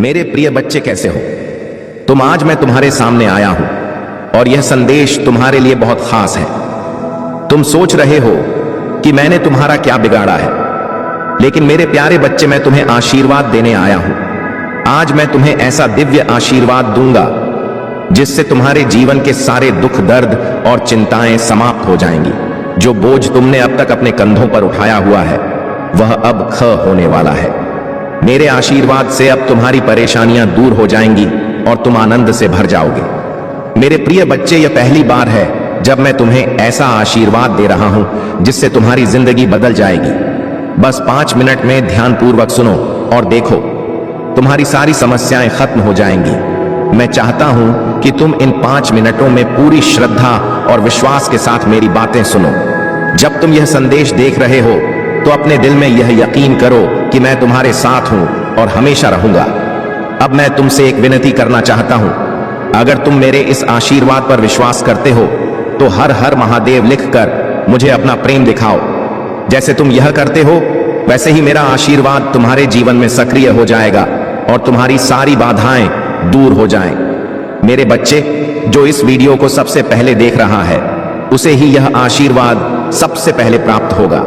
मेरे प्रिय बच्चे, कैसे हो तुम? आज मैं तुम्हारे सामने आया हूं और यह संदेश तुम्हारे लिए बहुत खास है। तुम सोच रहे हो कि मैंने तुम्हारा क्या बिगाड़ा है, लेकिन मेरे प्यारे बच्चे, मैं तुम्हें आशीर्वाद देने आया हूं। आज मैं तुम्हें ऐसा दिव्य आशीर्वाद दूंगा जिससे तुम्हारे जीवन के सारे दुख, दर्द और चिंताएं समाप्त हो जाएंगी। जो बोझ तुमने अब तक अपने कंधों पर उठाया हुआ है, वह अब ख होने वाला है। मेरे आशीर्वाद से अब तुम्हारी परेशानियां दूर हो जाएंगी और तुम आनंद से भर जाओगे। मेरे प्रिय बच्चे, यह पहली बार है जब मैं तुम्हें ऐसा आशीर्वाद दे रहा हूं जिससे तुम्हारी जिंदगी बदल जाएगी। बस 5 मिनट में ध्यानपूर्वक सुनो और देखो, तुम्हारी सारी समस्याएं खत्म हो जाएंगी। मैं चाहता हूं कि तुम इन 5 मिनटों में पूरी श्रद्धा और विश्वास के साथ मेरी बातें सुनो। जब तुम यह संदेश देख रहे हो तो अपने दिल में यह यकीन करो कि मैं तुम्हारे साथ हूं और हमेशा रहूंगा। अब मैं तुमसे एक विनती करना चाहता हूं। अगर तुम मेरे इस आशीर्वाद पर विश्वास करते हो तो हर हर महादेव लिखकर मुझे अपना प्रेम दिखाओ। जैसे तुम यह करते हो, वैसे ही मेरा आशीर्वाद तुम्हारे जीवन में सक्रिय हो जाएगा और तुम्हारी सारी बाधाएं दूर हो जाएं। मेरे बच्चे, जो इस वीडियो को सबसे पहले देख रहा है, उसे ही यह आशीर्वाद सबसे पहले प्राप्त होगा।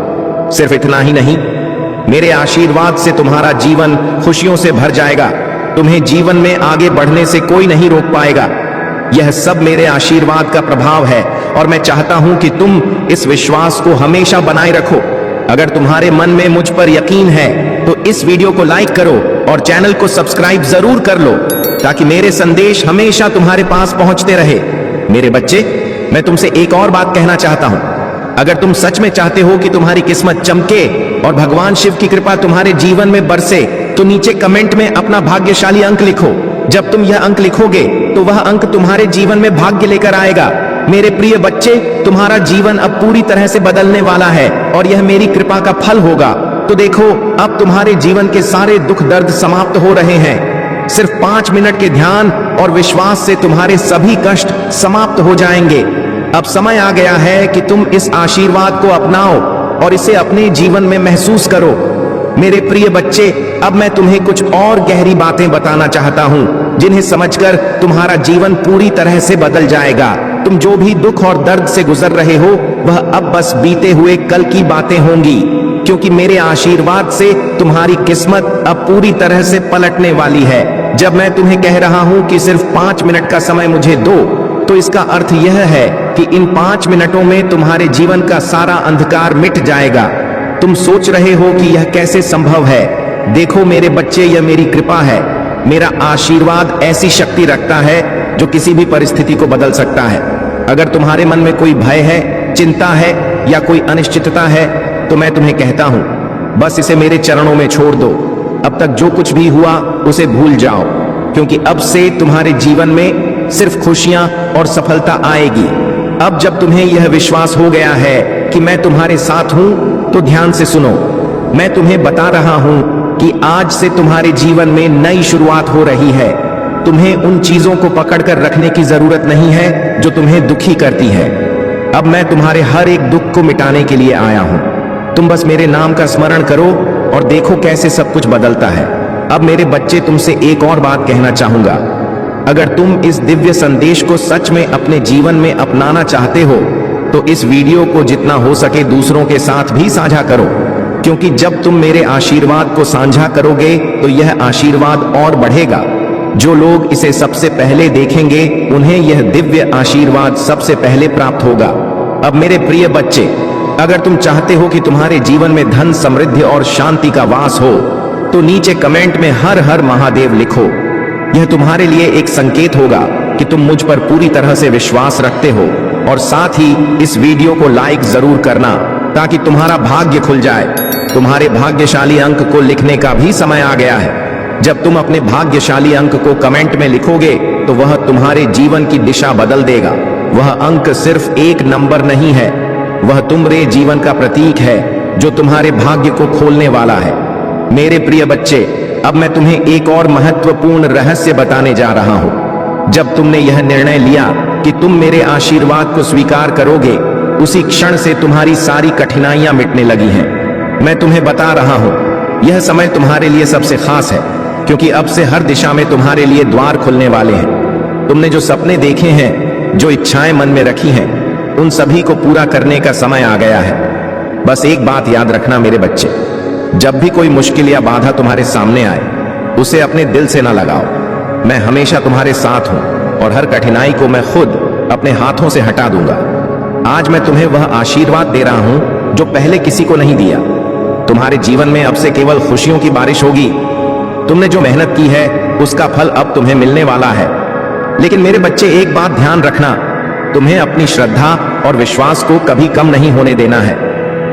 सिर्फ इतना ही नहीं, मेरे आशीर्वाद से तुम्हारा जीवन खुशियों से भर जाएगा। तुम्हें जीवन में आगे बढ़ने से कोई नहीं रोक पाएगा। यह सब मेरे आशीर्वाद का प्रभाव है और मैं चाहता हूं कि तुम इस विश्वास को हमेशा बनाए रखो। अगर तुम्हारे मन में मुझ पर यकीन है तो इस वीडियो को लाइक करो और चैनल को सब्सक्राइब जरूर कर लो ताकि मेरे संदेश हमेशा तुम्हारे पास पहुंचते रहे। मेरे बच्चे, मैं तुमसे एक और बात कहना चाहता हूं। अगर तुम सच में चाहते हो कि तुम्हारी किस्मत चमके और भगवान शिव की कृपा तुम्हारे जीवन में बरसे, तो नीचे कमेंट में अपना भाग्यशाली अंक लिखो। जब तुम यह अंक लिखोगे तो वह अंक तुम्हारे जीवन में भाग्य लेकर आएगा। मेरे प्रिय बच्चे, तुम्हारा जीवन अब पूरी तरह से बदलने वाला है और यह मेरी कृपा का फल होगा। तो देखो, अब तुम्हारे जीवन के सारे दुख, दर्द समाप्त हो रहे हैं। सिर्फ 5 मिनट के ध्यान और विश्वास से तुम्हारे सभी कष्ट समाप्त हो जाएंगे। अब समय आ गया है कि तुम इस आशीर्वाद को अपनाओ और इसे अपने जीवन में महसूस करो। मेरे प्रिय बच्चे, अब मैं तुम्हें कुछ और गहरी बातें बताना चाहता हूं जिन्हें समझकर तुम्हारा जीवन पूरी तरह से बदल जाएगा। तुम जो भी दुख और दर्द से गुजर रहे हो, वह अब बस बीते हुए कल की बातें होंगी, क्योंकि मेरे आशीर्वाद से तुम्हारी किस्मत अब पूरी तरह से पलटने वाली है। जब मैं तुम्हें कह रहा हूं कि सिर्फ 5 मिनट का समय मुझे दो, तो इसका अर्थ यह है कि इन 5 मिनटों में तुम्हारे जीवन का सारा अंधकार मिट जाएगा। तुम सोच रहे हो कि यह कैसे संभव है? देखो मेरे बच्चे, यह मेरी कृपा है। मेरा आशीर्वाद ऐसी शक्ति रखता है जो किसी भी परिस्थिति को बदल सकता है। अगर तुम्हारे मन में कोई भय है, चिंता है या कोई अनिश्चितता है, तो मैं तुम्हें कहता हूं, बस इसे मेरे चरणों में छोड़ दो। अब तक जो कुछ भी हुआ उसे भूल जाओ, क्योंकि अब से तुम्हारे जीवन में सिर्फ खुशियां और सफलता आएगी। अब जब तुम्हें यह विश्वास हो गया है कि मैं तुम्हारे साथ हूं, तो ध्यान से सुनो। मैं तुम्हें बता रहा हूं कि आज से तुम्हारे जीवन में नई शुरुआत हो रही है। तुम्हें उन चीजों को पकड़कर रखने की जरूरत नहीं है जो तुम्हें दुखी करती है। अब मैं तुम्हारे हर एक दुख को मिटाने के लिए आया हूं। तुम बस मेरे नाम का स्मरण करो और देखो कैसे सब कुछ बदलता है। अब मेरे बच्चे, तुमसे एक और बात कहना चाहूंगा। अगर तुम इस दिव्य संदेश को सच में अपने जीवन में अपनाना चाहते हो, तो इस वीडियो को जितना हो सके दूसरों के साथ भी साझा करो, क्योंकि जब तुम मेरे आशीर्वाद को साझा करोगे तो यह आशीर्वाद और बढ़ेगा। जो लोग इसे सबसे पहले देखेंगे, उन्हें यह दिव्य आशीर्वाद सबसे पहले प्राप्त होगा। अब मेरे प्रिय बच्चे, अगर तुम चाहते हो कि तुम्हारे जीवन में धन, समृद्धि और शांति का वास हो, तो नीचे कमेंट में हर हर महादेव लिखो। यह तुम्हारे लिए एक संकेत होगा कि तुम मुझ पर पूरी तरह से विश्वास रखते हो। और साथ ही इस वीडियो को लाइक जरूर करना ताकि तुम्हारा भाग्य खुल जाए। तुम्हारे भाग्यशाली अंक को लिखने का भी समय आ गया है। जब तुम अपने भाग्यशाली अंक को कमेंट में लिखोगे तो वह तुम्हारे जीवन की दिशा बदल देगा। वह अंक सिर्फ एक नंबर नहीं है, वह तुम्हारे जीवन का प्रतीक है जो तुम्हारे भाग्य को खोलने वाला है। मेरे प्रिय बच्चे, अब मैं तुम्हें एक और महत्वपूर्ण रहस्य बताने जा रहा हूं। जब तुमने यह निर्णय लिया कि तुम मेरे आशीर्वाद को स्वीकार करोगे, उसी क्षण से तुम्हारी सारी कठिनाइयां मिटने लगी हैं। मैं तुम्हें बता रहा हूं, यह समय तुम्हारे लिए सबसे खास है। क्योंकि अब से हर दिशा में तुम्हारे लिए द्वार खुलने वाले हैं। तुमने जो सपने देखे हैं, जो इच्छाएं मन में रखी हैं, उन सभी को पूरा करने का समय आ गया है। बस एक बात याद रखना मेरे बच्चे, जब भी कोई मुश्किल या बाधा तुम्हारे सामने आए, उसे अपने दिल से ना लगाओ। मैं हमेशा तुम्हारे साथ हूं और हर कठिनाई को मैं खुद अपने हाथों से हटा दूंगा। आज मैं तुम्हें वह आशीर्वाद दे रहा हूं जो पहले किसी को नहीं दिया। तुम्हारे जीवन में अब से केवल खुशियों की बारिश होगी। तुमने जो मेहनत की है उसका फल अब तुम्हें मिलने वाला है। लेकिन मेरे बच्चे, एक बात ध्यान रखना, तुम्हें अपनी श्रद्धा और विश्वास को कभी कम नहीं होने देना है।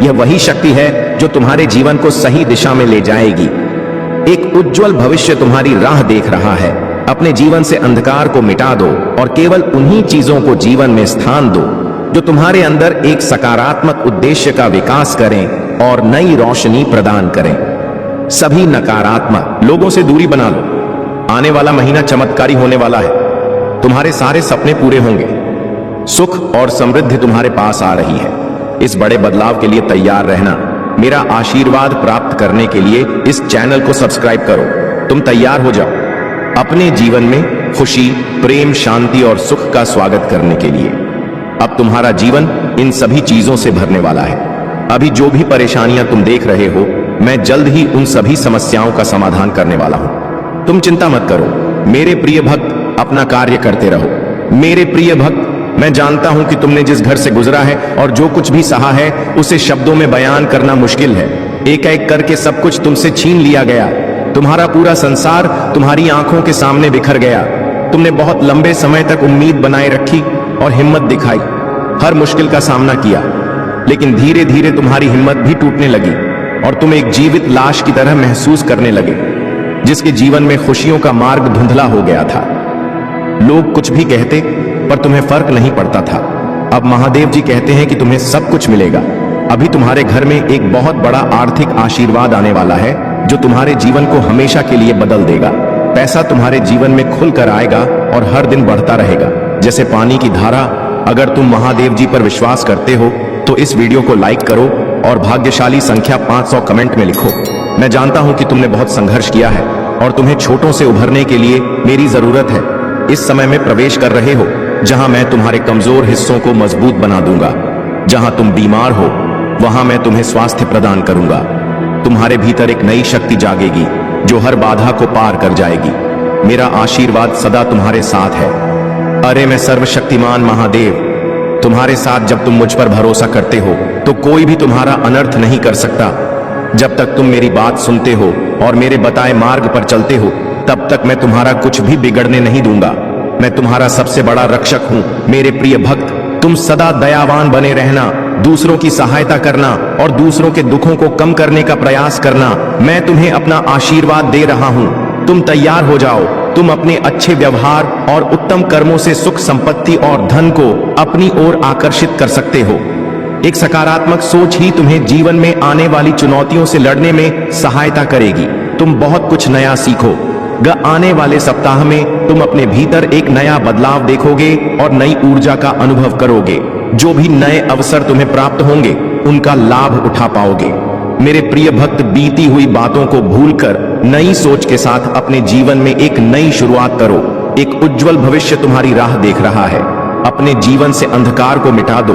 यह वही शक्ति है जो तुम्हारे जीवन को सही दिशा में ले जाएगी। एक उज्जवल भविष्य तुम्हारी राह देख रहा है। अपने जीवन से अंधकार को मिटा दो और केवल उन्हीं चीजों को जीवन में स्थान दो जो तुम्हारे अंदर एक सकारात्मक उद्देश्य का विकास करें और नई रोशनी प्रदान करें। सभी नकारात्मक लोगों से दूरी बना लो। आने वाला महीना चमत्कारी होने वाला है। तुम्हारे सारे सपने पूरे होंगे। सुख और समृद्धि तुम्हारे पास आ रही है। इस बड़े बदलाव के लिए तैयार रहना। मेरा आशीर्वाद प्राप्त करने के लिए इस चैनल को सब्सक्राइब करो। तुम तैयार हो जाओ अपने जीवन में खुशी, प्रेम, शांति और सुख का स्वागत करने के लिए। अब तुम्हारा जीवन इन सभी चीजों से भरने वाला है। अभी जो भी परेशानियां तुम देख रहे हो, मैं जल्द ही उन सभी समस्याओं का समाधान करने वाला हूं। तुम चिंता मत करो मेरे प्रिय भक्त, अपना कार्य करते रहो। मेरे प्रिय भक्त, मैं जानता हूं कि तुमने जिस घर से गुजरा है और जो कुछ भी सहा है उसे शब्दों में बयान करना मुश्किल है। एक एक करके सब कुछ तुमसे छीन लिया गया। तुम्हारा पूरा संसार तुम्हारी आंखों के सामने बिखर गया। तुमने बहुत लंबे समय तक उम्मीद बनाए रखी और हिम्मत दिखाई, हर मुश्किल का सामना किया, लेकिन धीरे धीरे तुम्हारी हिम्मत भी टूटने लगी और तुम एक जीवित लाश की तरह महसूस करने लगे, जिसके जीवन में खुशियों का मार्ग धुंधला हो गया था। लोग कुछ भी कहते, पर तुम्हें फर्क नहीं पड़ता था। अब महादेव जी कहते हैं कि तुम्हें सब कुछ मिलेगा। अभी तुम्हारे घर में एक बहुत बड़ा आर्थिक आशीर्वाद आने वाला है जो तुम्हारे जीवन को हमेशा के लिए बदल देगा। पैसा तुम्हारे जीवन में खुलकर आएगा और हर दिन बढ़ता रहेगा जैसे पानी की धारा। अगर तुम महादेव जी पर विश्वास करते हो तो इस वीडियो को लाइक करो और भाग्यशाली संख्या 500 कमेंट में लिखो। मैं जानता हूं कि तुमने बहुत संघर्ष किया है और तुम्हें छोटों से उभरने के लिए मेरी जरूरत है। इस समय में प्रवेश कर रहे हो जहां मैं तुम्हारे कमजोर हिस्सों को मजबूत बना दूंगा। जहां तुम बीमार हो वहां मैं तुम्हें स्वास्थ्य प्रदान करूंगा। तुम्हारे भीतर एक नई शक्ति जागेगी जो हर बाधा को पार कर जाएगी। मेरा आशीर्वाद सदा तुम्हारे साथ है। अरे मैं सर्वशक्तिमान महादेव, तुम्हारे साथ जब तुम मुझ पर भरोसा करते हो तो कोई भी तुम्हारा अनर्थ नहीं कर सकता। जब तक तुम मेरी बात सुनते हो और मेरे बताए मार्ग पर चलते हो, तब तक मैं तुम्हारा कुछ भी बिगड़ने नहीं दूंगा। मैं तुम्हारा सबसे बड़ा रक्षक हूं। मेरे प्रिय भक्त, तुम सदा दयावान बने रहना, दूसरों की सहायता करना और दूसरों के दुखों को कम करने का प्रयास करना। मैं तुम्हें अपना आशीर्वाद दे रहा हूं। तुम तैयार हो जाओ। तुम अपने अच्छे व्यवहार और उत्तम कर्मों से सुख, संपत्ति और धन को अपनी ओर आकर्षित कर सकते हो। एक सकारात्मक सोच ही तुम्हें जीवन में आने वाली चुनौतियों से लड़ने में सहायता करेगी। तुम बहुत कुछ नया सीखो। आने वाले सप्ताह में तुम अपने भीतर एक नया बदलाव देखोगे और नई ऊर्जा का अनुभव करोगे। जो भी नए अवसर तुम्हें प्राप्त होंगे उनका लाभ उठा पाओगे। मेरे प्रिय भक्त, बीती हुई बातों को भूलकर नई सोच के साथ अपने जीवन में एक नई शुरुआत करो। एक उज्जवल भविष्य तुम्हारी राह देख रहा है। अपने जीवन से अंधकार को मिटा दो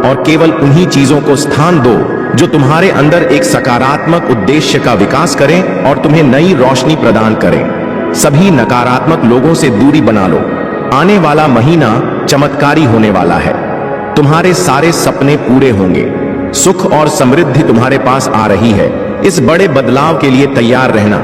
और केवल उन्हीं चीजों को स्थान दो जो तुम्हारे अंदर एक सकारात्मक उद्देश्य का विकास करें और तुम्हें नई रोशनी प्रदान करें। सभी नकारात्मक लोगों से दूरी बना लो। आने वाला महीना चमत्कारी होने वाला है। तुम्हारे सारे सपने पूरे होंगे। सुख और समृद्धि तुम्हारे पास आ रही है। इस बड़े बदलाव के लिए तैयार रहना।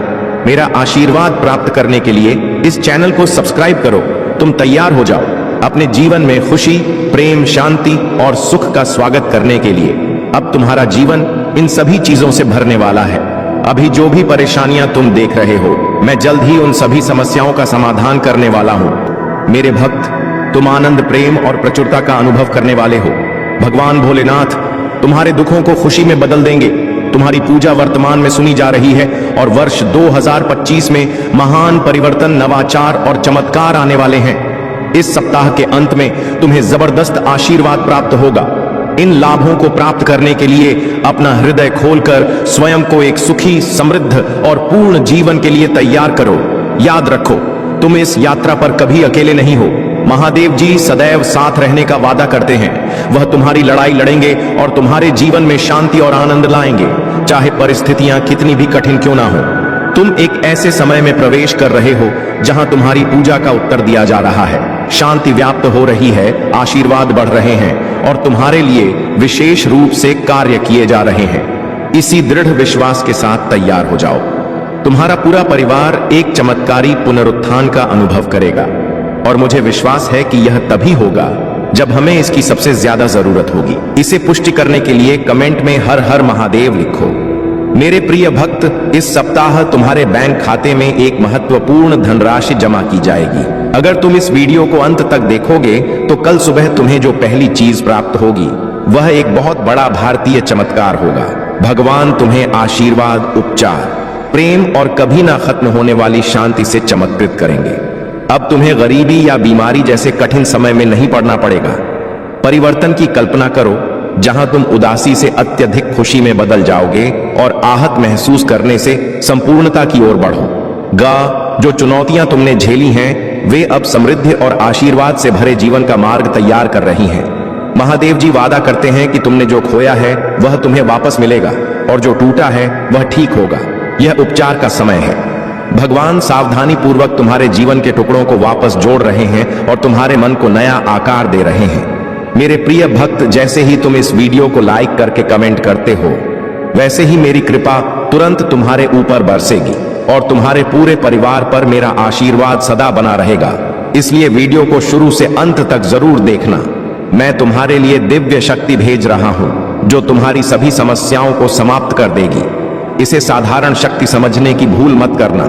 मेरा आशीर्वाद प्राप्त करने के लिए इस चैनल को सब्सक्राइब करो। तुम तैयार हो जाओ अपने जीवन में खुशी, प्रेम, शांति और सुख का स्वागत करने के लिए। अब तुम्हारा जीवन इन सभी चीजों से भरने वाला है। अभी जो भी परेशानियां तुम देख रहे हो, मैं जल्द ही उन सभी समस्याओं का समाधान करने वाला हूं। मेरे भक्त, तुम आनंद, प्रेम और प्रचुरता का अनुभव करने वाले हो। भगवान भोलेनाथ तुम्हारे दुखों को खुशी में बदल देंगे। तुम्हारी पूजा वर्तमान में सुनी जा रही है और वर्ष 2025 में महान परिवर्तन, नवाचार और चमत्कार आने वाले हैं। इस सप्ताह के अंत में तुम्हें जबरदस्त आशीर्वाद प्राप्त होगा। इन लाभों को प्राप्त करने के लिए अपना हृदय खोलकर स्वयं को एक सुखी, समृद्ध और पूर्ण जीवन के लिए तैयार करो। याद रखो, तुम इस यात्रा पर कभी अकेले नहीं हो। महादेव जी सदैव साथ रहने का वादा करते हैं। वह तुम्हारी लड़ाई लड़ेंगे और तुम्हारे जीवन में शांति और आनंद लाएंगे, चाहे परिस्थितियां कितनी भी कठिन क्यों ना हो। तुम एक ऐसे समय में प्रवेश कर रहे हो जहां तुम्हारी पूजा का उत्तर दिया जा रहा है, शांति व्याप्त हो रही है, आशीर्वाद बढ़ रहे हैं और तुम्हारे लिए विशेष रूप से कार्य किए जा रहे हैं। इसी दृढ़ विश्वास के साथ तैयार हो जाओ। तुम्हारा पूरा परिवार एक चमत्कारी पुनरुत्थान का अनुभव करेगा और मुझे विश्वास है कि यह तभी होगा जब हमें इसकी सबसे ज्यादा जरूरत होगी। इसे पुष्टि करने के लिए कमेंट में हर हर महादेव लिखो। मेरे प्रिय भक्त, इस सप्ताह तुम्हारे बैंक खाते में एक महत्वपूर्ण धनराशि जमा की जाएगी। अगर तुम इस वीडियो को अंत तक देखोगे तो कल सुबह तुम्हें जो पहली चीज प्राप्त होगी वह एक बहुत बड़ा भारतीय चमत्कार होगा। भगवान तुम्हें आशीर्वाद, उपचार, प्रेम और कभी ना खत्म होने वाली शांति से चमत्कृत करेंगे। अब तुम्हें गरीबी या बीमारी जैसे कठिन समय में नहीं पड़ना पड़ेगा। परिवर्तन की कल्पना करो, जहां तुम उदासी से अत्यधिक खुशी में बदल जाओगे और आहत महसूस करने से संपूर्णता की ओर बढ़ो। जो चुनौतियां तुमने झेली हैं वे अब समृद्धि और आशीर्वाद से भरे जीवन का मार्ग तैयार कर रही हैं। महादेव जी वादा करते हैं कि तुमने जो खोया है वह तुम्हें वापस मिलेगा और जो टूटा है वह ठीक होगा। यह उपचार का समय है। भगवान सावधानी पूर्वक तुम्हारे जीवन के टुकड़ों को वापस जोड़ रहे हैं और तुम्हारे मन को नया आकार दे रहे हैं। मेरे प्रिय भक्त, जैसे ही तुम इस वीडियो को लाइक करके कमेंट करते हो वैसे ही मेरी कृपा तुरंत तुम्हारे ऊपर बरसेगी और तुम्हारे पूरे परिवार पर मेरा आशीर्वाद सदा बना रहेगा। इसलिए वीडियो को शुरू से अंत तक जरूर देखना। मैं तुम्हारे लिए दिव्य शक्ति भेज रहा हूं जो तुम्हारी सभी समस्याओं को समाप्त कर देगी। इसे साधारण शक्ति समझने की भूल मत करना,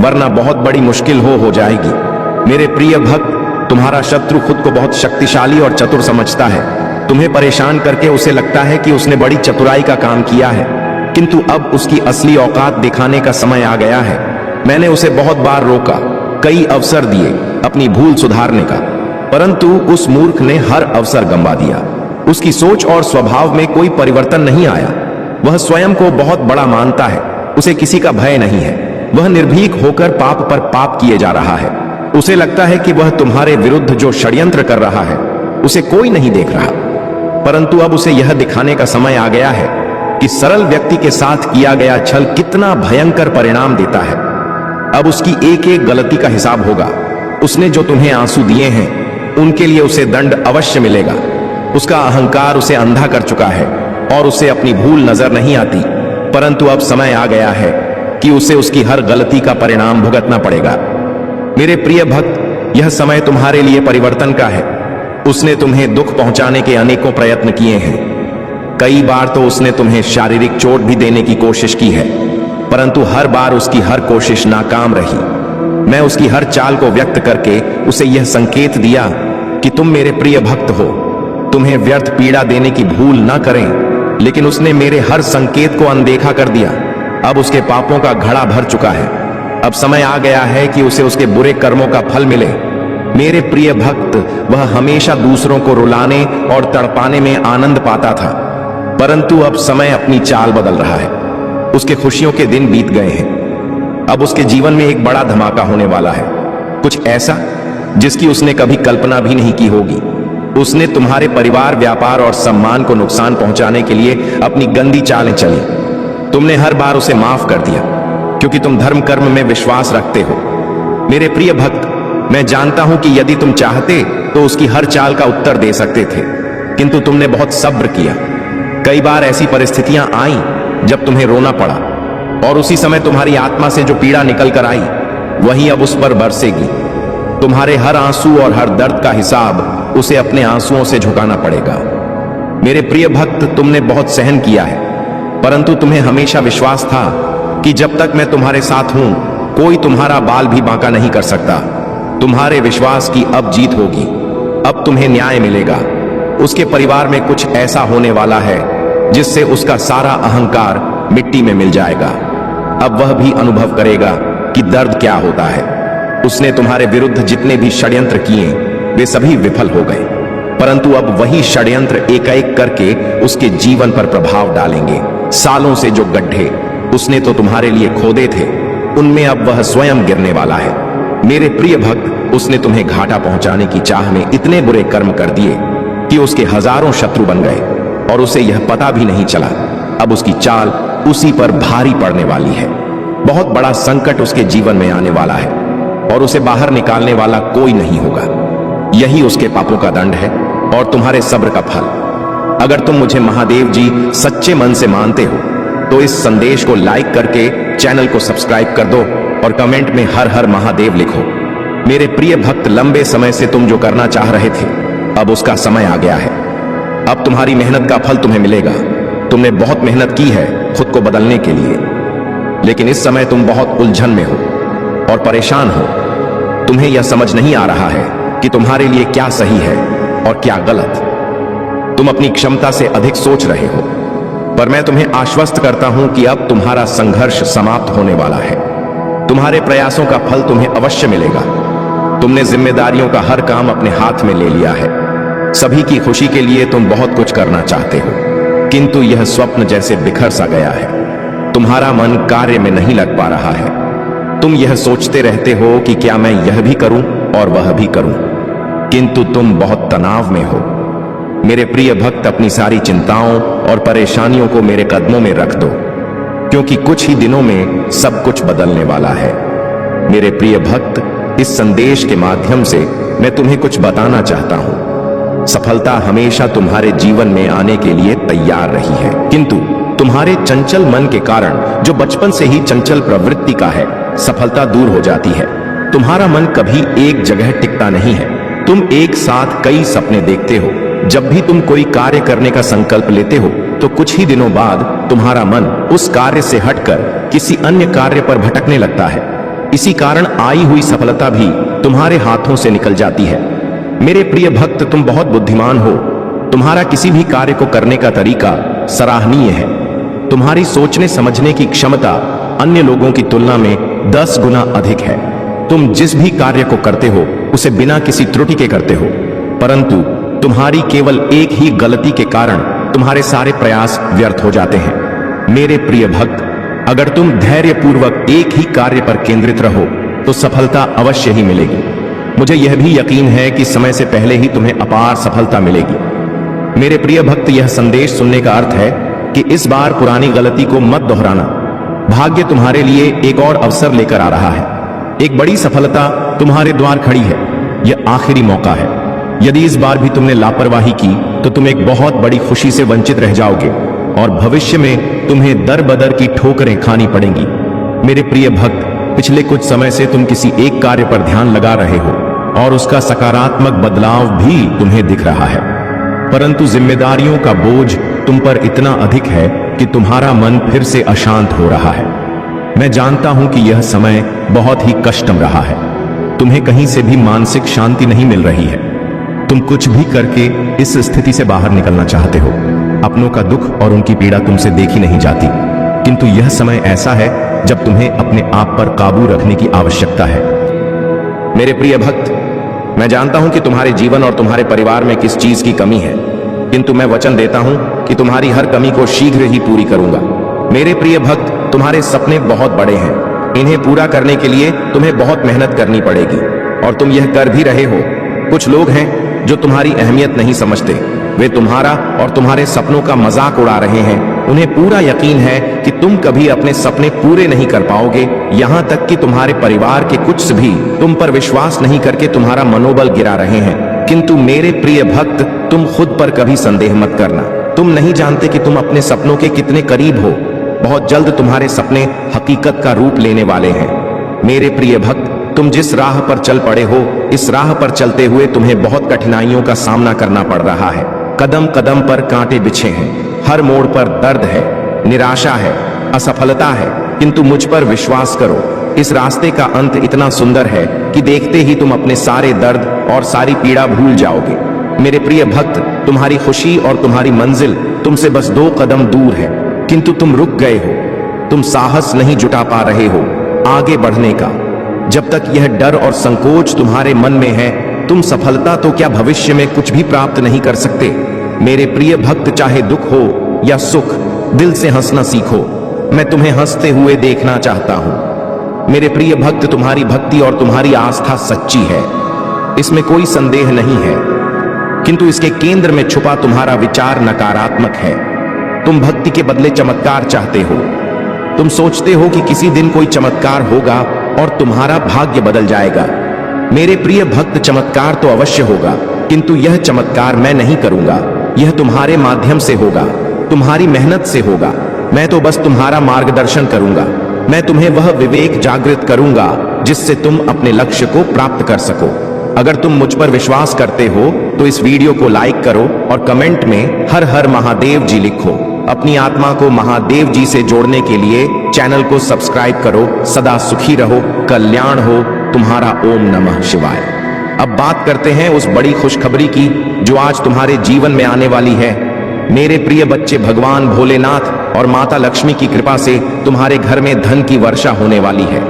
वरना बहुत बड़ी मुश्किल हो जाएगी। मेरे प्रिय भक्त, तुम्हारा शत्रु खुद को बहुत शक्तिशाली और चतुर समझता है। तुम्हें परेशान करके उसे लगता है कि उसने बड़ी चतुराई का काम किया है, किंतु अब उसकी असली औकात दिखाने का समय आ गया है। मैंने उसे बहुत बार रोका, कई अवसर दिए अपनी भूल सुधारने का, परंतु उस मूर्ख ने हर अवसर गंवा दिया। उसकी सोच और स्वभाव में कोई परिवर्तन नहीं आया। वह स्वयं को बहुत बड़ा मानता है, उसे किसी का भय नहीं है। वह निर्भीक होकर पाप पर पाप किए जा रहा है। उसे लगता है कि वह तुम्हारे विरुद्ध जो षड्यंत्र कर रहा है उसे कोई नहीं देख रहा, परंतु अब उसे यह दिखाने का समय आ गया है कि सरल व्यक्ति के साथ किया गया छल कितना भयंकर परिणाम देता है। अब उसकी एक एक गलती का हिसाब होगा। उसने जो तुम्हें आंसू दिए हैं उनके लिए उसे दंड अवश्य मिलेगा। उसका अहंकार उसे अंधा कर चुका है और उसे अपनी भूल नजर नहीं आती, परंतु अब समय आ गया है कि उसे उसकी हर गलती का परिणाम भुगतना पड़ेगा। मेरे प्रिय भक्त, यह समय तुम्हारे लिए परिवर्तन का है। उसने तुम्हें दुख पहुंचाने के अनेकों प्रयत्न किए हैं। कई बार तो उसने तुम्हें शारीरिक चोट भी देने की कोशिश की है, परंतु हर बार उसकी हर कोशिश नाकाम रही। मैं उसकी हर चाल को व्यक्त करके उसे यह संकेत दिया कि तुम मेरे प्रिय भक्त हो, तुम्हें व्यर्थ पीड़ा देने की भूल ना करें, लेकिन उसने मेरे हर संकेत को अनदेखा कर दिया। अब उसके पापों का घड़ा भर चुका है। अब समय आ गया है कि उसे उसके बुरे कर्मों का फल मिले। मेरे प्रिय भक्त, वह हमेशा दूसरों को रुलाने और तड़पाने में आनंद पाता था, परंतु अब समय अपनी चाल बदल रहा है। उसके खुशियों के दिन बीत गए हैं। अब उसके जीवन में एक बड़ा धमाका होने वाला है, कुछ ऐसा जिसकी उसने कभी कल्पना भी नहीं की होगी। उसने तुम्हारे परिवार, व्यापार और सम्मान को नुकसान पहुंचाने के लिए अपनी गंदी चालें चली। तुमने हर बार उसे माफ कर दिया क्योंकि तुम धर्म कर्म में विश्वास रखते हो। मेरे प्रिय भक्त, मैं जानता हूं कि यदि तुम चाहते तो उसकी हर चाल का उत्तर दे सकते थे, किंतु तुमने बहुत सब्र किया। कई बार ऐसी परिस्थितियां आईं जब तुम्हें रोना पड़ा और उसी समय तुम्हारी आत्मा से जो पीड़ा निकल कर आई वही अब उस पर बरसेगी। तुम्हारे हर आंसू और हर दर्द का हिसाब उसे अपने आंसुओं से झुकाना पड़ेगा। मेरे प्रिय भक्त, तुमने बहुत सहन किया है, परंतु तुम्हें हमेशा विश्वास था कि जब तक मैं तुम्हारे साथ हूं कोई तुम्हारा बाल भी बांका नहीं कर सकता। तुम्हारे विश्वास की अब जीत होगी। अब तुम्हें न्याय मिलेगा। उसके परिवार में कुछ ऐसा होने वाला है जिससे उसका सारा अहंकार मिट्टी में मिल जाएगा। अब वह भी अनुभव करेगा कि दर्द क्या होता है। उसने तुम्हारे विरुद्ध जितने भी षड्यंत्र किए वे सभी विफल हो गए, परंतु अब वही षड्यंत्र एक एक करके उसके जीवन पर प्रभाव डालेंगे। सालों से जो गड्ढे उसने तो तुम्हारे लिए खोदे थे, उनमें अब वह स्वयं गिरने वाला है। मेरे प्रिय भक्त, उसने तुम्हें घाटा पहुंचाने की चाह में इतने बुरे कर्म कर दिए कि उसके हजारों शत्रु बन गए और उसे यह पता भी नहीं चला। अब उसकी चाल उसी पर भारी पड़ने वाली है। बहुत बड़ा संकट उसके जीवन में आने वाला है और उसे बाहर निकालने वाला कोई नहीं होगा। यही उसके पापों का दंड है और तुम्हारे सब्र का फल। अगर तुम मुझे महादेव जी सच्चे मन से मानते हो तो इस संदेश को लाइक करके चैनल को सब्सक्राइब कर दो और कमेंट में हर हर महादेव लिखो। मेरे प्रिय भक्त, लंबे समय से तुम जो करना चाह रहे थे, अब उसका समय आ गया है। अब तुम्हारी मेहनत का फल तुम्हें मिलेगा। तुमने बहुत मेहनत की है खुद को बदलने के लिए, लेकिन इस समय तुम बहुत उलझन में हो और परेशान हो। तुम्हें यह समझ नहीं आ रहा है कि तुम्हारे लिए क्या सही है और क्या गलत। तुम अपनी क्षमता से अधिक सोच रहे हो, पर मैं तुम्हें आश्वस्त करता हूं कि अब तुम्हारा संघर्ष समाप्त होने वाला है। तुम्हारे प्रयासों का फल तुम्हें अवश्य मिलेगा। तुमने जिम्मेदारियों का हर काम अपने हाथ में ले लिया है। सभी की खुशी के लिए तुम बहुत कुछ करना चाहते हो, किंतु यह स्वप्न जैसे बिखर सा गया है। तुम्हारा मन कार्य में नहीं लग पा रहा है। तुम यह सोचते रहते हो कि क्या मैं यह भी करूं और वह भी करूं, किंतु तुम बहुत तनाव में हो। मेरे प्रिय भक्त, अपनी सारी चिंताओं और परेशानियों को मेरे कदमों में रख दो, क्योंकि कुछ ही दिनों में सब कुछ बदलने वाला है। मेरे प्रिय भक्त, इस संदेश के माध्यम से मैं तुम्हें कुछ बताना चाहता हूं। सफलता हमेशा तुम्हारे जीवन में आने के लिए तैयार रही है, किंतु तुम्हारे चंचल मन के कारण, जो बचपन से ही चंचल प्रवृत्ति का है, सफलता दूर हो जाती है। तुम्हारा मन कभी एक जगह टिकता नहीं है। तुम एक साथ कई सपने देखते हो। जब भी तुम कोई कार्य करने का संकल्प लेते हो तो कुछ ही दिनों बाद तुम्हारा मन उस कार्य से हटकर किसी अन्य कार्य पर भटकने लगता है। इसी कारण आई हुई सफलता भी तुम्हारे हाथों से निकल जाती है। मेरे प्रिय भक्त, तुम बहुत बुद्धिमान हो। तुम्हारा किसी भी कार्य को करने का तरीका सराहनीय है। तुम्हारी सोचने समझने की क्षमता अन्य लोगों की तुलना में 10 गुना अधिक है। तुम जिस भी कार्य को करते हो उसे बिना किसी त्रुटि के करते हो, परंतु तुम्हारी केवल एक ही गलती के कारण तुम्हारे सारे प्रयास व्यर्थ हो जाते हैं। मेरे प्रिय भक्त, अगर तुम धैर्यपूर्वक एक ही कार्य पर केंद्रित रहो तो सफलता अवश्य ही मिलेगी। मुझे यह भी यकीन है कि समय से पहले ही तुम्हें अपार सफलता मिलेगी। मेरे प्रिय भक्त, यह संदेश सुनने का अर्थ है कि इस बार पुरानी गलती को मत दोहराना। भाग्य तुम्हारे लिए एक और अवसर लेकर आ रहा है। एक बड़ी सफलता तुम्हारे द्वार खड़ी है। यह आखिरी मौका है। यदि इस बार भी तुमने लापरवाही की तो तुम एक बहुत बड़ी खुशी से वंचित रह जाओगे और भविष्य में तुम्हें दर बदर की ठोकरें खानी पड़ेंगी। मेरे प्रिय भक्त, पिछले कुछ समय से तुम किसी एक कार्य पर ध्यान लगा रहे हो और उसका सकारात्मक बदलाव भी तुम्हें दिख रहा है, परंतु जिम्मेदारियों का बोझ तुम पर इतना अधिक है कि तुम्हारा मन फिर से अशांत हो रहा है। मैं जानता हूं कि यह समय बहुत ही कष्टम रहा है। तुम्हें कहीं से भी मानसिक शांति नहीं मिल रही है। तुम कुछ भी करके इस स्थिति से बाहर निकलना चाहते हो। अपनों का दुख और उनकी पीड़ा तुमसे देखी नहीं जाती, किंतु यह समय ऐसा है जब तुम्हें अपने आप पर काबू रखने की आवश्यकता है। मेरे प्रिय भक्त, मैं जानता हूं कि तुम्हारे जीवन और तुम्हारे परिवार में किस चीज की कमी है, किंतु मैं वचन देता हूं कि तुम्हारी हर कमी को शीघ्र ही पूरी करूंगा। मेरे प्रिय भक्त, तुम्हारे सपने बहुत बड़े हैं। इन्हें पूरा करने के लिए तुम्हें बहुत मेहनत करनी पड़ेगी और तुम यह कर भी रहे हो। कुछ लोग हैं जो तुम्हारी अहमियत नहीं समझते। वे तुम्हारा और तुम्हारे सपनों का मजाक उड़ा रहे हैं। उन्हें पूरा यकीन है कि तुम कभी अपने सपने पूरे नहीं कर पाओगे। यहाँ तक कि तुम्हारे परिवार के कुछ भी तुम पर विश्वास नहीं करके तुम्हारा मनोबल गिरा रहे हैं। किंतु मेरे प्रिय भक्त, तुम खुद पर कभी संदेह मत करना। तुम नहीं जानते कि तुम अपने सपनों के कितने करीब हो। बहुत जल्द तुम्हारे सपने हकीकत का रूप लेने वाले हैं। मेरे प्रिय भक्त, तुम जिस राह पर चल पड़े हो, इस राह पर चलते हुए तुम्हें बहुत कठिनाइयों का सामना करना पड़ रहा है। कदम कदम पर कांटे बिछे हैं। हर मोड़ पर दर्द है, निराशा है, असफलता है, किंतु मुझ पर विश्वास करो। इस रास्ते का अंत इतना सुंदर है कि देखते ही तुम अपने सारे दर्द और सारी पीड़ा भूल जाओगे। मेरे प्रिय भक्त, तुम्हारी खुशी और तुम्हारी मंजिल तुमसे बस 2 कदम दूर है, किंतु तुम रुक गए हो। तुम साहस नहीं जुटा पा रहे हो आगे बढ़ने का। जब तक यह डर और संकोच तुम्हारे मन में है, तुम सफलता तो क्या भविष्य में कुछ भी प्राप्त नहीं कर सकते। मेरे प्रिय भक्त, चाहे दुख हो या सुख, दिल से हंसना सीखो। मैं तुम्हें हंसते हुए देखना चाहता हूं। मेरे प्रिय भक्त, तुम्हारी भक्ति और तुम्हारी आस्था सच्ची है, इसमें कोई संदेह नहीं है, किंतु इसके केंद्र में छुपा तुम्हारा विचार नकारात्मक है। तुम भक्ति के बदले चमत्कार चाहते हो। तुम सोचते हो कि किसी दिन कोई चमत्कार होगा और तुम्हारा भाग्य बदल जाएगा। मेरे प्रिय भक्त, चमत्कार तो अवश्य होगा, किंतु यह चमत्कार मैं नहीं करूंगा। यह तुम्हारे माध्यम से होगा, तुम्हारी मेहनत से होगा। मैं तो बस तुम्हारा मार्गदर्शन करूंगा। मैं तुम्हें वह विवेक जागृत करूंगा जिससे तुम अपने लक्ष्य को प्राप्त कर सको। अगर तुम मुझ पर विश्वास करते हो तो इस वीडियो को लाइक करो और कमेंट में हर हर महादेव जी लिखो। अपनी आत्मा को महादेव जी से जोड़ने के लिए चैनल को सब्सक्राइब करो। सदा सुखी रहो, कल्याण हो तुम्हारा। ओम नमः शिवाय। अब बात करते हैं उस बड़ी खुशखबरी की जो आज तुम्हारे जीवन में आने वाली है। मेरे प्रिय बच्चे, भगवान भोलेनाथ और माता लक्ष्मी की कृपा से तुम्हारे घर में धन की वर्षा होने वाली है।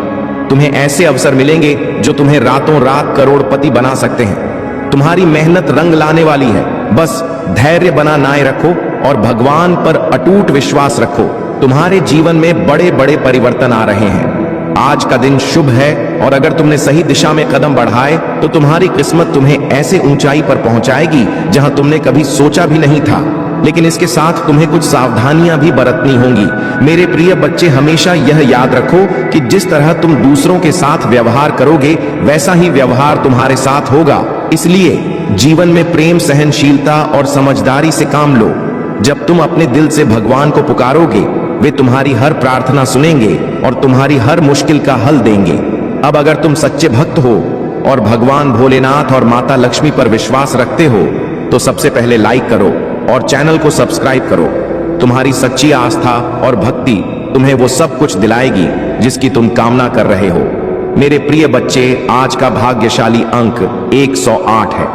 तुम्हें ऐसे अवसर मिलेंगे जो तुम्हें रातों रात करोड़पति बना सकते हैं। तुम्हारी मेहनत रंग लाने वाली है। बस धैर्य बनाए रखो और भगवान पर अटूट विश्वास रखो। तुम्हारे जीवन में बड़े बड़े परिवर्तन आ रहे हैं। आज का दिन शुभ है और अगर तुमने सही दिशा में कदम बढ़ाए तो तुम्हारी किस्मत तुम्हें ऐसे ऊंचाई पर पहुंचाएगी जहां तुमने कभी सोचा भी नहीं था। लेकिन इसके साथ तुम्हें कुछ सावधानियां भी बरतनी होंगी। मेरे प्रिय बच्चे, हमेशा यह याद रखो कि जिस तरह तुम दूसरों के साथ व्यवहार करोगे वैसा ही व्यवहार तुम्हारे साथ होगा। इसलिए जीवन में प्रेम, सहनशीलता और समझदारी से काम लो। जब तुम अपने दिल से भगवान को पुकारोगे, वे तुम्हारी हर प्रार्थना सुनेंगे और तुम्हारी हर मुश्किल का हल देंगे। अब अगर तुम सच्चे भक्त हो और भगवान भोलेनाथ और माता लक्ष्मी पर विश्वास रखते हो तो सबसे पहले लाइक करो और चैनल को सब्सक्राइब करो। तुम्हारी सच्ची आस्था और भक्ति तुम्हें वो सब कुछ दिलाएगी जिसकी तुम कामना कर रहे हो। मेरे प्रिय बच्चे, आज का भाग्यशाली अंक 108 है।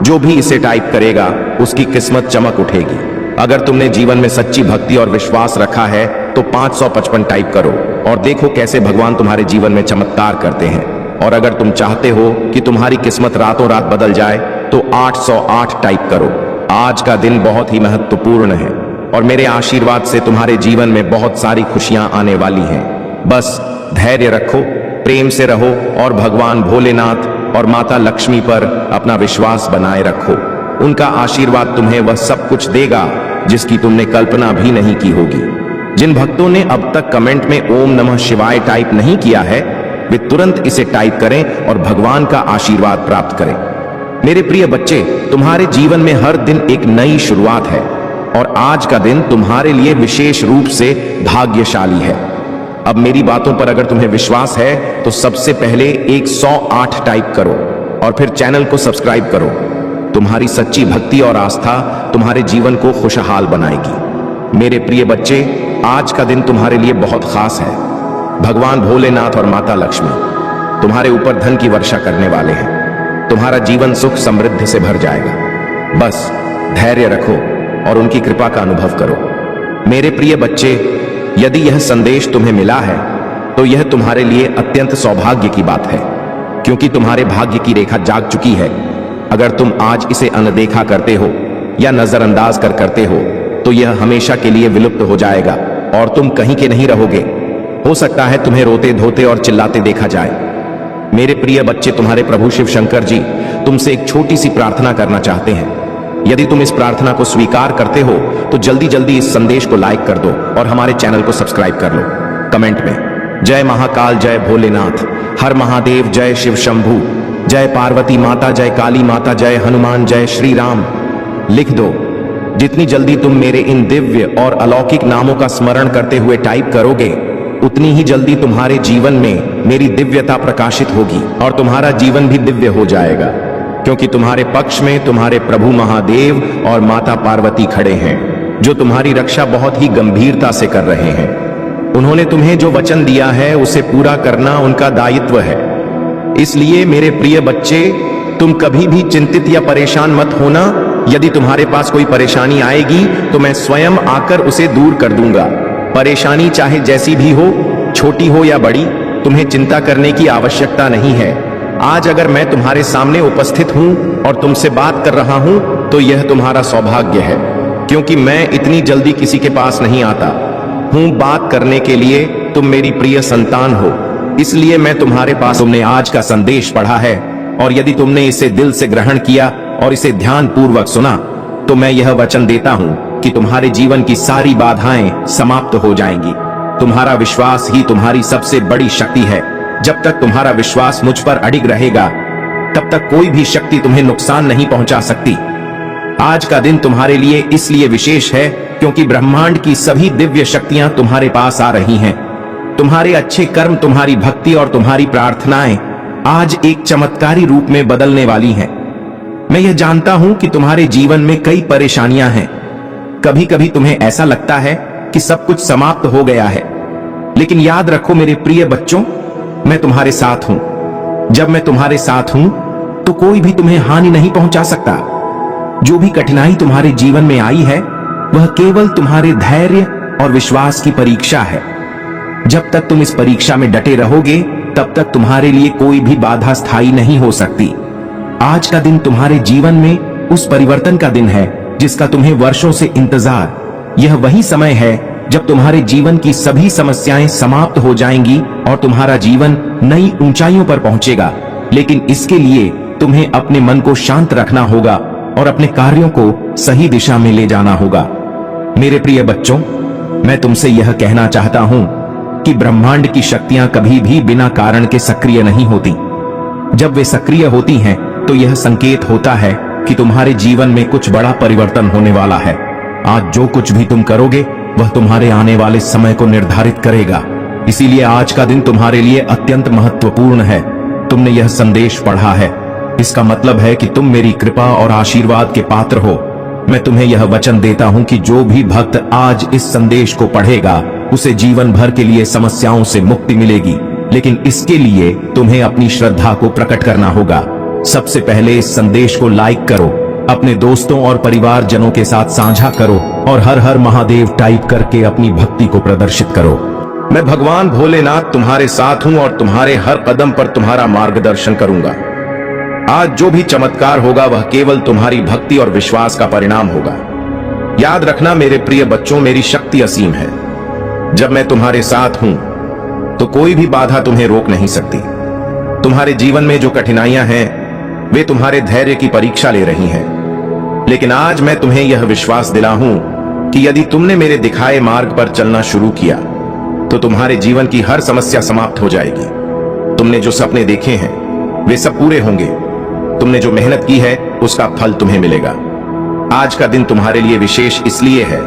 जो भी इसे टाइप करेगा उसकी किस्मत चमक उठेगी। अगर तुमने जीवन में सच्ची भक्ति और विश्वास रखा है तो 555 टाइप करो और देखो कैसे भगवान तुम्हारे जीवन में चमत्कार करते हैं। और अगर तुम चाहते हो कि तुम्हारी किस्मत रातों रात बदल जाए तो 808 टाइप करो। आज का दिन बहुत ही महत्वपूर्ण है और मेरे आशीर्वाद से तुम्हारे जीवन में बहुत सारी खुशियां आने वाली हैं। बस धैर्य रखो, प्रेम से रहो और भगवान भोलेनाथ और माता लक्ष्मी पर अपना विश्वास बनाए रखो। उनका आशीर्वाद तुम्हें वह सब कुछ देगा जिसकी तुमने कल्पना भी नहीं की होगी। जिन भक्तों ने अब तक कमेंट में ओम नमः शिवाय टाइप नहीं किया है वे तुरंत इसे टाइप करें और भगवान का आशीर्वाद प्राप्त करें। मेरे प्रिय बच्चे, तुम्हारे जीवन में हर दिन एक नई शुरुआत है और आज का दिन तुम्हारे लिए विशेष रूप से भाग्यशाली है। अब मेरी बातों पर अगर तुम्हें विश्वास है तो सबसे पहले 108 टाइप करो और फिर चैनल को सब्सक्राइब करो। तुम्हारी सच्ची भक्ति और आस्था तुम्हारे जीवन को खुशहाल बनाएगी। मेरे प्रिय बच्चे, आज का दिन तुम्हारे लिए बहुत खास है। भगवान भोलेनाथ और माता लक्ष्मी तुम्हारे ऊपर धन की वर्षा करने वाले हैं। तुम्हारा जीवन सुख समृद्धि से भर जाएगा। बस धैर्य रखो और उनकी कृपा का अनुभव करो। मेरे प्रिय बच्चे, यदि यह संदेश तुम्हें मिला है तो यह तुम्हारे लिए अत्यंत सौभाग्य की बात है, क्योंकि तुम्हारे भाग्य की रेखा जाग चुकी है। अगर तुम आज इसे अनदेखा करते हो या नजरअंदाज करते हो तो यह हमेशा के लिए विलुप्त हो जाएगा और तुम कहीं के नहीं रहोगे। हो सकता है तुम्हें रोते धोते और चिल्लाते देखा जाए। मेरे प्रिय बच्चे, तुम्हारे प्रभु शिव शंकर जी तुमसे एक छोटी सी प्रार्थना करना चाहते हैं। यदि तुम इस प्रार्थना को स्वीकार करते हो तो जल्दी जल्दी इस संदेश को लाइक कर दो और हमारे चैनल को सब्सक्राइब कर लो। कमेंट में जय महाकाल, जय भोलेनाथ, हर महादेव, जय शिव शंभू, जय पार्वती माता, जय काली माता, जय हनुमान, जय श्री राम लिख दो। जितनी जल्दी तुम मेरे इन दिव्य और अलौकिक नामों का स्मरण करते हुए टाइप करोगे उतनी ही जल्दी तुम्हारे जीवन में मेरी दिव्यता प्रकाशित होगी और तुम्हारा जीवन भी दिव्य हो जाएगा, क्योंकि तुम्हारे पक्ष में तुम्हारे प्रभु महादेव और माता पार्वती खड़े हैं जो तुम्हारी रक्षा बहुत ही गंभीरता से कर रहे हैं। उन्होंने तुम्हें जो वचन दिया है उसे पूरा करना उनका दायित्व है। इसलिए मेरे प्रिय बच्चे, तुम कभी भी चिंतित या परेशान मत होना। यदि तुम्हारे पास कोई परेशानी आएगी तो मैं स्वयं आकर उसे दूर कर दूंगा। परेशानी चाहे जैसी भी हो, छोटी हो या बड़ी, तुम्हें चिंता करने की आवश्यकता नहीं है। आज अगर मैं तुम्हारे सामने उपस्थित हूं और तुमसे बात कर रहा हूं तो यह तुम्हारा सौभाग्य है, क्योंकि मैं इतनी जल्दी किसी के पास नहीं आता हूं बात करने के लिए। तुम मेरी प्रिय संतान हो, इसलिए मैं तुम्हारे पास। तुमने आज का संदेश पढ़ा है और यदि तुमने इसे दिल से ग्रहण किया और इसे ध्यान पूर्वक सुना तो मैं यह वचन देता हूं कि तुम्हारे जीवन की सारी बाधाएं समाप्त हो जाएंगी। तुम्हारा विश्वास ही तुम्हारी सबसे बड़ी शक्ति है। जब तक तुम्हारा विश्वास मुझ पर अडिग रहेगा तब तक कोई भी शक्ति तुम्हें नुकसान नहीं पहुंचा सकती। आज का दिन तुम्हारे लिए इसलिए विशेष है क्योंकि ब्रह्मांड की सभी दिव्य शक्तियां तुम्हारे पास आ रही हैं। तुम्हारे अच्छे कर्म, तुम्हारी भक्ति और तुम्हारी प्रार्थनाएं आज एक चमत्कारी रूप में बदलने वाली हैं। मैं यह जानता हूं कि तुम्हारे जीवन में कई परेशानियां हैं। कभी कभी तुम्हें ऐसा लगता है कि सब कुछ समाप्त हो गया है, लेकिन याद रखो मेरे प्रिय बच्चों, मैं तुम्हारे साथ हूं। जब मैं तुम्हारे साथ हूं तो कोई भी तुम्हें हानि नहीं पहुंचा सकता। जो भी कठिनाई तुम्हारे जीवन में आई है वह केवल तुम्हारे धैर्य और विश्वास की परीक्षा है। जब तक तुम इस परीक्षा में डटे रहोगे तब तक तुम्हारे लिए कोई भी बाधा स्थायी नहीं हो सकती। आज का दिन तुम्हारे जीवन में उस परिवर्तन का दिन है जिसका तुम्हें वर्षों से इंतजार। यह वही समय है जब तुम्हारे जीवन की सभी समस्याएं समाप्त हो जाएंगी और तुम्हारा जीवन नई ऊंचाइयों पर पहुंचेगा। लेकिन इसके लिए तुम्हें अपने मन को शांत रखना होगा और अपने कार्यों को सही दिशा में ले जाना होगा। मेरे प्रिय बच्चों, मैं तुमसे यह कहना चाहता हूं कि ब्रह्मांड की शक्तियां कभी भी बिना कारण के सक्रिय नहीं होती। जब वे सक्रिय होती हैं तो यह संकेत होता है कि तुम्हारे जीवन में कुछ बड़ा परिवर्तन होने वाला है। आज जो कुछ भी तुम करोगे वह तुम्हारे आने वाले समय को निर्धारित करेगा। इसीलिए आज का दिन तुम्हारे लिए अत्यंत महत्वपूर्ण है। तुमने यह संदेश पढ़ा है, इसका मतलब है कि तुम मेरी कृपा और आशीर्वाद के पात्र हो। मैं तुम्हें यह वचन देता हूं कि जो भी भक्त आज इस संदेश को पढ़ेगा उसे जीवन भर के लिए समस्याओं से मुक्ति मिलेगी। लेकिन इसके लिए तुम्हें अपनी श्रद्धा को प्रकट करना होगा। सबसे पहले इस संदेश को लाइक करो, अपने दोस्तों और परिवारजनों के साथ साझा करो और हर हर महादेव टाइप करके अपनी भक्ति को प्रदर्शित करो। मैं भगवान भोलेनाथ तुम्हारे साथ हूं और तुम्हारे हर कदम पर तुम्हारा मार्गदर्शन करूंगा। आज जो भी चमत्कार होगा वह केवल तुम्हारी भक्ति और विश्वास का परिणाम होगा। याद रखना मेरे प्रिय बच्चों, मेरी शक्ति असीम है। जब मैं तुम्हारे साथ हूं तो कोई भी बाधा तुम्हें रोक नहीं सकती। तुम्हारे जीवन में जो कठिनाइयां हैं वे तुम्हारे धैर्य की परीक्षा ले रही हैं। लेकिन आज मैं तुम्हें यह विश्वास दिलाऊं कि यदि तुमने मेरे दिखाए मार्ग पर चलना शुरू किया तो तुम्हारे जीवन की हर समस्या समाप्त हो जाएगी। तुमने जो सपने देखे हैं वे सब पूरे होंगे। तुमने जो मेहनत की है उसका फल तुम्हें मिलेगा। आज का दिन तुम्हारे लिए विशेष इसलिए है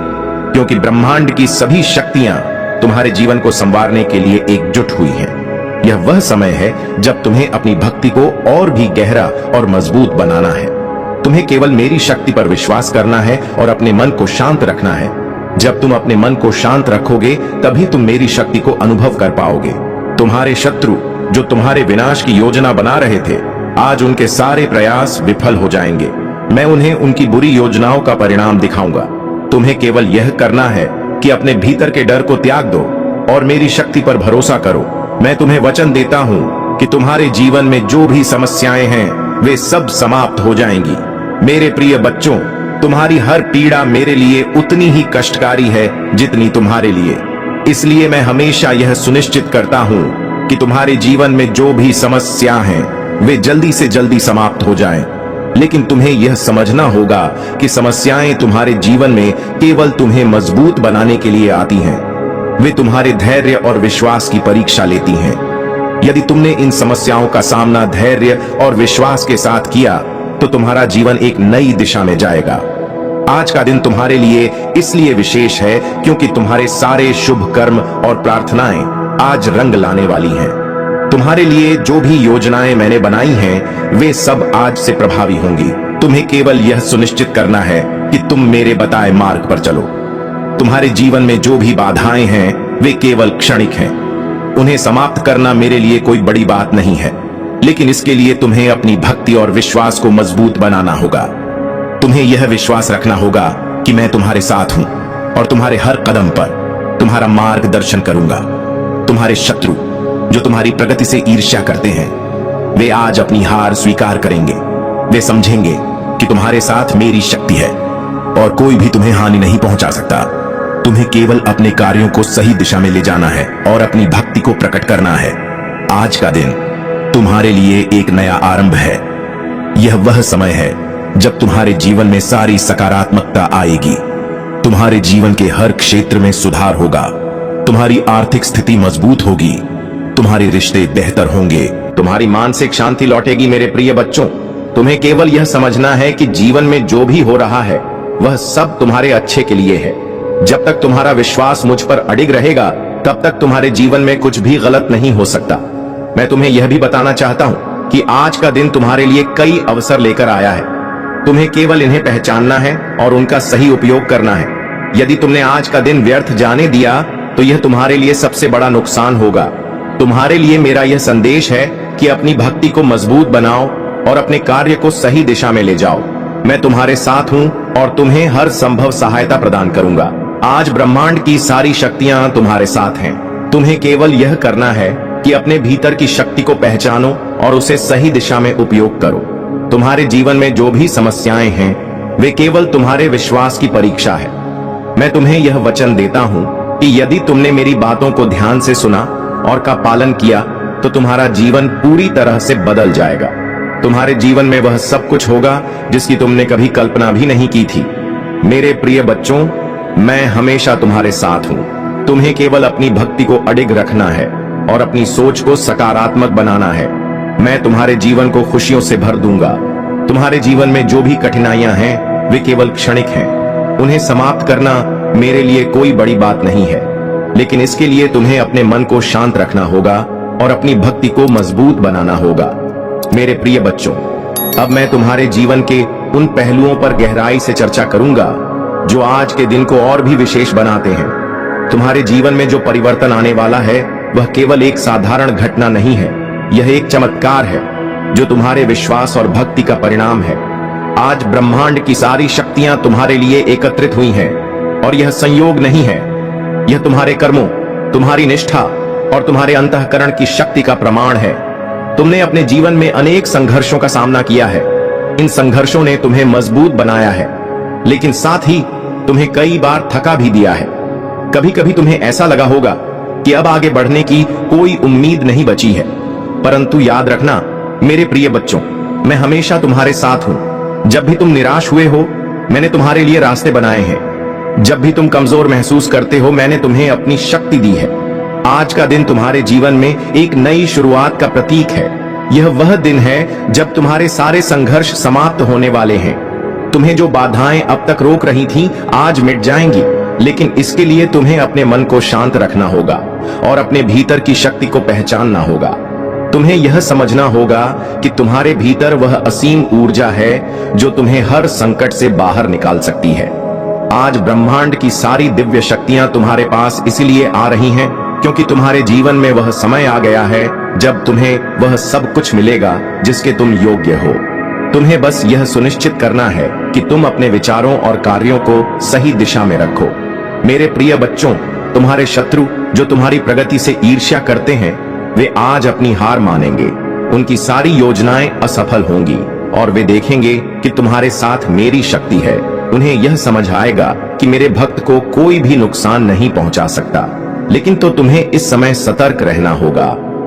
क्योंकि ब्रह्मांड की सभी शक्तियां तुम्हारे जीवन को संवारने के लिए एकजुट हुई हैं। यह वह समय है जब तुम्हें अपनी भक्ति को और भी गहरा और मजबूत बनाना है। तुम्हें केवल मेरी शक्ति पर विश्वास करना है और अपने मन को शांत रखना है। जब तुम अपने मन को शांत रखोगे तभी तुम मेरी शक्ति को अनुभव कर पाओगे। तुम्हारे शत्रु जो तुम्हारे विनाश की योजना बना रहे थे, आज उनके सारे प्रयास विफल हो जाएंगे। मैं उन्हें उनकी बुरी योजनाओं का परिणाम दिखाऊंगा। तुम्हें केवल यह करना है कि अपने भीतर के डर को त्याग दो और मेरी शक्ति पर भरोसा करो। मैं तुम्हें वचन देता हूं कि तुम्हारे जीवन में जो भी समस्याएं हैं वे सब समाप्त हो जाएंगी। मेरे प्रिय बच्चों, तुम्हारी हर पीड़ा मेरे लिए उतनी ही कष्टकारी है जितनी तुम्हारे लिए। इसलिए मैं हमेशा यह सुनिश्चित करता हूं कि तुम्हारे जीवन में जो भी समस्या हैं वे जल्दी से जल्दी समाप्त हो जाएं। लेकिन तुम्हें यह समझना होगा कि समस्याएं तुम्हारे जीवन में केवल तुम्हें मजबूत बनाने के लिए आती हैं। वे तुम्हारे धैर्य और विश्वास की परीक्षा लेती हैं। यदि तुमने इन समस्याओं का सामना धैर्य और विश्वास के साथ किया तो तुम्हारा जीवन एक नई दिशा में जाएगा। आज का दिन तुम्हारे लिए इसलिए विशेष है क्योंकि तुम्हारे सारे शुभ कर्म और प्रार्थनाएं आज रंग लाने वाली हैं। तुम्हारे लिए जो भी योजनाएं मैंने बनाई हैं वे सब आज से प्रभावी होंगी। तुम्हें केवल यह सुनिश्चित करना है कि तुम मेरे बताए मार्ग पर चलो। तुम्हारे जीवन में जो भी बाधाएं हैं वे केवल क्षणिक हैं। उन्हें समाप्त करना मेरे लिए कोई बड़ी बात नहीं है, लेकिन इसके लिए तुम्हें अपनी भक्ति और विश्वास को मजबूत बनाना होगा। तुम्हें यह विश्वास रखना होगा कि मैं तुम्हारे साथ हूं और तुम्हारे हर कदम पर तुम्हारा मार्गदर्शन करूंगा। तुम्हारे शत्रु जो तुम्हारी प्रगति से ईर्ष्या करते हैं वे आज अपनी हार स्वीकार करेंगे। वे समझेंगे कि तुम्हारे साथ मेरी शक्ति है और कोई भी तुम्हें हानि नहीं पहुंचा सकता। तुम्हें केवल अपने कार्यों को सही दिशा में ले जाना है और अपनी भक्ति को प्रकट करना है। आज का दिन तुम्हारे लिए एक नया आरंभ है। यह वह समय है जब तुम्हारे जीवन में सारी सकारात्मकता आएगी। तुम्हारे जीवन के हर क्षेत्र में सुधार होगा। तुम्हारी आर्थिक स्थिति मजबूत होगी। तुम्हारे रिश्ते बेहतर होंगे। तुम्हारी मानसिक शांति लौटेगी। मेरे प्रिय बच्चों, तुम्हें केवल यह समझना है कि जीवन में जो भी हो रहा है वह सब तुम्हारे अच्छे के लिए है। जब तक तुम्हारा विश्वास मुझ पर अडिग रहेगा तब तक तुम्हारे जीवन में कुछ भी गलत नहीं हो सकता। मैं तुम्हें यह भी बताना चाहता हूं कि आज का दिन तुम्हारे लिए कई अवसर लेकर आया है। तुम्हें केवल इन्हें पहचानना है और उनका सही उपयोग करना है। यदि तुमने आज का दिन व्यर्थ जाने दिया तो यह तुम्हारे लिए सबसे बड़ा नुकसान होगा। तुम्हारे लिए मेरा यह संदेश है कि अपनी भक्ति को मजबूत बनाओ और अपने कार्य को सही दिशा में ले जाओ। मैं तुम्हारे साथ हूं और तुम्हें हर संभव सहायता प्रदान करूंगा। आज ब्रह्मांड की सारी शक्तियां तुम्हारे साथ हैं। तुम्हें केवल यह करना है कि अपने भीतर की शक्ति को पहचानो और उसे सही दिशा में उपयोग करो। तुम्हारे जीवन में जो भी समस्याएं हैं वे केवल तुम्हारे विश्वास की परीक्षा है। मैं तुम्हें यह वचन देता हूं कि यदि तुमने मेरी बातों को ध्यान से सुना और का पालन किया तो तुम्हारा जीवन पूरी तरह से बदल जाएगा। तुम्हारे जीवन में वह सब कुछ होगा जिसकी तुमने कभी कल्पना भी नहीं की थी। मेरे प्रिय बच्चों, मैं हमेशा तुम्हारे साथ हूं। तुम्हें केवल अपनी भक्ति को अडिग रखना है और अपनी सोच को सकारात्मक बनाना है। मैं तुम्हारे जीवन को खुशियों से भर दूंगा। तुम्हारे जीवन में जो भी कठिनाइयां हैं वे केवल क्षणिक हैं। उन्हें समाप्त करना मेरे लिए कोई बड़ी बात नहीं है, लेकिन इसके लिए तुम्हें अपने मन को शांत रखना होगा और अपनी भक्ति को मजबूत बनाना होगा। मेरे प्रिय बच्चों, अब मैं तुम्हारे जीवन के उन पहलुओं पर गहराई से चर्चा करूंगा जो आज के दिन को और भी विशेष बनाते हैं। तुम्हारे जीवन में जो परिवर्तन आने वाला है वह केवल एक साधारण घटना नहीं है, यह एक चमत्कार है जो तुम्हारे विश्वास और भक्ति का परिणाम है। आज ब्रह्मांड की सारी शक्तियां तुम्हारे लिए एकत्रित हुई हैं और यह संयोग नहीं है, यह तुम्हारे कर्मों, तुम्हारी निष्ठा और तुम्हारे अंतःकरण की शक्ति का प्रमाण है। तुमने अपने जीवन में अनेक संघर्षों का सामना किया है। इन संघर्षों ने तुम्हें मजबूत बनाया है, लेकिन साथ ही तुम्हें कई बार थका भी दिया है। कभी कभी तुम्हें ऐसा लगा होगा कि अब आगे बढ़ने की कोई उम्मीद नहीं बची है, परंतु याद रखना मेरे प्रिय बच्चों, मैं हमेशा तुम्हारे साथ हूं। जब भी तुम निराश हुए हो मैंने तुम्हारे लिए रास्ते बनाए हैं। जब भी तुम कमजोर महसूस करते हो मैंने तुम्हें अपनी शक्ति दी है। आज का दिन तुम्हारे जीवन में एक नई शुरुआत का प्रतीक है। यह वह दिन है जब तुम्हारे सारे संघर्ष समाप्त होने वाले हैं। तुम्हें जो बाधाएं अब तक रोक रही थीं, आज मिट जाएंगी, लेकिन इसके लिए तुम्हें अपने मन को शांत रखना होगा और अपने भीतर की शक्ति को पहचानना होगा। तुम्हें यह समझना होगा कि तुम्हारे भीतर वह असीम ऊर्जा है जो तुम्हें हर संकट से बाहर निकाल सकती है। आज ब्रह्मांड की सारी दिव्य शक्तियां तुम्हारे पास इसलिए आ रही हैं क्योंकि तुम्हारे जीवन में वह समय आ गया है जब तुम्हें वह सब कुछ मिलेगा जिसके तुम योग्य हो। तुम्हें बस यह सुनिश्चित करना है कि तुम अपने विचारों और कार्यों को सही दिशा में रखो। मेरे प्रिय बच्चों, तुम्हारे शत्रु जो तुम्हारी प्रगति से ईर्ष्या करते हैं वे आज अपनी हार मानेंगे। उनकी सारी योजनाएं असफल होंगी और वे देखेंगे कि तुम्हारे साथ मेरी शक्ति है। उन्हें यह समझ आएगा कि मेरे भक्त को कोई भी नुकसान नहीं पहुंचा सकता। लेकिन तो तुम्हें इस समय सतर्क रहना होगा।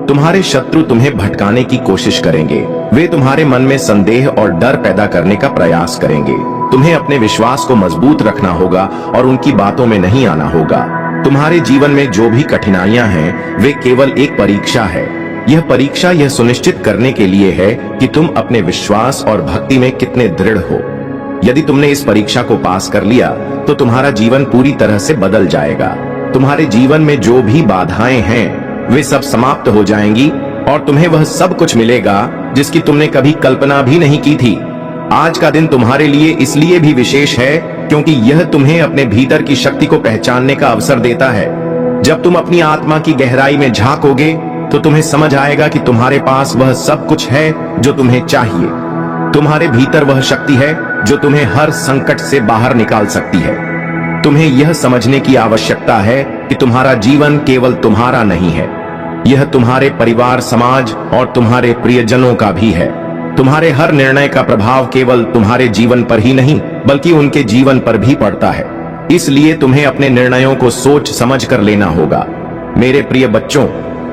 तुम्हारे शत्रु तुम्हें भटकाने की कोशिश करेंगे। वे तुम्हारे मन में संदेह और डर पैदा करने का प्रयास करेंगे। तुम्हें अपने विश्वास को मजबूत रखना होगा और उनकी बातों में नहीं आना होगा। तुम्हारे जीवन में जो भी कठिनाइयां हैं वे केवल एक परीक्षा है। यह परीक्षा यह सुनिश्चित करने के लिए है कि तुम अपने विश्वास और भक्ति में कितने दृढ़ हो। यदि तुमने इस परीक्षा को पास कर लिया तो तुम्हारा जीवन पूरी तरह से बदल जाएगा। तुम्हारे जीवन में जो भी बाधाएं हैं वे सब समाप्त हो जाएंगी और तुम्हें वह सब कुछ मिलेगा जिसकी तुमने कभी कल्पना भी नहीं की थी। आज का दिन तुम्हारे लिए इसलिए भी विशेष है क्योंकि यह तुम्हें अपने भीतर की शक्ति को पहचानने का अवसर देता है। जब तुम अपनी आत्मा की गहराई में झांकोगे तो तुम्हें समझ आएगा कि तुम्हारे पास वह सब कुछ है जो तुम्हें चाहिए। तुम्हारे भीतर वह शक्ति है जो तुम्हें हर संकट से बाहर निकाल सकती है। तुम्हें यह समझने की आवश्यकता है कि तुम्हारा जीवन केवल तुम्हारा नहीं है, यह तुम्हारे परिवार, समाज और तुम्हारे प्रियजनों का भी है। तुम्हारे हर निर्णय का प्रभाव केवल तुम्हारे जीवन पर ही नहीं बल्कि उनके जीवन पर भी पड़ता है। इसलिए तुम्हें अपने निर्णयों को सोच समझ कर लेना होगा। मेरे प्रिय बच्चों,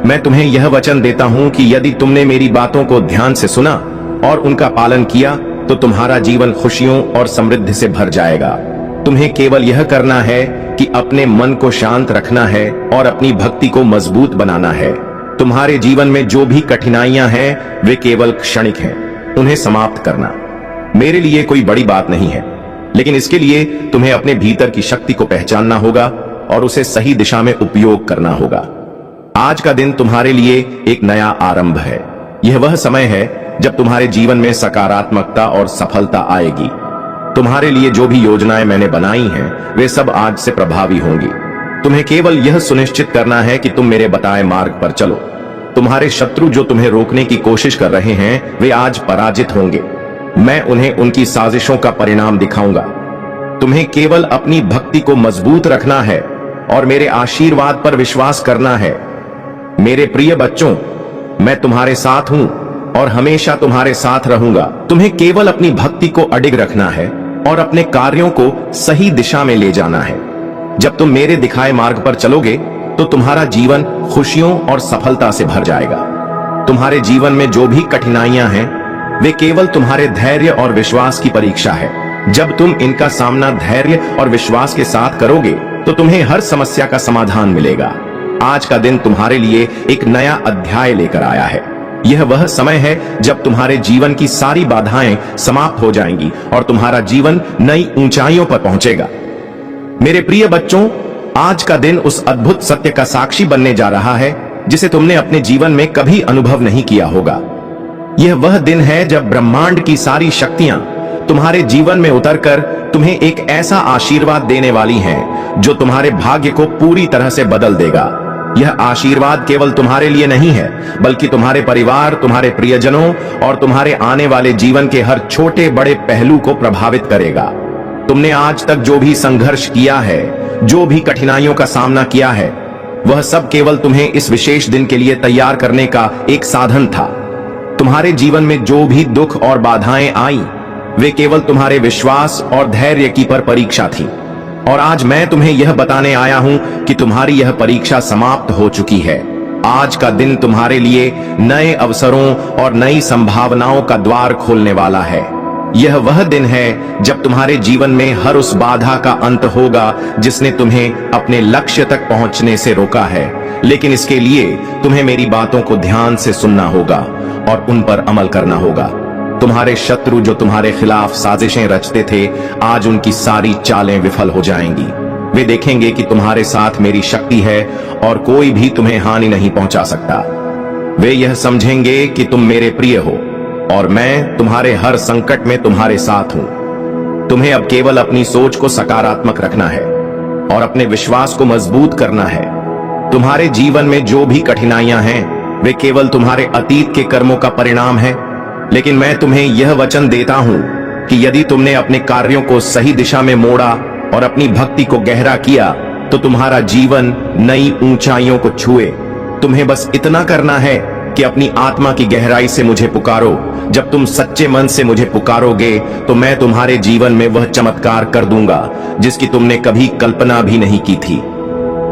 मैं तुम्हें यह वचन देता हूं कि यदि तुमने मेरी बातों को ध्यान से सुना और उनका पालन किया तो तुम्हारा जीवन खुशियों और समृद्धि से भर जाएगा। तुम्हें केवल यह करना है कि अपने मन को शांत रखना है और अपनी भक्ति को मजबूत बनाना है। तुम्हारे जीवन में जो भी कठिनाइयां हैं वे केवल क्षणिक हैं। उन्हें समाप्त करना मेरे लिए कोई बड़ी बात नहीं है, लेकिन इसके लिए तुम्हें अपने भीतर की शक्ति को पहचानना होगा और उसे सही दिशा में उपयोग करना होगा। आज का दिन तुम्हारे लिए एक नया आरंभ है। यह वह समय है जब तुम्हारे जीवन में सकारात्मकता और सफलता आएगी। तुम्हारे लिए जो भी योजनाएं मैंने बनाई हैं वे सब आज से प्रभावी होंगी। तुम्हें केवल यह सुनिश्चित करना है कि तुम मेरे बताए मार्ग पर चलो। तुम्हारे शत्रु जो तुम्हें रोकने की कोशिश कर रहे हैं वे आज पराजित होंगे। मैं उन्हें उनकी साजिशों का परिणाम दिखाऊंगा। तुम्हें केवल अपनी भक्ति को मजबूत रखना है और मेरे आशीर्वाद पर विश्वास करना है। मेरे प्रिय बच्चों, मैं तुम्हारे साथ हूं और हमेशा तुम्हारे साथ रहूंगा। तुम्हें केवल अपनी भक्ति को अडिग रखना है और अपने कार्यों को सही दिशा में ले जाना है। जब तुम मेरे दिखाए मार्ग पर चलोगे तो तुम्हारा जीवन खुशियों और सफलता से भर जाएगा। तुम्हारे जीवन में जो भी कठिनाइयां हैं वे केवल तुम्हारे धैर्य और विश्वास की परीक्षा है। जब तुम इनका सामना धैर्य और विश्वास के साथ करोगे तो तुम्हें हर समस्या का समाधान मिलेगा। आज का दिन तुम्हारे लिए एक नया अध्याय लेकर आया है। यह वह समय है जब तुम्हारे जीवन की सारी बाधाएं समाप्त हो जाएंगी और तुम्हारा जीवन नई ऊंचाइयों पर पहुंचेगा। मेरे प्रिय बच्चों, आज का दिन उस अद्भुत सत्य का साक्षी बनने जा रहा है जिसे तुमने अपने जीवन में कभी अनुभव नहीं किया होगा। यह वह दिन है जब ब्रह्मांड की सारी शक्तियां तुम्हारे जीवन में उतरकर तुम्हें एक ऐसा आशीर्वाद देने वाली हैं जो तुम्हारे भाग्य को पूरी तरह से बदल देगा। यह आशीर्वाद केवल तुम्हारे लिए नहीं है बल्कि तुम्हारे परिवार, तुम्हारे प्रियजनों और तुम्हारे आने वाले जीवन के हर छोटे बड़े पहलू को प्रभावित करेगा। तुमने आज तक जो भी संघर्ष किया है, जो भी कठिनाइयों का सामना किया है, वह सब केवल तुम्हें इस विशेष दिन के लिए तैयार करने का एक साधन था। तुम्हारे जीवन में जो भी दुख और बाधाएं आई वे केवल तुम्हारे विश्वास और धैर्य की पर परीक्षा थी। और आज मैं तुम्हें यह बताने आया हूं कि तुम्हारी यह परीक्षा समाप्त हो चुकी है। आज का दिन तुम्हारे लिए नए अवसरों और नई संभावनाओं का द्वार खोलने वाला है। यह वह दिन है जब तुम्हारे जीवन में हर उस बाधा का अंत होगा जिसने तुम्हें अपने लक्ष्य तक पहुंचने से रोका है। लेकिन इसके लिए तुम्हें मेरी बातों को ध्यान से सुनना होगा और उन पर अमल करना होगा। तुम्हारे शत्रु जो तुम्हारे खिलाफ साजिशें रचते थे, आज उनकी सारी चालें विफल हो जाएंगी। वे देखेंगे कि तुम्हारे साथ मेरी शक्ति है और कोई भी तुम्हें हानि नहीं पहुंचा सकता। वे यह समझेंगे कि तुम मेरे प्रिय हो और मैं तुम्हारे हर संकट में तुम्हारे साथ हूं। तुम्हें अब केवल अपनी सोच को सकारात्मक रखना है और अपने विश्वास को मजबूत करना है। तुम्हारे जीवन में जो भी कठिनाइयां हैं वे केवल तुम्हारे अतीत के कर्मों का परिणाम है। लेकिन मैं तुम्हें यह वचन देता हूं कि यदि तुमने अपने कार्यों को सही दिशा में मोड़ा और अपनी भक्ति को गहरा किया तो तुम्हारा जीवन नई ऊंचाइयों को छुए। तुम्हें बस इतना करना है कि अपनी आत्मा की गहराई से मुझे पुकारो। जब तुम सच्चे मन से मुझे पुकारोगे तो मैं तुम्हारे जीवन में वह चमत्कार कर दूंगा जिसकी तुमने कभी कल्पना भी नहीं की थी।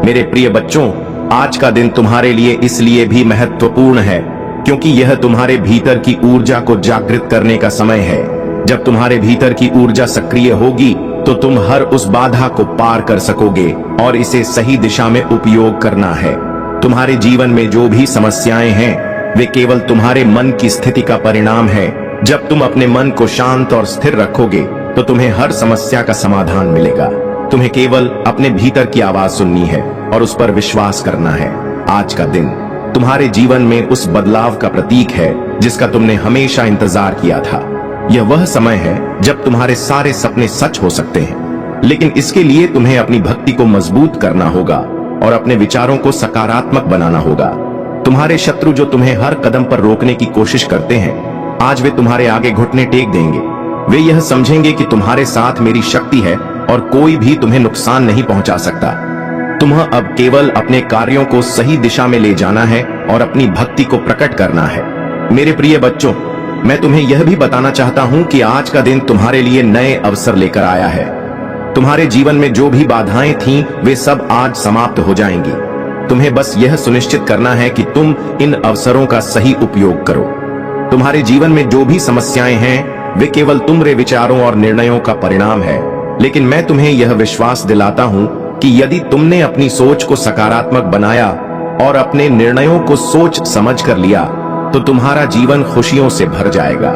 मेरे प्रिय बच्चों, आज का दिन तुम्हारे लिए इसलिए भी महत्वपूर्ण है क्योंकि यह तुम्हारे भीतर की ऊर्जा को जागृत करने का समय है। जब तुम्हारे भीतर की ऊर्जा सक्रिय होगी तो तुम हर उस बाधा को पार कर सकोगे और इसे सही दिशा में उपयोग करना है। तुम्हारे जीवन में जो भी समस्याएं हैं वे केवल तुम्हारे मन की स्थिति का परिणाम है। जब तुम अपने मन को शांत और स्थिर रखोगे तो तुम्हें हर समस्या का समाधान मिलेगा। तुम्हें केवल अपने भीतर की आवाज सुननी है और उस पर विश्वास करना है। आज का दिन तुम्हारे जीवन में उस बदलाव का प्रतीक है जिसका तुमने हमेशा इंतजार किया था। यह वह समय है जब तुम्हारे सारे सपने सच हो सकते हैं, लेकिन इसके लिए तुम्हें अपनी भक्ति को मजबूत करना होगा और अपने विचारों को सकारात्मक बनाना होगा। तुम्हारे शत्रु जो तुम्हें हर कदम पर रोकने की कोशिश करते हैं, आज वे तुम्हारे आगे घुटने टेक देंगे। वे यह समझेंगे कि तुम्हारे साथ मेरी शक्ति है और कोई भी तुम्हें नुकसान नहीं पहुंचा सकता। तुम्हें अब केवल अपने कार्यों को सही दिशा में ले जाना है और अपनी भक्ति को प्रकट करना है। मेरे प्रिय बच्चों, मैं तुम्हें यह भी बताना चाहता हूं कि आज का दिन तुम्हारे लिए नए अवसर लेकर आया है। तुम्हारे जीवन में जो भी बाधाएं थीं, वे सब आज समाप्त हो जाएंगी। तुम्हें बस यह सुनिश्चित करना है कि तुम इन अवसरों का सही उपयोग करो। तुम्हारे जीवन में जो भी समस्याएं हैं, वे केवल तुम्हारे विचारों और निर्णयों का परिणाम है। लेकिन मैं तुम्हें यह विश्वास दिलाता हूं कि यदि तुमने अपनी सोच को सकारात्मक बनाया और अपने निर्णयों को सोच समझ कर लिया, तो तुम्हारा जीवन खुशियों से भर जाएगा।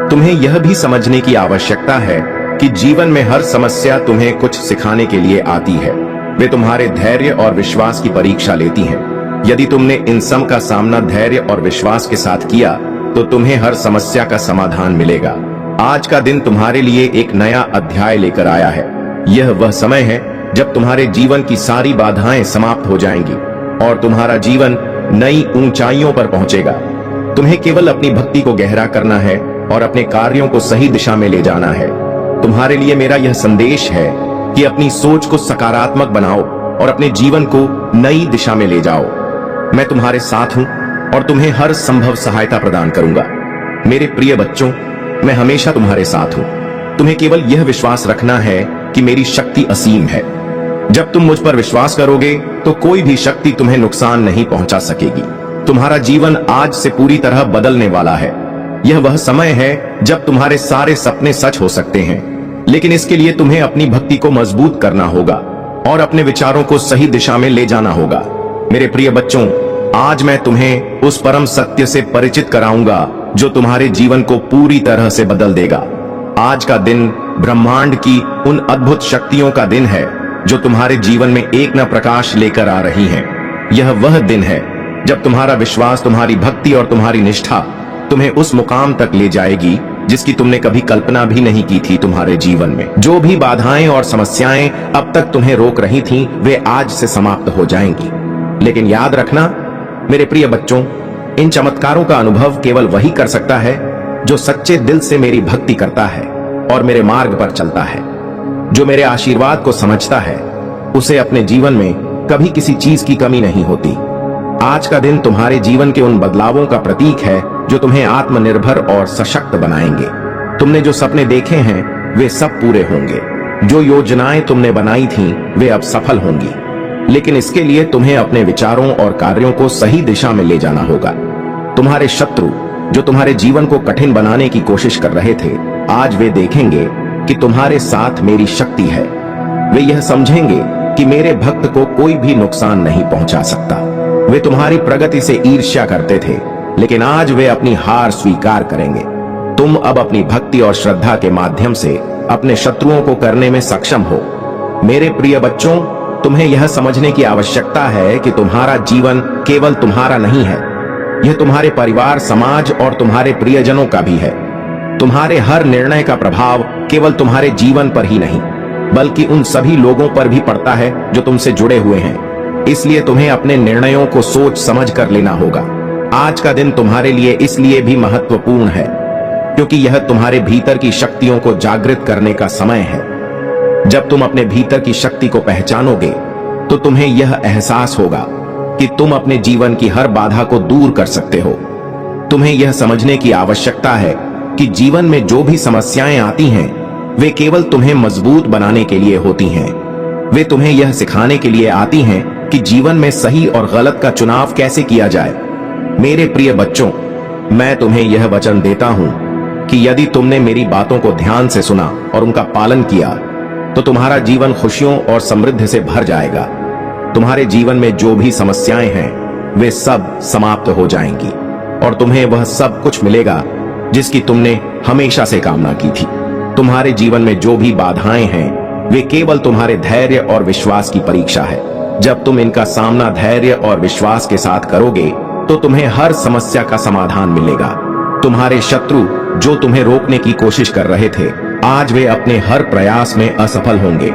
तुम्हें यह भी समझने की आवश्यकता है कि जीवन में हर समस्या तुम्हें कुछ सिखाने के लिए आती है। वे तुम्हारे धैर्य और विश्वास की परीक्षा लेती हैं। यदि तुमने इन सब का सामना धैर्य और विश्वास के साथ किया, तो तुम्हें हर समस्या का समाधान मिलेगा। आज का दिन तुम्हारे लिए एक नया अध्याय लेकर आया है। यह वह समय है जब तुम्हारे जीवन की सारी बाधाएं समाप्त हो जाएंगी और तुम्हारा जीवन नई ऊंचाइयों पर पहुंचेगा। तुम्हें केवल अपनी भक्ति को गहरा करना है और अपने कार्यों को सही दिशा में ले जाना है। तुम्हारे लिए मेरा यह संदेश है कि अपनी सोच को सकारात्मक बनाओ और अपने जीवन को नई दिशा में ले जाओ। मैं तुम्हारे साथ हूं और तुम्हें हर संभव सहायता प्रदान करूंगा। मेरे प्रिय बच्चों, मैं हमेशा तुम्हारे साथ हूं। तुम्हें केवल यह विश्वास रखना है कि मेरी शक्ति असीम है। जब तुम मुझ पर विश्वास करोगे, तो कोई भी शक्ति तुम्हें नुकसान नहीं पहुंचा सकेगी। तुम्हारा जीवन आज से पूरी तरह बदलने वाला है। यह वह समय है जब तुम्हारे सारे सपने सच हो सकते हैं, लेकिन इसके लिए तुम्हें अपनी भक्ति को मजबूत करना होगा और अपने विचारों को सही दिशा में ले जाना होगा। मेरे प्रिय बच्चों, आज मैं तुम्हें उस परम सत्य से परिचित कराऊंगा जो तुम्हारे जीवन को पूरी तरह से बदल देगा। आज का दिन ब्रह्मांड की उन अद्भुत शक्तियों का दिन है जो तुम्हारे जीवन में एक न प्रकाश लेकर आ रही हैं। यह वह दिन है जब तुम्हारा विश्वास, तुम्हारी भक्ति और तुम्हारी निष्ठा तुम्हें उस मुकाम तक ले जाएगी जिसकी तुमने कभी कल्पना भी नहीं की थी। तुम्हारे जीवन में जो भी बाधाएं और समस्याएं अब तक तुम्हें रोक रही थीं, वे आज से समाप्त हो जाएंगी। लेकिन याद रखना मेरे प्रिय बच्चों, इन चमत्कारों का अनुभव केवल वही कर सकता है जो सच्चे दिल से मेरी भक्ति करता है और मेरे मार्ग पर चलता है। जो मेरे आशीर्वाद को समझता है, उसे अपने जीवन में कभी किसी चीज की कमी नहीं होती। आज का दिन तुम्हारे जीवन के उन बदलावों का प्रतीक है जो तुम्हें आत्मनिर्भर और सशक्त बनाएंगे। तुमने जो सपने देखे हैं, वे सब पूरे होंगे। जो योजनाएं तुमने बनाई थीं, वे अब सफल होंगी। लेकिन इसके लिए तुम्हें अपने विचारों और कार्यों को सही दिशा में ले जाना होगा। तुम्हारे शत्रु जो तुम्हारे जीवन को कठिन बनाने की कोशिश कर रहे थे, आज वे देखेंगे कि तुम्हारे साथ मेरी शक्ति है। वे यह समझेंगे कि मेरे भक्त को कोई भी नुकसान नहीं पहुंचा सकता। वे तुम्हारी प्रगति से ईर्ष्या करते थे, लेकिन आज वे अपनी हार स्वीकार करेंगे। तुम अब अपनी भक्ति और श्रद्धा के माध्यम से अपने शत्रुओं को करने में सक्षम हो। मेरे प्रिय बच्चों, तुम्हें यह समझने की आवश्यकता है कि तुम्हारा जीवन केवल तुम्हारा नहीं है, यह तुम्हारे परिवार, समाज और तुम्हारे प्रियजनों का भी है। तुम्हारे हर निर्णय का प्रभाव केवल तुम्हारे जीवन पर ही नहीं, बल्कि उन सभी लोगों पर भी पड़ता है जो तुमसे जुड़े हुए हैं। इसलिए तुम्हें अपने निर्णयों को सोच समझ कर लेना होगा। आज का दिन तुम्हारे लिए इसलिए भी महत्वपूर्ण है क्योंकि यह तुम्हारे भीतर की शक्तियों को जागृत करने का समय है। जब तुम अपने भीतर की शक्ति को पहचानोगे, तो तुम्हें यह एहसास होगा कि तुम अपने जीवन की हर बाधा को दूर कर सकते हो। तुम्हें यह समझने की आवश्यकता है कि जीवन में जो भी समस्याएं आती हैं, वे केवल तुम्हें मजबूत बनाने के लिए होती हैं। वे तुम्हें यह सिखाने के लिए आती हैं कि जीवन में सही और गलत का चुनाव कैसे किया जाए। मेरे प्रिय बच्चों, मैं तुम्हें यह वचन देता हूं कि यदि तुमने मेरी बातों को ध्यान से सुना और उनका पालन किया, तो तुम्हारा जीवन खुशियों और समृद्धि से भर जाएगा। तुम्हारे जीवन में जो भी समस्याएं हैं, वे सब समाप्त हो जाएंगी और तुम्हें वह सब कुछ मिलेगा जिसकी तुमने हमेशा से कामना की थी। तुम्हारे जीवन में जो भी बाधाएं हैं, वे केवल तुम्हारे धैर्य और विश्वास की परीक्षा है। जब तुम इनका सामना धैर्य और विश्वास के साथ करोगे, तो तुम्हें हर समस्या का समाधान मिलेगा। तुम्हारे शत्रु जो तुम्हें रोकने की कोशिश कर रहे थे, आज वे अपने हर प्रयास में असफल होंगे।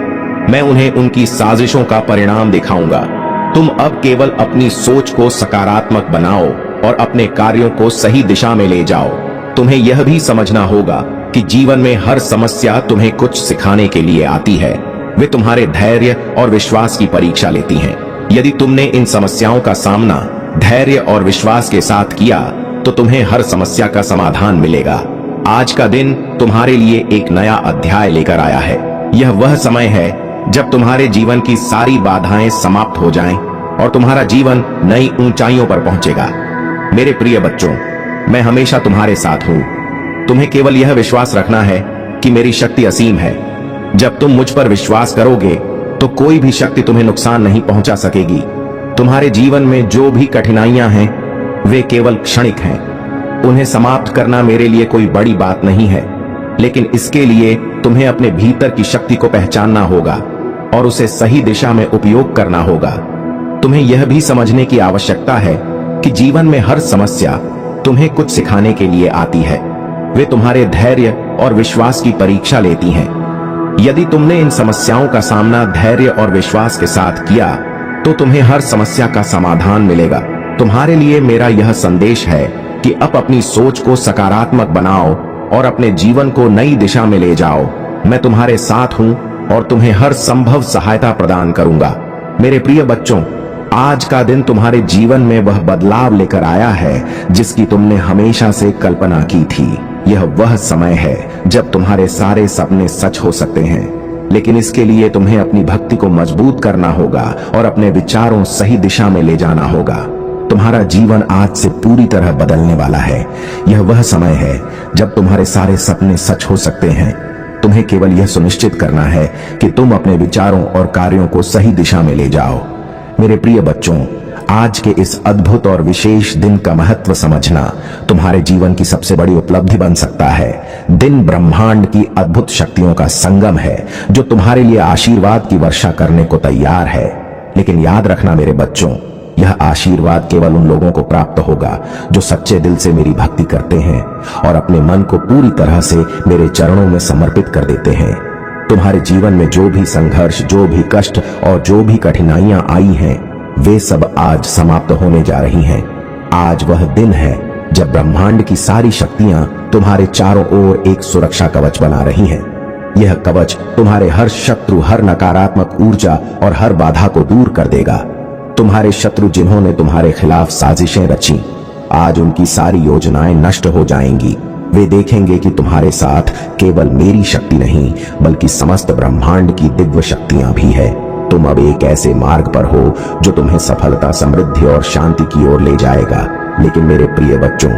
मैं उन्हें उनकी साजिशों का परिणाम दिखाऊंगा। तुम अब केवल अपनी सोच को सकारात्मक बनाओ और अपने कार्यों को सही दिशा में ले जाओ। तुम्हें यह भी समझना होगा कि जीवन में हर समस्या तुम्हें कुछ सिखाने के लिए आती है। वे तुम्हारे धैर्य और विश्वास की परीक्षा लेती हैं। यदि तुमने इन समस्याओं का सामना धैर्य और विश्वास के साथ किया तो तुम्हें हर समस्या का समाधान मिलेगा। आज का दिन तुम्हारे लिए एक नया अध्याय लेकर आया है। यह वह समय है जब तुम्हारे जीवन की सारी बाधाएं समाप्त हो जाएं और तुम्हारा जीवन नई ऊंचाइयों पर पहुंचेगा। मेरे प्रिय बच्चों, मैं हमेशा तुम्हारे साथ हूं। तुम्हें केवल यह विश्वास रखना है कि मेरी शक्ति असीम है। जब तुम मुझ पर विश्वास करोगे तो कोई भी शक्ति तुम्हें नुकसान नहीं पहुंचा सकेगी। तुम्हारे जीवन में जो भी कठिनाइयां हैं वे केवल क्षणिक हैं। उन्हें समाप्त करना मेरे लिए कोई बड़ी बात नहीं है, लेकिन इसके लिए तुम्हें अपने भीतर की शक्ति को पहचानना होगा और उसे सही दिशा में उपयोग करना होगा। तुम्हें यह भी समझने की आवश्यकता है कि जीवन में हर समस्या तुम्हें कुछ सिखाने के लिए आती है। वे तुम्हारे धैर्य और विश्वास की परीक्षा लेती हैं। यदि तुमने इन समस्याओं का सामना धैर्य और विश्वास के साथ किया तो तुम्हें हर समस्या का समाधान मिलेगा। तुम्हारे लिए मेरा यह संदेश है कि अब अपनी सोच को सकारात्मक बनाओ और अपने जीवन को नई दिशा में ले जाओ। मैं तुम्हारे साथ हूं और तुम्हें हर संभव सहायता प्रदान करूंगा। मेरे प्रिय बच्चों, आज का दिन तुम्हारे जीवन में वह बदलाव लेकर आया है जिसकी तुमने हमेशा से कल्पना की थी। यह वह समय है जब तुम्हारे सारे सपने सच हो सकते हैं, लेकिन इसके लिए तुम्हें अपनी भक्ति को मजबूत करना होगा और अपने विचारों सही दिशा में ले जाना होगा। तुम्हारा जीवन आज से पूरी तरह बदलने वाला है। यह वह समय है जब तुम्हारे सारे सपने सच हो सकते हैं। तुम्हें केवल यह सुनिश्चित करना है कि तुम अपने विचारों और कार्यों को सही दिशा में ले जाओ। मेरे प्रिय बच्चों, आज के इस अद्भुत और विशेष दिन का महत्व समझना तुम्हारे जीवन की सबसे बड़ी उपलब्धि बन सकता है। दिन ब्रह्मांड की अद्भुत शक्तियों का संगम है जो तुम्हारे लिए आशीर्वाद की वर्षा करने को तैयार है। लेकिन याद रखना मेरे बच्चों, यह आशीर्वाद केवल उन लोगों को प्राप्त होगा जो सच्चे दिल से मेरी भक्ति करते हैं और अपने मन को पूरी तरह से मेरे चरणों में समर्पित कर देते हैं। तुम्हारे जीवन में जो भी संघर्ष, जो भी कष्ट और जो भी कठिनाइयां आई हैं, वे सब आज समाप्त होने जा रही हैं। आज वह दिन है जब ब्रह्मांड की सारी शक्तियां तुम्हारे चारों ओर एक सुरक्षा कवच बना रही हैं। यह कवच तुम्हारे हर शत्रु, हर नकारात्मक ऊर्जा और हर बाधा को दूर कर देगा। तुम्हारे शत्रु जिन्होंने तुम्हारे खिलाफ साजिशें रची, आज उनकी सारी योजनाएं नष्ट हो जाएंगी। वे देखेंगे कि तुम्हारे साथ केवल मेरी शक्ति नहीं बल्कि समस्त ब्रह्मांड की दिव्य शक्तियां भी है। तुम अब एक ऐसे मार्ग पर हो जो तुम्हें सफलता, समृद्धि और शांति की ओर ले जाएगा। लेकिन मेरे प्रिय बच्चों,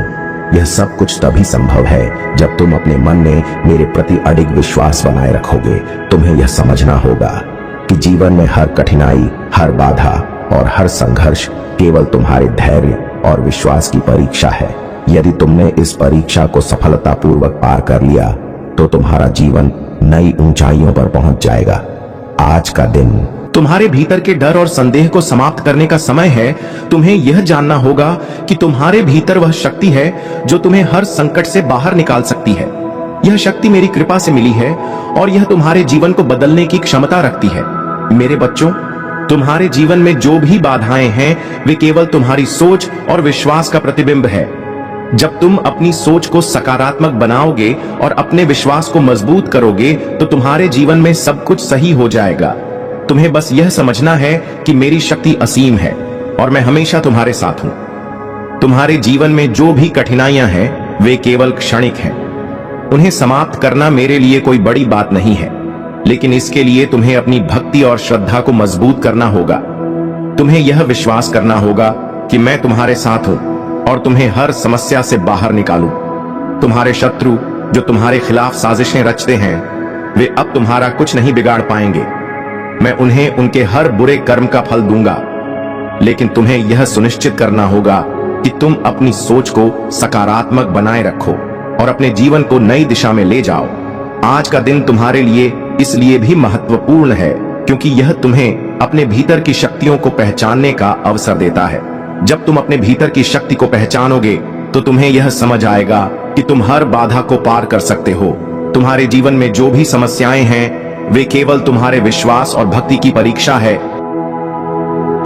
यह सब कुछ तभी संभव है जब तुम अपने मन में मेरे प्रति अडिग विश्वास बनाए रखोगे। तुम्हें यह समझना होगा कि जीवन में हर कठिनाई, हर बाधा और हर संघर्ष केवल तुम्हारे धैर्य और विश्वास की परीक्षा है। यदि तुमने इस परीक्षा को सफलतापूर्वक पार कर लिया तो तुम्हारा जीवन नई ऊंचाइयों पर पहुंच जाएगा। आज का दिन तुम्हारे भीतर के डर और संदेह को समाप्त करने का समय है। तुम्हें यह जानना होगा कि तुम्हारे भीतर वह शक्ति है जो तुम्हें हर संकट से बाहर निकाल सकती है। यह शक्ति मेरी कृपा से मिली है और यह तुम्हारे जीवन को बदलने की क्षमता रखती है। मेरे बच्चों, तुम्हारे जीवन में जो भी बाधाएं हैं वे केवल तुम्हारी सोच और विश्वास का प्रतिबिंब है। जब तुम अपनी सोच को सकारात्मक बनाओगे और अपने विश्वास को मजबूत करोगे तो तुम्हारे जीवन में सब कुछ सही हो जाएगा। तुम्हें बस यह समझना है कि मेरी शक्ति असीम है और मैं हमेशा तुम्हारे साथ हूं। तुम्हारे जीवन में जो भी कठिनाइयां हैं वे केवल क्षणिक हैं। उन्हें समाप्त करना मेरे लिए कोई बड़ी बात नहीं है, लेकिन इसके लिए तुम्हें अपनी भक्ति और श्रद्धा को मजबूत करना होगा। तुम्हें यह विश्वास करना होगा कि मैं तुम्हारे साथ हूं और तुम्हें हर समस्या से बाहर निकालूं। तुम्हारे शत्रु जो तुम्हारे खिलाफ साजिशें रचते हैं वे अब तुम्हारा कुछ नहीं बिगाड़ पाएंगे। मैं उन्हें उनके हर बुरे कर्म का फल दूंगा, लेकिन तुम्हें यह सुनिश्चित करना होगा कि तुम अपनी सोच को सकारात्मक बनाए रखो और अपने जीवन को नई दिशा में ले जाओ। आज का दिन तुम्हारे लिए इसलिए भी महत्वपूर्ण है क्योंकि यह तुम्हें अपने भीतर की शक्तियों को पहचानने का अवसर देता है। जब तुम अपने भीतर की शक्ति को पहचानोगे तो तुम्हें यह समझ आएगा कि तुम हर बाधा को पार कर सकते हो। तुम्हारे जीवन में जो भी समस्याएं हैं वे केवल तुम्हारे विश्वास और भक्ति की परीक्षा है।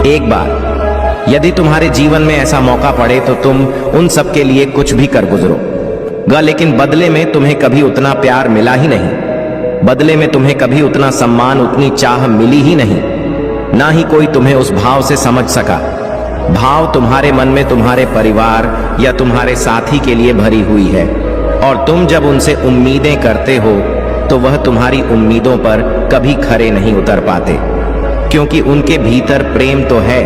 एक बार यदि तुम्हारे जीवन में ऐसा मौका पड़े तो तुम उन सब के लिए कुछ भी कर गुजरोगा, लेकिन बदले में तुम्हें कभी उतना प्यार मिला ही नहीं। बदले में तुम्हें कभी उतना सम्मान, उतनी चाह मिली ही नहीं। ना ही कोई तुम्हें उस भाव से समझ सका। भाव तुम्हारे मन में तुम्हारे परिवार या तुम्हारे साथी के लिए भरी हुई है, और तुम जब उनसे उम्मीदें करते हो तो वह तुम्हारी उम्मीदों पर कभी खरे नहीं उतर पाते, क्योंकि उनके भीतर प्रेम तो है,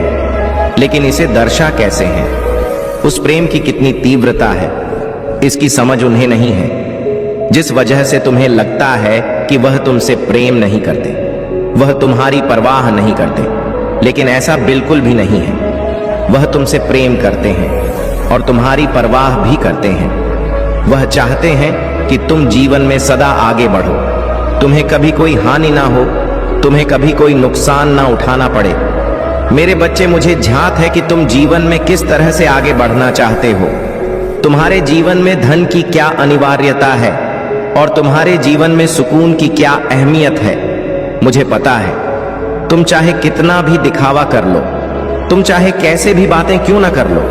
लेकिन इसे दर्शा कैसे है, उस प्रेम की कितनी तीव्रता है, इसकी समझ उन्हें नहीं है। जिस वजह से तुम्हें लगता है कि वह तुमसे प्रेम नहीं करते, वह तुम्हारी परवाह नहीं करते, लेकिन ऐसा बिल्कुल भी नहीं है। वह तुमसे प्रेम करते हैं और तुम्हारी परवाह भी करते हैं। वह चाहते हैं कि तुम जीवन में सदा आगे बढ़ो, तुम्हें कभी कोई हानि ना हो, तुम्हें कभी कोई नुकसान ना उठाना पड़े। मेरे बच्चे, मुझे झांक है कि तुम जीवन में किस तरह से आगे बढ़ना चाहते हो। तुम्हारे जीवन में धन की क्या अनिवार्यता है और तुम्हारे जीवन में सुकून की क्या अहमियत है, मुझे पता है। तुम चाहे कितना भी दिखावा कर लो, तुम चाहे कैसे भी बातें क्यों ना कर लो,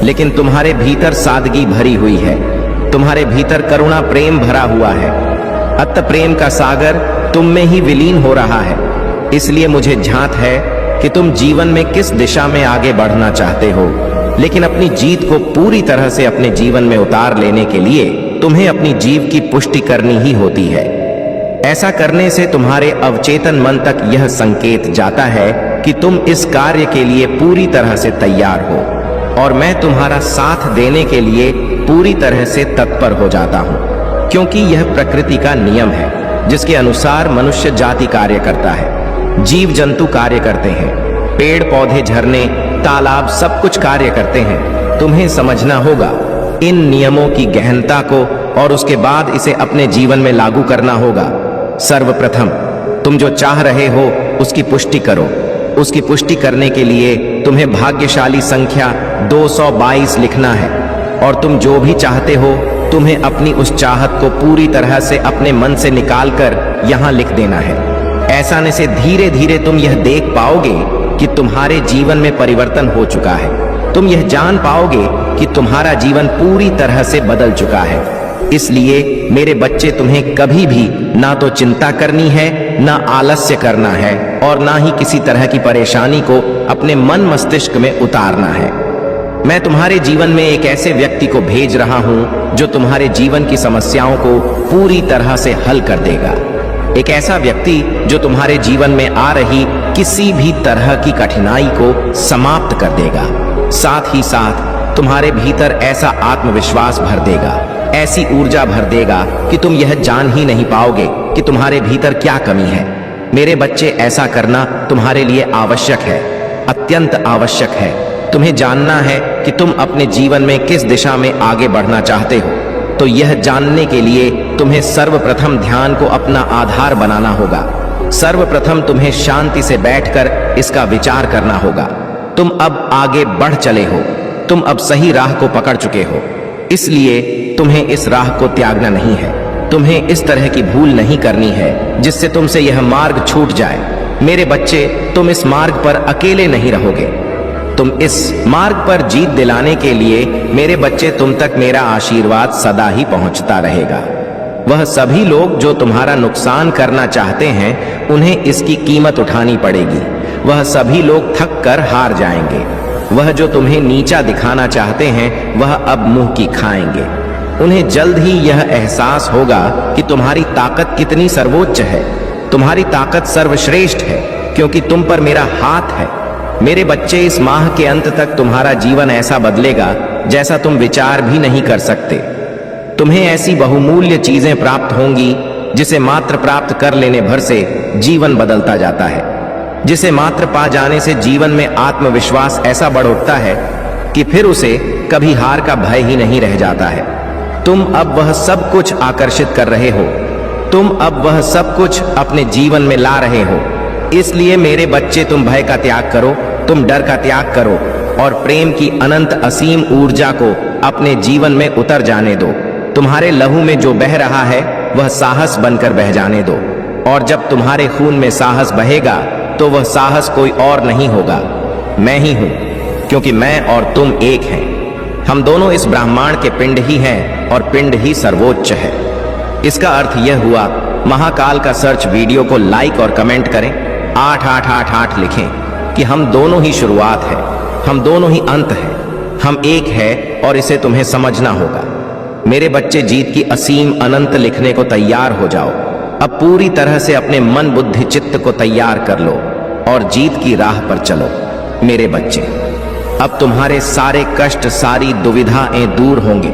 लेकिन तुम्हारे भीतर सादगी भरी हुई है, तुम्हारे भीतर करुणा प्रेम भरा हुआ है। अत प्रेम का सागर तुम में ही विलीन हो रहा है। इसलिए मुझे झांक है कि तुम जीवन में किस दिशा में आगे बढ़ना चाहते हो, लेकिन अपनी जीत को पूरी तरह से अपने जीवन में उतार लेने के लिए तुम्हें अपनी जीव की पुष्टि करनी ही होती है। ऐसा करने से तुम्हारे अवचेतन मन तक यह संकेत जाता है कि तुम इस कार्य के लिए पूरी तरह से तैयार हो, और मैं तुम्हारा साथ देने के लिए पूरी तरह से तत्पर हो जाता हूं, क्योंकि यह प्रकृति का नियम है जिसके अनुसार मनुष्य जाति कार्य करता है, जीव जंतु कार्य करते हैं, पेड़ पौधे झरने तालाब सब कुछ कार्य करते हैं। तुम्हें समझना होगा इन नियमों की गहनता को, और उसके बाद इसे अपने जीवन में लागू करना होगा। सर्वप्रथम तुम जो चाह रहे हो उसकी पुष्टि करो। उसकी पुष्टि करने के लिए तुम्हें भाग्यशाली संख्या 222 लिखना है, और तुम जो भी चाहते हो तुम्हें अपनी उस चाहत को पूरी तरह से अपने मन से निकालकर यहां लिख देना है। ऐसा से धीरे धीरे तुम यह देख पाओगे कि तुम्हारे जीवन में परिवर्तन हो चुका है। तुम यह जान पाओगे कि तुम्हारा जीवन पूरी तरह से बदल चुका है। इसलिए मेरे बच्चे, तुम्हें कभी भी ना तो चिंता करनी है, ना आलस्य करना है, और ना ही किसी तरह की परेशानी को अपने मन मस्तिष्क में उतारना है। मैं तुम्हारे जीवन में एक ऐसे व्यक्ति को भेज रहा हूं जो तुम्हारे जीवन की समस्याओं को पूरी तरह से हल कर देगा। एक ऐसा व्यक्ति जो तुम्हारे जीवन में आ रही किसी भी तरह की कठिनाई को समाप्त कर देगा। साथ ही साथ तुम्हारे भीतर ऐसा आत्मविश्वास भर देगा, ऐसी ऊर्जा भर देगा कि तुम यह जान ही नहीं पाओगे कि तुम्हारे भीतर क्या कमी है। मेरे बच्चे, ऐसा करना तुम्हारे लिए आवश्यक है, अत्यंत आवश्यक है। तुम्हें जानना है कि तुम अपने जीवन में किस दिशा में आगे बढ़ना चाहते हो। तो यह जानने के लिए तुम्हें सर्वप्रथम ध्यान को अपना आधार बनाना होगा। सर्वप्रथम तुम्हें शांति से बैठकर इसका विचार करना होगा। तुम अब आगे बढ़ चले हो, तुम अब सही राह को पकड़ चुके हो, इसलिए तुम्हें इस राह को त्यागना नहीं है। तुम्हें इस तरह की भूल नहीं करनी है जिससे तुमसे यह मार्ग छूट जाए। मेरे बच्चे, तुम इस मार्ग पर अकेले नहीं रहोगे। तुम इस मार्ग पर जीत दिलाने के लिए मेरे बच्चे, तुम तक मेरा आशीर्वाद सदा ही पहुंचता रहेगा। वह सभी लोग जो तुम्हारा नुकसान करना चाहते हैं, उन्हें इसकी कीमत उठानी पड़ेगी। वह सभी लोग थक कर हार जाएंगे। वह जो तुम्हें नीचा दिखाना चाहते हैं, वह अब मुंह की खाएंगे। उन्हें जल्द ही यह एहसास होगा कि तुम्हारी ताकत कितनी सर्वोच्च है। तुम्हारी ताकत सर्वश्रेष्ठ है, क्योंकि तुम पर मेरा हाथ है। मेरे बच्चे, इस माह के अंत तक तुम्हारा जीवन ऐसा बदलेगा जैसा तुम विचार भी नहीं कर सकते। तुम्हें ऐसी बहुमूल्य चीजें प्राप्त होंगी जिसे मात्र प्राप्त कर लेने भर से जीवन बदलता जाता है, जिसे मात्र पा जाने से जीवन में आत्मविश्वास ऐसा बढ़ उठता है कि फिर उसे कभी हार का भय ही नहीं रह जाता है। तुम अब वह सब कुछ आकर्षित कर रहे हो, तुम अब वह सब कुछ अपने जीवन में ला रहे हो। इसलिए मेरे बच्चे, तुम भय का त्याग करो, तुम डर का त्याग करो, और प्रेम की अनंत असीम ऊर्जा को अपने जीवन में उतर जाने दो। तुम्हारे लहू में जो बह रहा है वह साहस बनकर बह जाने दो, और जब तुम्हारे खून में साहस बहेगा तो वह साहस कोई और नहीं होगा, मैं ही हूं, क्योंकि मैं और तुम एक हैं। हम दोनों इस ब्रह्मांड के पिंड ही हैं, और पिंड ही सर्वोच्च है। इसका अर्थ यह हुआ महाकाल का सर्च वीडियो को लाइक और कमेंट करें, 8888 लिखें कि हम दोनों ही शुरुआत है, हम दोनों ही अंत है, हम एक है और इसे तुम्हें समझना होगा। मेरे बच्चे, जीत की असीम अनंत लिखने को तैयार हो जाओ। अब पूरी तरह से अपने मन बुद्धि चित्त को तैयार कर लो और जीत की राह पर चलो। मेरे बच्चे, अब तुम्हारे सारे कष्ट, सारी दुविधाएं दूर होंगे।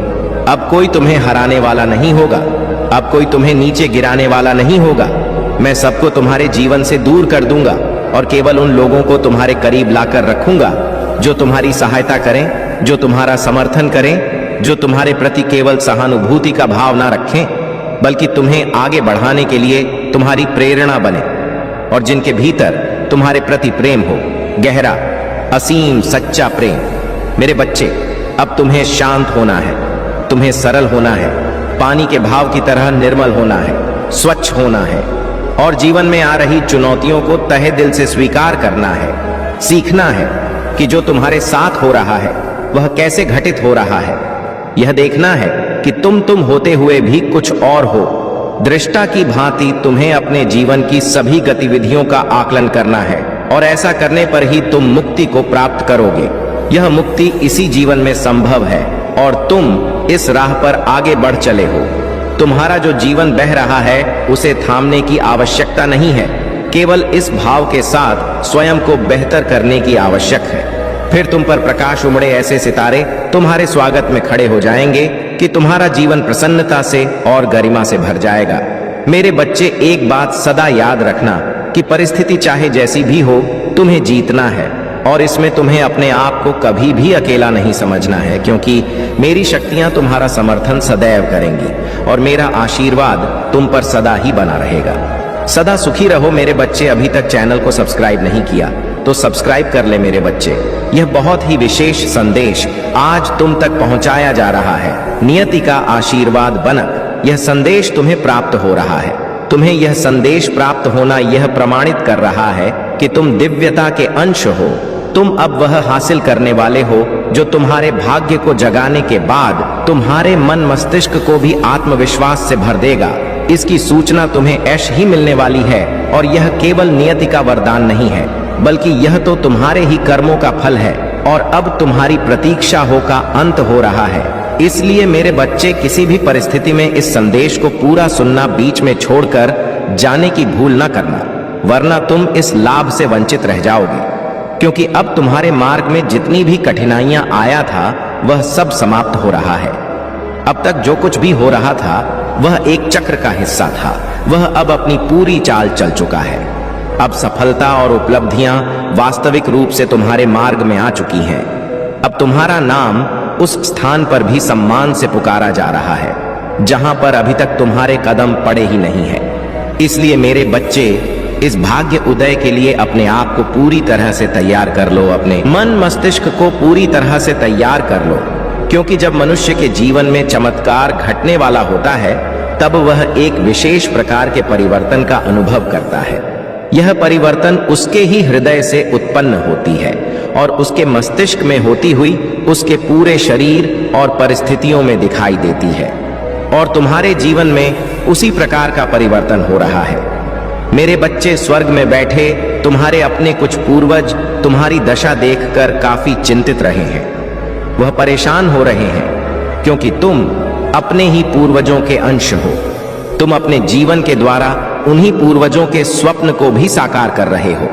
अब कोई तुम्हें हराने वाला नहीं होगा, अब कोई तुम्हें नीचे गिराने वाला नहीं होगा। मैं सबको तुम्हारे जीवन से दूर कर दूंगा और केवल उन लोगों को तुम्हारे करीब लाकर रखूंगा जो तुम्हारी सहायता करें, जो तुम्हारा समर्थन करें, जो तुम्हारे प्रति केवल सहानुभूति का भाव ना रखें, बल्कि तुम्हें आगे बढ़ाने के लिए तुम्हारी प्रेरणा बने और जिनके भीतर तुम्हारे प्रति प्रेम हो, गहरा, असीम, सच्चा प्रेम। मेरे बच्चे, अब तुम्हें शांत होना है, तुम्हें सरल होना है, पानी के भाव की तरह निर्मल होना है, स्वच्छ होना है और जीवन में आ रही चुनौतियों को तहे दिल से स्वीकार करना है। सीखना है कि जो तुम्हारे साथ हो रहा है वह कैसे घटित हो रहा है। यह देखना है कि तुम होते हुए भी कुछ और हो। दृष्टा की भांति तुम्हें अपने जीवन की सभी गतिविधियों का आकलन करना है और ऐसा करने पर ही तुम मुक्ति को प्राप्त करोगे। यह मुक्ति इसी जीवन में संभव है और तुम इस राह पर आगे बढ़ चले हो। तुम्हारा जो जीवन बह रहा है उसे थामने की आवश्यकता नहीं है, केवल इस भाव के साथ स्वयं को बेहतर करने की आवश्यक है। फिर तुम पर प्रकाश उमड़े ऐसे सितारे तुम्हारे स्वागत में खड़े हो जाएंगे कि तुम्हारा जीवन प्रसन्नता से और गरिमा से भर जाएगा। मेरे बच्चे, एक बात सदा याद रखना कि परिस्थिति चाहे जैसी भी हो, तुम्हें जीतना है और इसमें तुम्हें अपने आप को कभी भी अकेला नहीं समझना है, क्योंकि मेरी शक्तियां तुम्हारा समर्थन सदैव करेंगी और मेरा आशीर्वाद तुम पर सदा ही बना रहेगा। सदा सुखी रहो मेरे बच्चे। अभी तक चैनल को सब्सक्राइब नहीं किया तो सब्सक्राइब कर ले मेरे बच्चे। यह बहुत ही विशेष संदेश आज तुम तक पहुंचाया जा रहा है। नियति का आशीर्वाद बनक यह संदेश तुम्हें प्राप्त हो रहा है। तुम्हें यह संदेश प्राप्त होना यह प्रमाणित कर रहा है कि तुम दिव्यता के अंश हो। तुम अब वह हासिल करने वाले हो जो तुम्हारे भाग्य को जगाने के बाद तुम्हारे मन मस्तिष्क को भी आत्मविश्वास से भर देगा। इसकी सूचना तुम्हें ऐश ही मिलने वाली है और यह केवल नियति का वरदान नहीं है, बल्कि यह तो तुम्हारे ही कर्मों का फल है और अब तुम्हारी प्रतीक्षा हो का अंत हो रहा है। इसलिए मेरे बच्चे, किसी भी परिस्थिति में इस संदेश को पूरा सुनना बीच में छोड़कर जाने की भूल न करना, वरना तुम इस लाभ से वंचित रह जाओगे। क्योंकि अब तुम्हारे मार्ग में जितनी भी कठिनाइयां आया था वह सब समाप्त हो रहा है। अब तक जो कुछ भी हो रहा था वह एक चक्र का हिस्सा था, वह अब अपनी पूरी चाल चल चुका है। अब सफलता और उपलब्धियां वास्तविक रूप से तुम्हारे मार्ग में आ चुकी हैं। अब तुम्हारा नाम उस स्थान पर भी सम्मान से पुकारा जा रहा है जहां पर अभी तक तुम्हारे कदम पड़े ही नहीं है। इसलिए मेरे बच्चे, इस भाग्य उदय के लिए अपने आप को पूरी तरह से तैयार कर लो, अपने मन मस्तिष्क को पूरी तरह से तैयार कर लो, क्योंकि जब मनुष्य के जीवन में चमत्कार घटने वाला होता है तब वह एक विशेष प्रकार के परिवर्तन का अनुभव करता है। यह परिवर्तन उसके ही हृदय से उत्पन्न होती है और उसके मस्तिष्क में होती हुई उसके पूरे शरीर और परिस्थितियों में दिखाई देती है और तुम्हारे जीवन में उसी प्रकार का परिवर्तन हो रहा है। मेरे बच्चे, स्वर्ग में बैठे तुम्हारे अपने कुछ पूर्वज तुम्हारी दशा देखकर काफी चिंतित रहे हैं। वह परेशान हो रहे हैं क्योंकि तुम अपने ही पूर्वजों के अंश हो। तुम अपने जीवन के द्वारा उन्हीं पूर्वजों के स्वप्न को भी साकार कर रहे हो।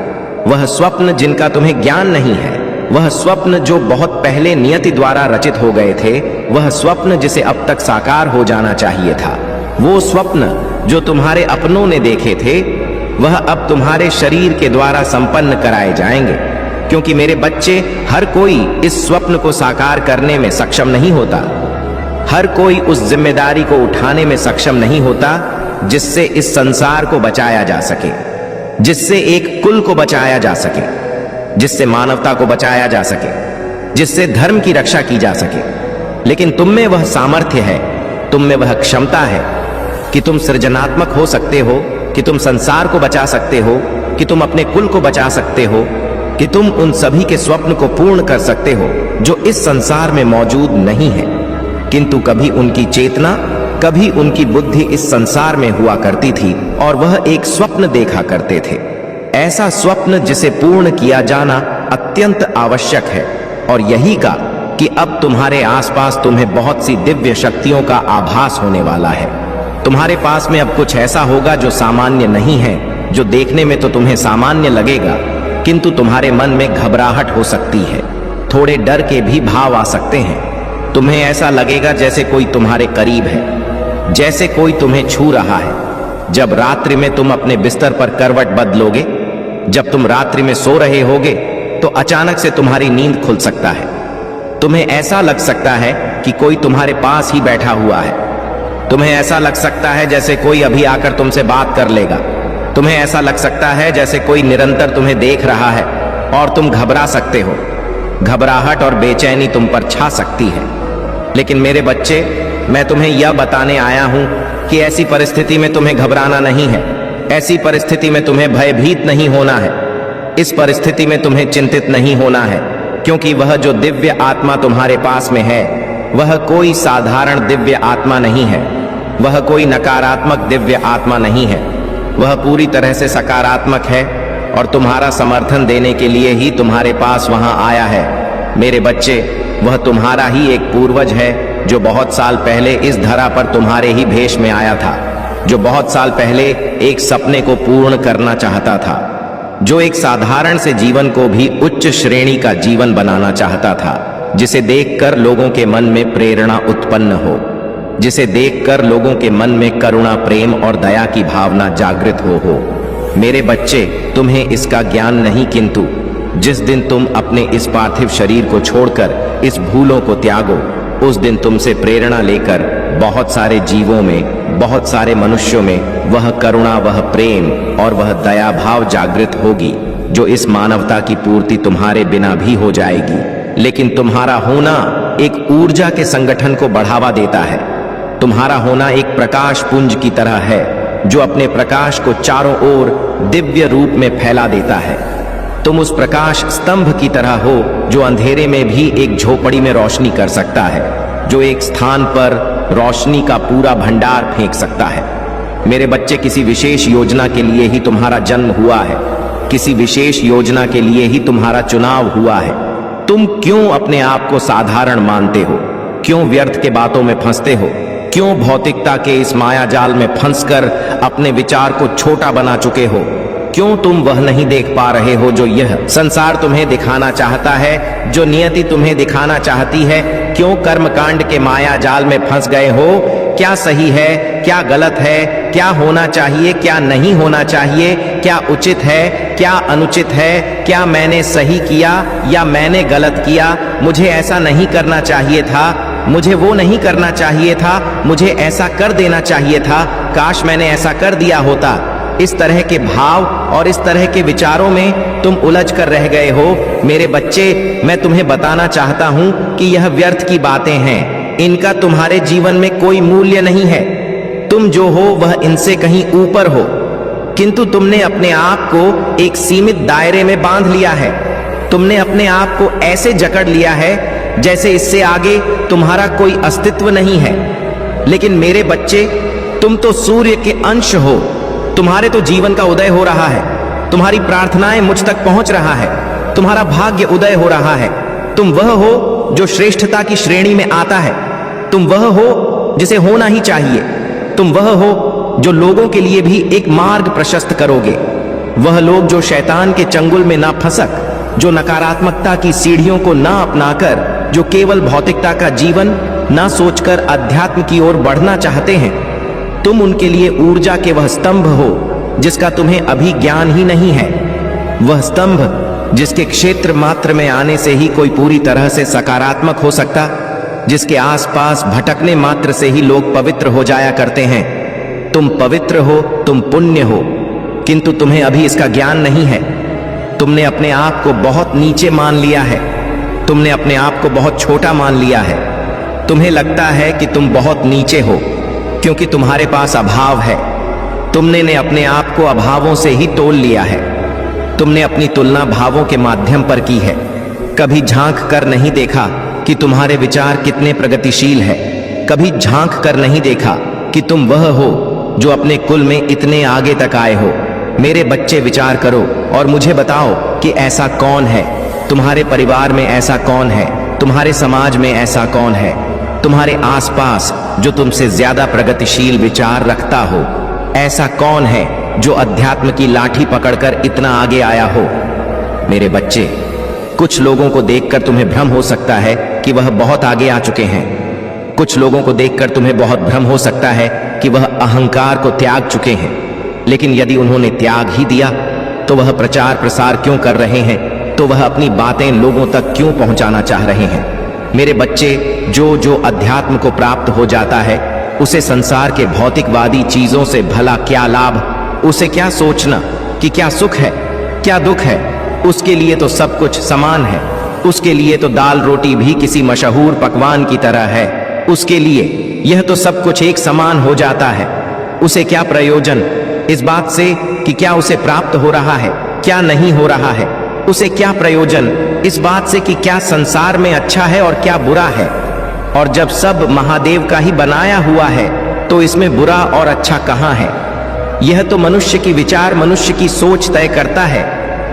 वह स्वप्न जिनका तुम्हें ज्ञान नहीं है, वह स्वप्न जो बहुत पहले नियति द्वारा रचित हो गए थे, वह स्वप्न जिसे अब तक साकार हो जाना चाहिए था, वो स्वप्न जो तुम्हारे अपनों ने देखे थे, वह अब तुम्हारे शरीर के द्वारा संपन्न कराए जाएंगे। क्योंकि मेरे बच्चे, हर कोई इस स्वप्न को साकार करने में सक्षम नहीं होता। हर कोई उस जिम्मेदारी को उठाने में सक्षम नहीं होता जिससे इस संसार को बचाया जा सके, जिससे एक कुल को बचाया जा सके, जिससे मानवता को बचाया जा सके, जिससे धर्म की रक्षा की जा सके। लेकिन तुम में वह सामर्थ्य है, तुम में वह क्षमता है कि तुम सृजनात्मक हो सकते हो, कि तुम संसार को बचा सकते हो, कि तुम अपने कुल को बचा सकते हो, कि तुम उन सभी के स्वप्न को पूर्ण कर सकते हो जो इस संसार में मौजूद नहीं है, किंतु कभी उनकी चेतना कभी उनकी बुद्धि इस संसार में हुआ करती थी और वह एक स्वप्न देखा करते थे। ऐसा स्वप्न जिसे पूर्ण किया जाना अत्यंत आवश्यक है और यही का कि अब तुम्हारे आसपास तुम्हें बहुत सी दिव्य शक्तियों का आभास होने वाला है। तुम्हारे पास में अब कुछ ऐसा होगा जो सामान्य नहीं है, जो देखने में तो तुम्हें सामान्य लगेगा किंतु तुम्हारे मन में घबराहट हो सकती है, थोड़े डर के भी भाव आ सकते हैं। तुम्हें ऐसा लगेगा जैसे कोई तुम्हारे करीब है, जैसे कोई तुम्हें छू रहा है। जब रात्रि में तुम अपने बिस्तर पर करवट बदलोगे, जब तुम रात्रि में सो रहे होगे तो अचानक से तुम्हारी नींद खुल सकता है। तुम्हें ऐसा लग सकता है कि कोई तुम्हारे पास ही बैठा हुआ है। तुम्हें ऐसा लग सकता है जैसे कोई अभी आकर तुमसे बात कर लेगा। तुम्हें ऐसा लग सकता है जैसे कोई निरंतर तुम्हें देख रहा है और तुम घबरा सकते हो। घबराहट और बेचैनी तुम पर छा सकती है। लेकिन मेरे बच्चे, मैं तुम्हें यह बताने आया हूं कि ऐसी परिस्थिति में तुम्हें घबराना नहीं है। ऐसी परिस्थिति में तुम्हें भयभीत नहीं होना है। इस परिस्थिति में तुम्हें चिंतित नहीं होना है, क्योंकि वह जो दिव्य आत्मा तुम्हारे पास में है वह कोई साधारण दिव्य आत्मा नहीं है। वह कोई नकारात्मक दिव्य आत्मा नहीं है। वह पूरी तरह से सकारात्मक है और तुम्हारा समर्थन देने के लिए ही तुम्हारे पास वहां आया है। मेरे बच्चे, वह तुम्हारा ही एक पूर्वज है जो बहुत साल पहले इस धरा पर तुम्हारे ही भेष में आया था, जो बहुत साल पहले एक सपने को पूर्ण करना चाहता था, जो एक साधारण से जीवन को भी उच्च श्रेणी का जीवन बनाना चाहता था, जिसे देखकर लोगों के मन में प्रेरणा उत्पन्न हो, जिसे देखकर लोगों के मन में करुणा, प्रेम और दया की भावना जागृत हो। मेरे बच्चे, तुम्हें इसका ज्ञान नहीं, किंतु जिस दिन तुम अपने इस पार्थिव शरीर को छोड़कर इस भूलों को त्यागो, उस दिन तुमसे प्रेरणा लेकर बहुत सारे जीवों में, बहुत सारे मनुष्यों में वह करुणा, वह प्रेम और वह दया भाव जागृत होगी, जो इस मानवता की पूर्ति तुम्हारे बिना भी हो जाएगी। लेकिन तुम्हारा होना एक ऊर्जा के संगठन को बढ़ावा देता है। तुम्हारा होना एक प्रकाश पुंज की तरह है जो अपने प्रकाश को चारों ओर दिव्य रूप में फैला देता है। तुम उस प्रकाश स्तंभ की तरह हो जो अंधेरे में भी एक झोपड़ी में रोशनी कर सकता है, जो एक स्थान पर रोशनी का पूरा भंडार फेंक सकता है। मेरे बच्चे, किसी विशेष योजना के लिए ही तुम्हारा जन्म हुआ है, किसी विशेष योजना के लिए ही तुम्हारा चुनाव हुआ है। तुम क्यों अपने आप को साधारण मानते हो? क्यों व्यर्थ के बातों में फंसते हो? क्यों भौतिकता के इस माया जाल में फंसकर अपने विचार को छोटा बना चुके हो? क्यों तुम वह नहीं देख पा रहे हो जो यह संसार तुम्हें दिखाना चाहता है, जो नियति तुम्हें दिखाना चाहती है? क्यों कर्मकांड के माया जाल में फंस गए हो? क्या सही है, क्या गलत है, क्या होना चाहिए, क्या नहीं होना चाहिए, क्या उचित है, क्या अनुचित है, क्या मैंने सही किया या मैंने गलत किया, मुझे ऐसा नहीं करना चाहिए था, मुझे वो नहीं करना चाहिए था, मुझे ऐसा कर देना चाहिए था, काश मैंने ऐसा कर दिया होता। इस तरह के भाव और इस तरह के विचारों में तुम उलझ कर रह गए हो। मेरे बच्चे, मैं तुम्हें बताना चाहता हूं कि यह व्यर्थ की बातें हैं। इनका तुम्हारे जीवन में कोई मूल्य नहीं है। तुम जो हो वह इनसे कहीं ऊपर हो, किंतु तुमने अपने आप को एक सीमित दायरे में बांध लिया है। तुमने अपने आप को ऐसे जकड़ लिया है जैसे इससे आगे तुम्हारा कोई अस्तित्व नहीं है। लेकिन मेरे बच्चे, तुम तो सूर्य के अंश हो। तुम्हारे तो जीवन का उदय हो रहा है। तुम्हारी प्रार्थनाएं मुझ तक पहुंच रहा है। तुम्हारा भाग्य उदय हो रहा है। तुम वह हो जो श्रेष्ठता की श्रेणी में आता है। तुम वह हो जिसे होना ही चाहिए। तुम वह हो जो लोगों के लिए भी एक मार्ग प्रशस्त करोगे। वह लोग जो शैतान के चंगुल में ना फंसक, जो नकारात्मकता की सीढ़ियों को ना अपनाकर, जो केवल भौतिकता का जीवन ना सोचकर अध्यात्म की ओर बढ़ना चाहते हैं, तुम उनके लिए ऊर्जा के वह स्तंभ हो जिसका तुम्हें अभी ज्ञान ही नहीं है। वह स्तंभ जिसके क्षेत्र मात्र में आने से ही कोई पूरी तरह से सकारात्मक हो सकता, जिसके आसपास भटकने मात्र से ही लोग पवित्र हो जाया करते हैं। तुम पवित्र हो, तुम पुण्य हो, किंतु तुम्हें अभी इसका ज्ञान नहीं है। तुमने अपने आप को बहुत नीचे मान लिया है। तुमने अपने आप को बहुत छोटा मान लिया है। तुम्हें लगता है कि तुम बहुत नीचे हो क्योंकि तुम्हारे पास अभाव है। तुमने ने अपने आप को अभावों से ही तोल लिया है। तुमने अपनी तुलना भावों के माध्यम पर की है। कभी झांक कर नहीं देखा कि तुम्हारे विचार कितने प्रगतिशील है। कभी झांक कर नहीं देखा कि तुम वह हो जो अपने कुल में इतने आगे तक आए हो। मेरे बच्चे, विचार करो और मुझे बताओ कि ऐसा कौन है तुम्हारे परिवार में, ऐसा कौन है तुम्हारे समाज में, ऐसा कौन है तुम्हारे आसपास जो तुमसे ज्यादा प्रगतिशील विचार रखता हो। ऐसा कौन है जो अध्यात्म की लाठी पकड़कर इतना आगे आया हो। मेरे बच्चे, कुछ लोगों को देखकर तुम्हें भ्रम हो सकता है कि वह बहुत आगे आ चुके हैं। कुछ लोगों को देखकर तुम्हें बहुत भ्रम हो सकता है कि वह अहंकार को त्याग चुके हैं। लेकिन यदि उन्होंने त्याग ही दिया तो वह प्रचार प्रसार क्यों कर रहे हैं, तो वह अपनी बातें लोगों तक क्यों पहुंचाना चाह रहे हैं। मेरे बच्चे, जो अध्यात्म को प्राप्त हो जाता है उसे संसार के भौतिकवादी चीजों से भला क्या लाभ, उसे क्या सोचना कि क्या सुख है क्या दुख है। उसके लिए तो सब कुछ समान है। उसके लिए तो दाल रोटी भी किसी मशहूर पकवान की तरह है। उसके लिए यह तो सब कुछ एक समान हो जाता है। उसे क्या प्रयोजन इस बात से कि क्या उसे प्राप्त हो रहा है क्या नहीं हो रहा है। उसे क्या प्रयोजन इस बात से कि क्या संसार में अच्छा है और क्या बुरा है। और जब सब महादेव का ही बनाया हुआ है तो इसमें बुरा और अच्छा कहाँ है। यह तो मनुष्य की विचार, मनुष्य की सोच तय करता है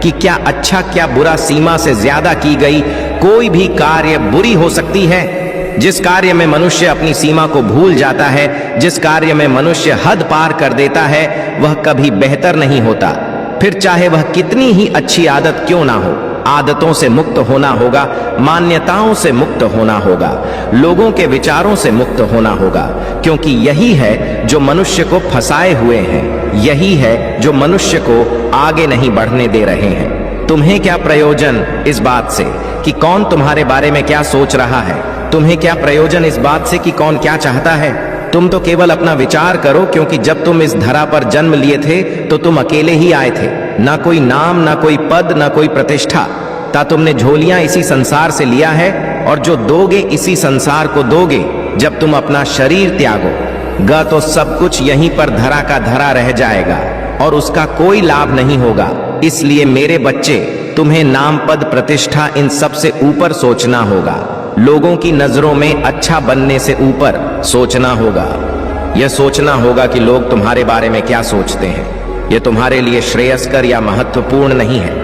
कि क्या अच्छा क्या बुरा। सीमा से ज्यादा की गई कोई भी कार्य बुरी हो सकती है। जिस कार्य में मनुष्य अपनी सीमा को भूल जाता है, जिस कार्य में मनुष्य हद पार कर देता है, वह कभी बेहतर नहीं होता। फिर चाहे वह कितनी ही अच्छी आदत क्यों ना हो। आदतों से मुक्त होना होगा, मान्यताओं से मुक्त होना होगा, लोगों के विचारों से मुक्त होना होगा, क्योंकि यही है जो मनुष्य को फंसाए हुए हैं। यही है जो मनुष्य को आगे नहीं बढ़ने दे रहे हैं। तुम्हें क्या प्रयोजन इस बात से कि कौन तुम्हारे बारे में क्या सोच रहा है। तुम्हें क्या प्रयोजन इस बात से कि कौन क्या चाहता है। तुम तो केवल अपना विचार करो, क्योंकि जब तुम इस धरा पर जन्म लिए थे तो तुम अकेले ही आए थे। ना कोई नाम, ना कोई पद, ना कोई प्रतिष्ठा। ता तुमने झोलियां इसी संसार से लिया है और जो दोगे इसी संसार को दोगे। जब तुम अपना शरीर त्यागोगा तो सब कुछ यहीं पर धरा का धरा रह जाएगा और उसका कोई लाभ नहीं होगा। इसलिए मेरे बच्चे, तुम्हें नाम, पद, प्रतिष्ठा इन सब से ऊपर सोचना होगा। लोगों की नजरों में अच्छा बनने से ऊपर सोचना होगा। यह सोचना होगा कि लोग तुम्हारे बारे में क्या सोचते हैं। यह तुम्हारे लिए श्रेयस्कर या महत्वपूर्ण नहीं है,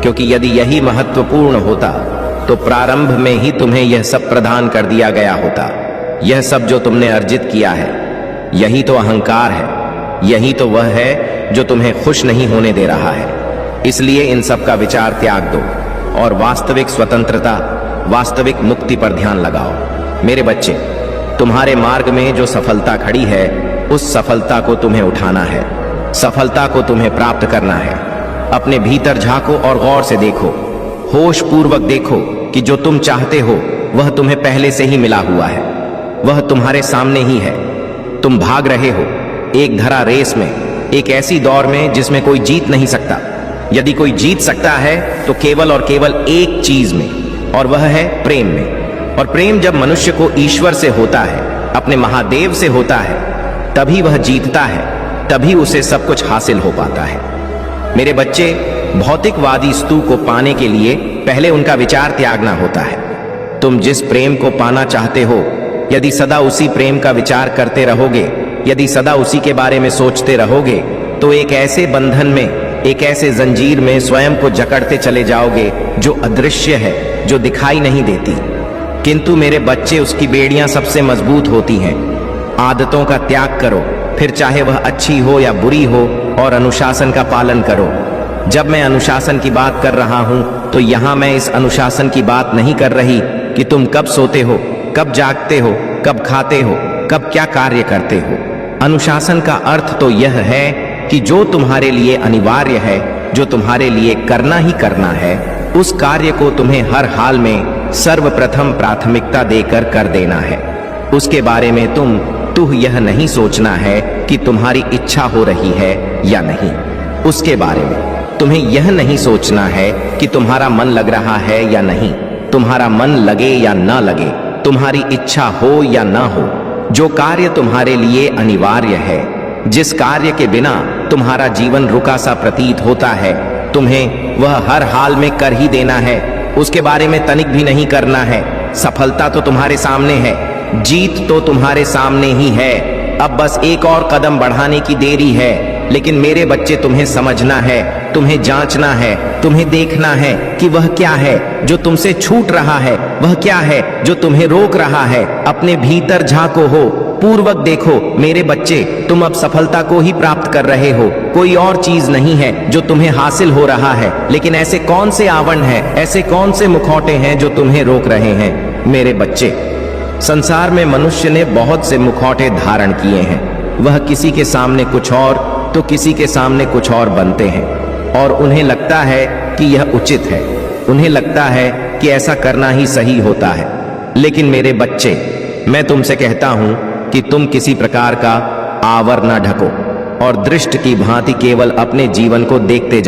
क्योंकि यदि यही महत्वपूर्ण होता तो प्रारंभ में ही तुम्हें यह सब प्रदान कर दिया गया होता। यह सब जो तुमने अर्जित किया है, यही तो अहंकार है। यही तो वह है जो तुम्हें खुश नहीं होने दे रहा है। इसलिए इन सब का विचार त्याग दो और वास्तविक स्वतंत्रता, वास्तविक मुक्ति पर ध्यान लगाओ। मेरे बच्चे, तुम्हारे मार्ग में जो सफलता खड़ी है, उस सफलता को तुम्हें उठाना है। सफलता को तुम्हें प्राप्त करना है। अपने भीतर झांको और गौर से देखो, होश पूर्वक देखो कि जो तुम चाहते हो वह तुम्हें पहले से ही मिला हुआ है। वह तुम्हारे सामने ही है। तुम भाग रहे हो एक धरा रेस में, एक ऐसी दौड़ में जिसमें कोई जीत नहीं सकता। यदि कोई जीत सकता है तो केवल और केवल एक चीज में, और वह है प्रेम में। और प्रेम जब मनुष्य को ईश्वर से होता है, अपने महादेव से होता है, तभी वह जीतता है, तभी उसे सब कुछ हासिल हो पाता है। मेरे बच्चे, भौतिकवादी स्तु को पाने के लिए पहले उनका विचार त्यागना होता है। तुम जिस प्रेम को पाना चाहते हो, यदि सदा उसी प्रेम का विचार करते रहोगे, यदि सदा उसी के बारे में सोचते रहोगे, तो एक ऐसे बंधन में, एक ऐसे जंजीर में स्वयं को जकड़ते चले जाओगे जो अदृश्य है, जो दिखाई नहीं देती। किंतु मेरे बच्चे, उसकी बेड़ियां सबसे मजबूत होती हैं। आदतों का त्याग करो, फिर चाहे वह अच्छी हो या बुरी हो, और अनुशासन का पालन करो। जब मैं अनुशासन की बात कर रहा हूं तो यहां मैं इस अनुशासन की बात नहीं कर रही कि तुम कब सोते हो, कब जागते हो, कब खाते हो, कब क्या कार्य करते हो। अनुशासन का अर्थ तो यह है कि जो तुम्हारे लिए अनिवार्य है, जो तुम्हारे लिए करना ही करना है, उस कार्य को तुम्हें हर हाल में सर्वप्रथम प्राथमिकता देकर कर देना है। उसके बारे में तुम यह नहीं सोचना है कि तुम्हारी इच्छा हो रही है या नहीं। उसके बारे में तुम्हें यह नहीं सोचना है कि तुम्हारा मन लग रहा है या नहीं। तुम्हारा मन लगे या ना लगे, तुम्हारी इच्छा हो या ना हो, जो कार्य तुम्हारे लिए अनिवार्य है, जिस कार्य के बिना तुम्हारा जीवन रुका सा प्रतीत होता है, तुम्हें वह हर हाल में कर ही देना है। उसके बारे में तनिक भी नहीं करना है। सफलता तो तुम्हारे सामने है, जीत तो तुम्हारे सामने ही है। अब बस एक और कदम बढ़ाने की देरी है। लेकिन मेरे बच्चे, तुम्हें समझना है, तुम्हें जांचना है, तुम्हें देखना है कि वह क्या है जो तुमसे छूट रहा है, वह क्या है जो तुम्हें रोक रहा है। अपने भीतर झांको हो, पूर्वक देखो। मेरे बच्चे, तुम अब सफलता को ही प्राप्त कर रहे हो, कोई और चीज नहीं है जो तुम्हें हासिल हो रहा है। लेकिन ऐसे कौन से आवरण हैं, ऐसे कौन से मुखौटे हैं जो तुम्हें रोक रहे हैं? मेरे बच्चे, संसार में मनुष्य ने बहुत से मुखौटे धारण किए हैं। वह किसी के सामने कुछ और तो किसी के सामने कुछ और बनते हैं और उन्हें लगता है कि यह उचित है, उन्हें लगता है कि ऐसा करना ही सही होता है। लेकिन मेरे बच्चे, मैं तुमसे कहता हूं कि तुम किसी प्रकार का आवर न ढको और दृष्ट की भांति केवल अपने जीवन को देखते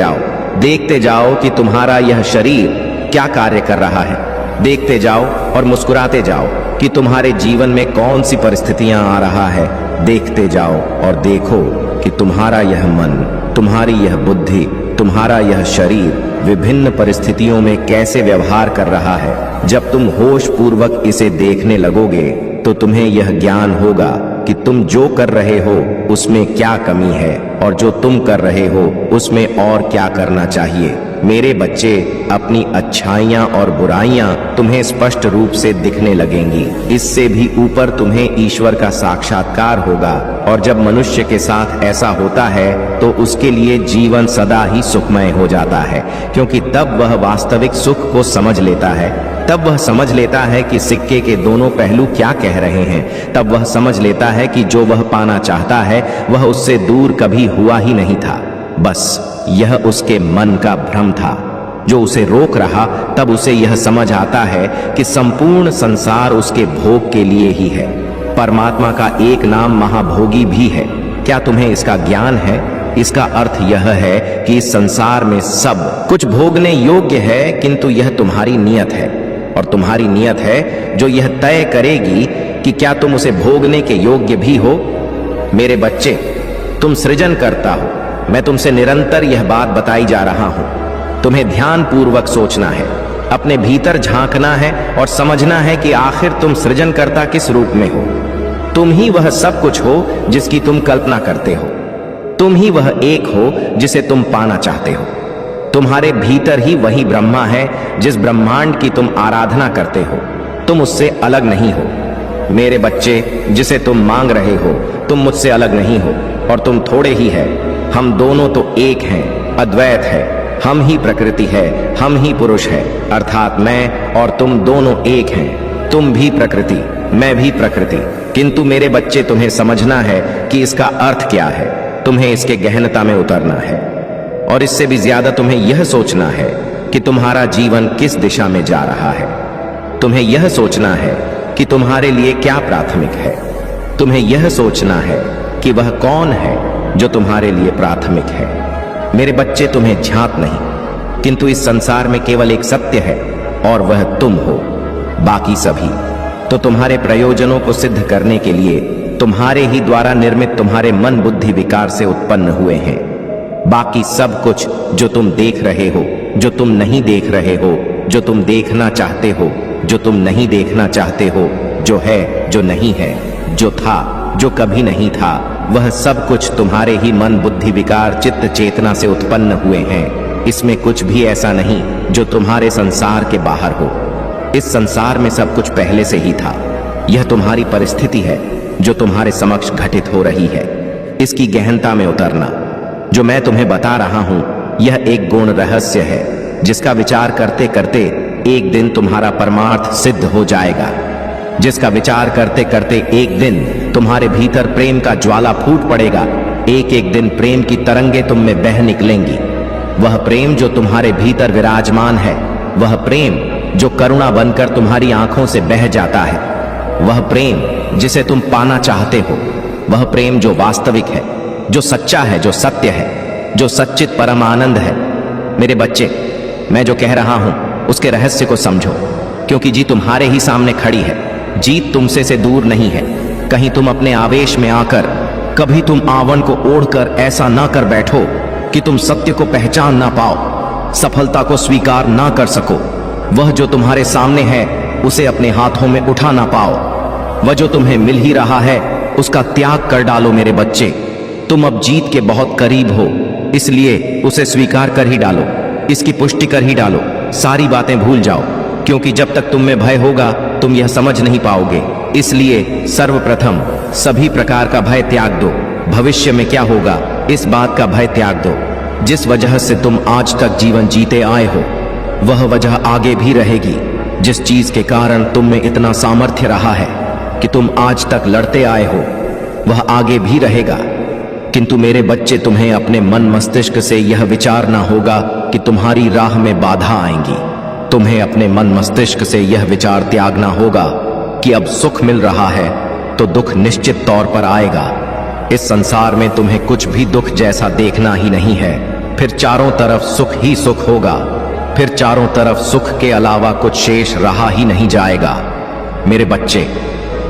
जाओ कि तुम्हारा यह शरीर क्या कार्य कर रहा है। देखते जाओ और मुस्कुराते जाओ कि तुम्हारे जीवन में कौन सी परिस्थितियां आ रहा है। देखते जाओ और देखो कि तुम्हारा यह मन, तुम्हारी यह बुद्धि, तुम्हारा यह शरीर विभिन्न परिस्थितियों में कैसे व्यवहार कर रहा है। जब तुम होश पूर्वक इसे देखने लगोगे तो तुम्हें यह ज्ञान होगा कि तुम जो कर रहे हो उसमें क्या कमी है और जो तुम कर रहे हो उसमें और क्या करना चाहिए। मेरे बच्चे, अपनी अच्छाइयां और बुराइयां तुम्हें स्पष्ट रूप से दिखने लगेंगी। इससे भी ऊपर तुम्हें ईश्वर का साक्षात्कार होगा और जब मनुष्य के साथ ऐसा होता है तो उसके लिए जीवन सदा ही सुखमय हो जाता है, क्योंकि तब वह वास्तविक सुख को समझ लेता है। तब वह समझ लेता है कि सिक्के के दोनों पहलू क्या कह रहे हैं। तब वह समझ लेता है कि जो वह पाना चाहता है वह उससे दूर कभी हुआ ही नहीं था, बस यह उसके मन का भ्रम था जो उसे रोक रहा। तब उसे यह समझ आता है कि संपूर्ण संसार उसके भोग के लिए ही है। परमात्मा का एक नाम महाभोगी भी है। क्या तुम्हें इसका ज्ञान है? इसका अर्थ यह है कि इस संसार में सब कुछ भोगने योग्य है, किंतु यह तुम्हारी नियत है और तुम्हारी नियत है जो यह तय करेगी कि क्या तुम उसे भोगने के योग्य भी हो। मेरे बच्चे, तुम सृजन करता हो। मैं तुमसे निरंतर यह बात बताई जा रहा हूं। तुम्हें ध्यान पूर्वक सोचना है, अपने भीतर झांकना है और समझना है कि आखिर तुम सृजनकर्ता किस रूप में हो। तुम ही वह सब कुछ हो जिसकी तुम कल्पना करते हो। तुम ही वह एक हो जिसे तुम पाना चाहते हो। तुम्हारे भीतर ही वही ब्रह्मा है जिस ब्रह्मांड की तुम आराधना करते हो। तुम उससे अलग नहीं हो। मेरे बच्चे, जिसे तुम मांग रहे हो, तुम मुझसे अलग नहीं हो और तुम थोड़े ही है। हम दोनों तो एक हैं, अद्वैत है। हम ही प्रकृति है, हम ही पुरुष है, अर्थात मैं और तुम दोनों एक हैं। तुम भी प्रकृति, मैं भी प्रकृति। किंतु मेरे बच्चे, तुम्हें समझना है कि इसका अर्थ क्या है। तुम्हें इसके गहनता में उतरना है और इससे भी ज्यादा तुम्हें यह सोचना है कि तुम्हारा जीवन किस दिशा में जा रहा है। तुम्हें यह सोचना है कि तुम्हारे लिए क्या प्राथमिक है। तुम्हें यह सोचना है कि वह कौन है जो तुम्हारे लिए प्राथमिक है। मेरे बच्चे, तुम्हें झांक नहीं, किंतु इस संसार में केवल एक सत्य है और वह तुम हो। बाकी सभी तो तुम्हारे प्रयोजनों को सिद्ध करने के लिए तुम्हारे ही द्वारा निर्मित तुम्हारे मन बुद्धि विकार से उत्पन्न हुए हैं। बाकी सब कुछ जो तुम देख रहे हो, जो तुम नहीं देख रहे हो, जो तुम देखना चाहते हो, जो तुम नहीं देखना चाहते हो, जो है, जो नहीं है, जो था, जो कभी नहीं था, वह सब कुछ तुम्हारे ही मन बुद्धि विकार चित्त चेतना से उत्पन्न हुए हैं। इसमें कुछ भी ऐसा नहीं जो तुम्हारे संसार के बाहर हो। इस संसार में सब कुछ पहले से ही था। यह तुम्हारी परिस्थिति है जो तुम्हारे समक्ष घटित हो रही है। इसकी गहनता में उतरना। जो मैं तुम्हें बता रहा हूं, यह एक गौण रहस्य है जिसका विचार करते करते एक दिन तुम्हारा परमार्थ सिद्ध हो जाएगा। जिसका विचार करते करते एक दिन तुम्हारे भीतर प्रेम का ज्वाला फूट पड़ेगा। एक एक दिन प्रेम की तरंगे तुम में बह निकलेंगी। वह प्रेम जो तुम्हारे भीतर विराजमान है, वह प्रेम जो करुणा बनकर तुम्हारी आंखों से बह जाता है, वह प्रेम जिसे तुम पाना चाहते हो, वह प्रेम जो वास्तविक है, जो सच्चा है, जो सत्य है, जो सच्चित परम आनंद है। मेरे बच्चे, मैं जो कह रहा हूं उसके रहस्य को समझो, क्योंकि जीत तुम्हारे ही सामने खड़ी है। जीत तुमसे से दूर नहीं है। कहीं तुम अपने आवेश में आकर, कभी तुम आवरण को ओढ़कर ऐसा ना कर बैठो कि तुम सत्य को पहचान ना पाओ, सफलता को स्वीकार ना कर सको। वह जो तुम्हारे सामने है उसे अपने हाथों में उठा ना पाओ। वह जो तुम्हें मिल ही रहा है उसका त्याग कर डालो मेरे बच्चे। तुम अब जीत के बहुत करीब हो, इसलिए उसे स्वीकार कर ही डालो, इसकी पुष्टि कर ही डालो। सारी बातें भूल जाओ, क्योंकि जब तक तुम में भय होगा तुम यह समझ नहीं पाओगे। इसलिए सर्वप्रथम सभी प्रकार का भय त्याग दो। भविष्य में क्या होगा इस बात का भय त्याग दो। जिस वजह से तुम आज तक जीवन जीते आए हो वह वजह आगे भी रहेगी। जिस चीज के कारण तुम में इतना सामर्थ्य रहा है कि तुम आज तक लड़ते आए हो वह आगे भी रहेगा। किंतु मेरे बच्चे, तुम्हें अपने मन मस्तिष्क से यह विचारना होगा कि तुम्हारी राह में बाधा आएंगी। तुम्हें अपने मन मस्तिष्क से यह विचार त्यागना होगा कि अब सुख मिल रहा है तो दुख निश्चित तौर पर आएगा। इस संसार में तुम्हें कुछ भी दुख जैसा देखना ही नहीं है। फिर चारों तरफ सुख ही सुख होगा। फिर चारों तरफ सुख के अलावा कुछ शेष रहा ही नहीं जाएगा। मेरे बच्चे,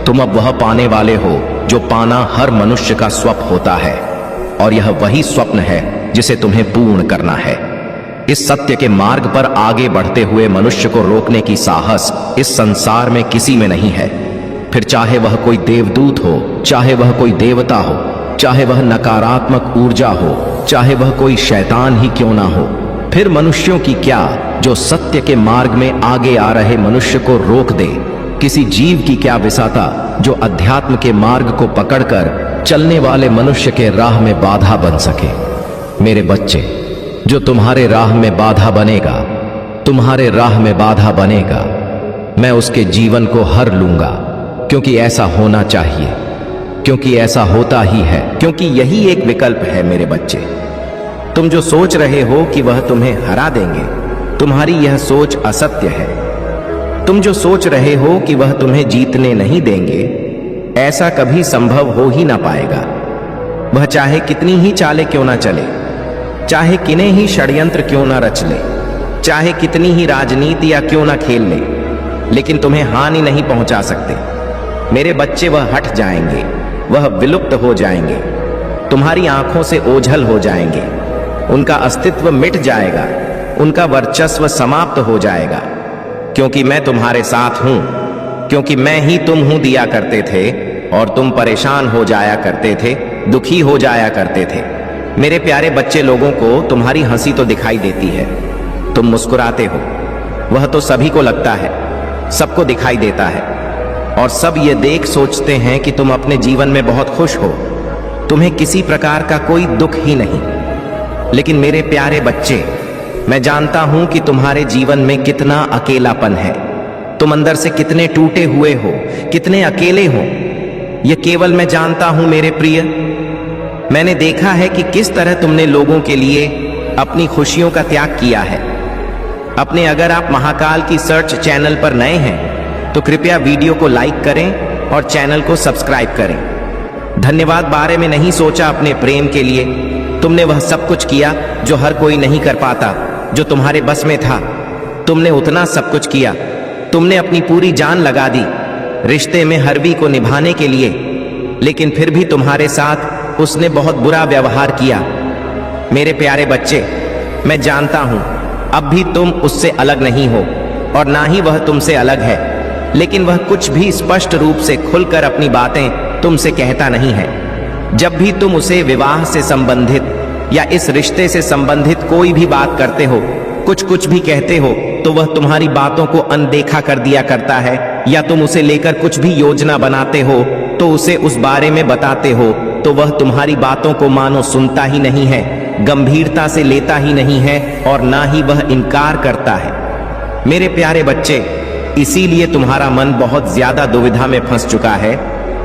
तुम अब वह पाने वाले हो जो पाना हर मनुष्य का स्वप्न होता है, और यह वही स्वप्न है जिसे तुम्हें पूर्ण करना है। इस सत्य के मार्ग पर आगे बढ़ते हुए मनुष्य को रोकने की साहस इस संसार में किसी में नहीं है। फिर चाहे वह कोई देवदूत हो, चाहे वह कोई देवता हो, चाहे वह नकारात्मक ऊर्जा हो, चाहे वह कोई शैतान ही क्यों ना हो। फिर मनुष्यों की क्या जो सत्य के मार्ग में आगे आ रहे मनुष्य को रोक दे। किसी जीव की क्या विसाता जो अध्यात्म के मार्ग को पकड़कर चलने वाले मनुष्य के राह में बाधा बन सके। मेरे बच्चे, जो तुम्हारे राह में बाधा बनेगा, तुम्हारे राह में बाधा बनेगा, मैं उसके जीवन को हर लूंगा, क्योंकि ऐसा होना चाहिए, क्योंकि ऐसा होता ही है, क्योंकि यही एक विकल्प है। मेरे बच्चे, तुम जो सोच रहे हो कि वह तुम्हें हरा देंगे, तुम्हारी यह सोच असत्य है। तुम जो सोच रहे हो कि वह तुम्हें जीतने नहीं देंगे, ऐसा कभी संभव हो ही ना पाएगा। वह चाहे कितनी ही चालें क्यों ना चले, चाहे किन्हीं ही षड्यंत्र क्यों ना रच ले, चाहे कितनी ही राजनीति या क्यों ना खेल ले, लेकिन तुम्हें हानि नहीं पहुंचा सकते। मेरे बच्चे, वह हट जाएंगे, वह विलुप्त हो जाएंगे, तुम्हारी आंखों से ओझल हो जाएंगे, उनका अस्तित्व मिट जाएगा, उनका वर्चस्व समाप्त हो जाएगा। क्योंकि मैं तुम्हारे साथ हूं, क्योंकि मैं ही तुम हूं दिया करते थे और तुम परेशान हो जाया करते थे, दुखी हो जाया करते थे। मेरे प्यारे बच्चे, लोगों को तुम्हारी हंसी तो दिखाई देती है, तुम मुस्कुराते हो, वह तो सभी को लगता है, सबको दिखाई देता है, और सब ये देख सोचते हैं कि तुम अपने जीवन में बहुत खुश हो, तुम्हें किसी प्रकार का कोई दुख ही नहीं। लेकिन मेरे प्यारे बच्चे, मैं जानता हूं कि तुम्हारे जीवन में कितना अकेलापन है, तुम अंदर से कितने टूटे हुए हो, कितने अकेले हो। यह केवल मैं जानता हूं मेरे प्रिय। मैंने देखा है कि किस तरह तुमने लोगों के लिए अपनी खुशियों का त्याग किया है। अगर आप महाकाल की सर्च चैनल पर नए हैं तो कृपया वीडियो को लाइक करें और चैनल को सब्सक्राइब करें। धन्यवाद बारे में नहीं सोचा अपने प्रेम के लिए। तुमने वह सब कुछ किया जो हर कोई नहीं कर पाता, जो तुम्हारे बस में था। तुमने उतना सब कुछ किया, तुमने अपनी पूरी जान लगा दी रिश्ते में हरवी को निभाने के लिए, लेकिन फिर भी तुम्हारे साथ उसने बहुत बुरा व्यवहार किया। मेरे प्यारे बच्चे, मैं जानता हूं अब भी तुम उससे अलग नहीं हो और ना ही वह तुमसे अलग है, लेकिन वह कुछ भी स्पष्ट रूप से खुलकर अपनी बातें तुमसे कहता नहीं है। जब भी तुम उसे विवाह से संबंधित या इस रिश्ते से संबंधित कोई भी बात करते हो, कुछ भी कहते हो, तो वह तुम्हारी बातों को अनदेखा कर दिया करता है, या तुम उसे लेकर कुछ भी योजना बनाते हो तो उसे उस बारे में बताते हो तो वह तुम्हारी बातों को मानो सुनता ही नहीं है, गंभीरता से लेता ही नहीं है, और ना ही वह इनकार करता है। मेरे प्यारे बच्चे, इसीलिए तुम्हारा मन बहुत ज्यादा दुविधा में फंस चुका है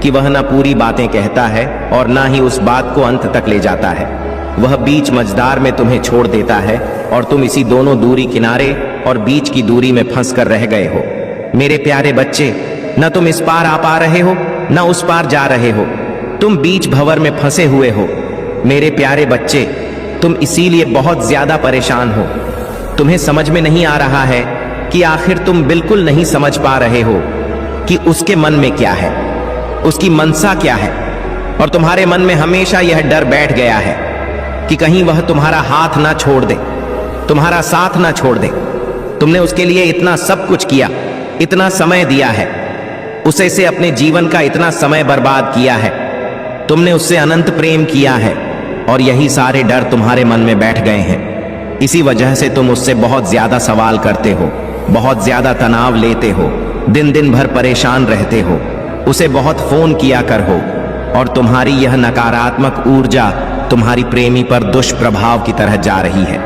कि वह ना पूरी बातें कहता है और ना ही उस बात को अंत तक ले जाता है। वह बीच मझदार में तुम्हें छोड़ देता है और तुम इसी दोनों दूरी किनारे और बीच की दूरी में फंस कर रह गए हो। मेरे प्यारे बच्चे, न तुम इस पार आ पा रहे हो न उस पार जा रहे हो, तुम बीच भंवर में फंसे हुए हो। मेरे प्यारे बच्चे, तुम इसीलिए बहुत ज्यादा परेशान हो। तुम्हें समझ में नहीं आ रहा है कि आखिर तुम बिल्कुल नहीं समझ पा रहे हो कि उसके मन में क्या है, उसकी मनसा क्या है, और तुम्हारे मन में हमेशा यह डर बैठ गया है कि कहीं वह तुम्हारा हाथ ना छोड़ दे, तुम्हारा साथ ना छोड़ दे। तुमने उसके लिए इतना सब कुछ किया, इतना समय दिया है, उसे से अपने जीवन का इतना समय बर्बाद किया है, तुमने उससे अनंत प्रेम किया है और यही सारे डर तुम्हारे मन में बैठ गए हैं। इसी वजह से तुम उससे बहुत ज्यादा सवाल करते हो, बहुत ज्यादा तनाव लेते हो, दिन दिन भर परेशान रहते हो, उसे बहुत फोन किया कर हो, और तुम्हारी यह नकारात्मक ऊर्जा तुम्हारी प्रेमी पर दुष्प्रभाव की तरह जा रही है।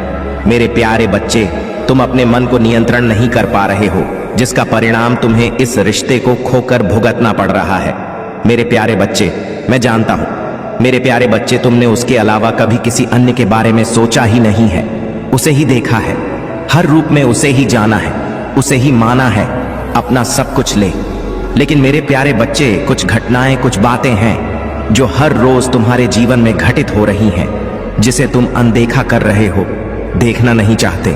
मेरे प्यारे बच्चे, तुम अपने मन को नियंत्रण नहीं कर पा रहे हो, जिसका परिणाम तुम्हें इस रिश्ते को खोकर भुगतना पड़ रहा है। मेरे प्यारे बच्चे, मैं जानता हूं, मेरे प्यारे बच्चे, तुमने उसके अलावा कभी किसी अन्य के बारे में सोचा ही नहीं है। उसे ही देखा है, हर रूप में उसे ही जाना है, उसे ही माना है, अपना सब कुछ ले। लेकिन मेरे प्यारे बच्चे, कुछ घटनाएं, कुछ बातें हैं जो हर रोज तुम्हारे जीवन में घटित हो रही हैं, जिसे तुम अनदेखा कर रहे हो, देखना नहीं चाहते,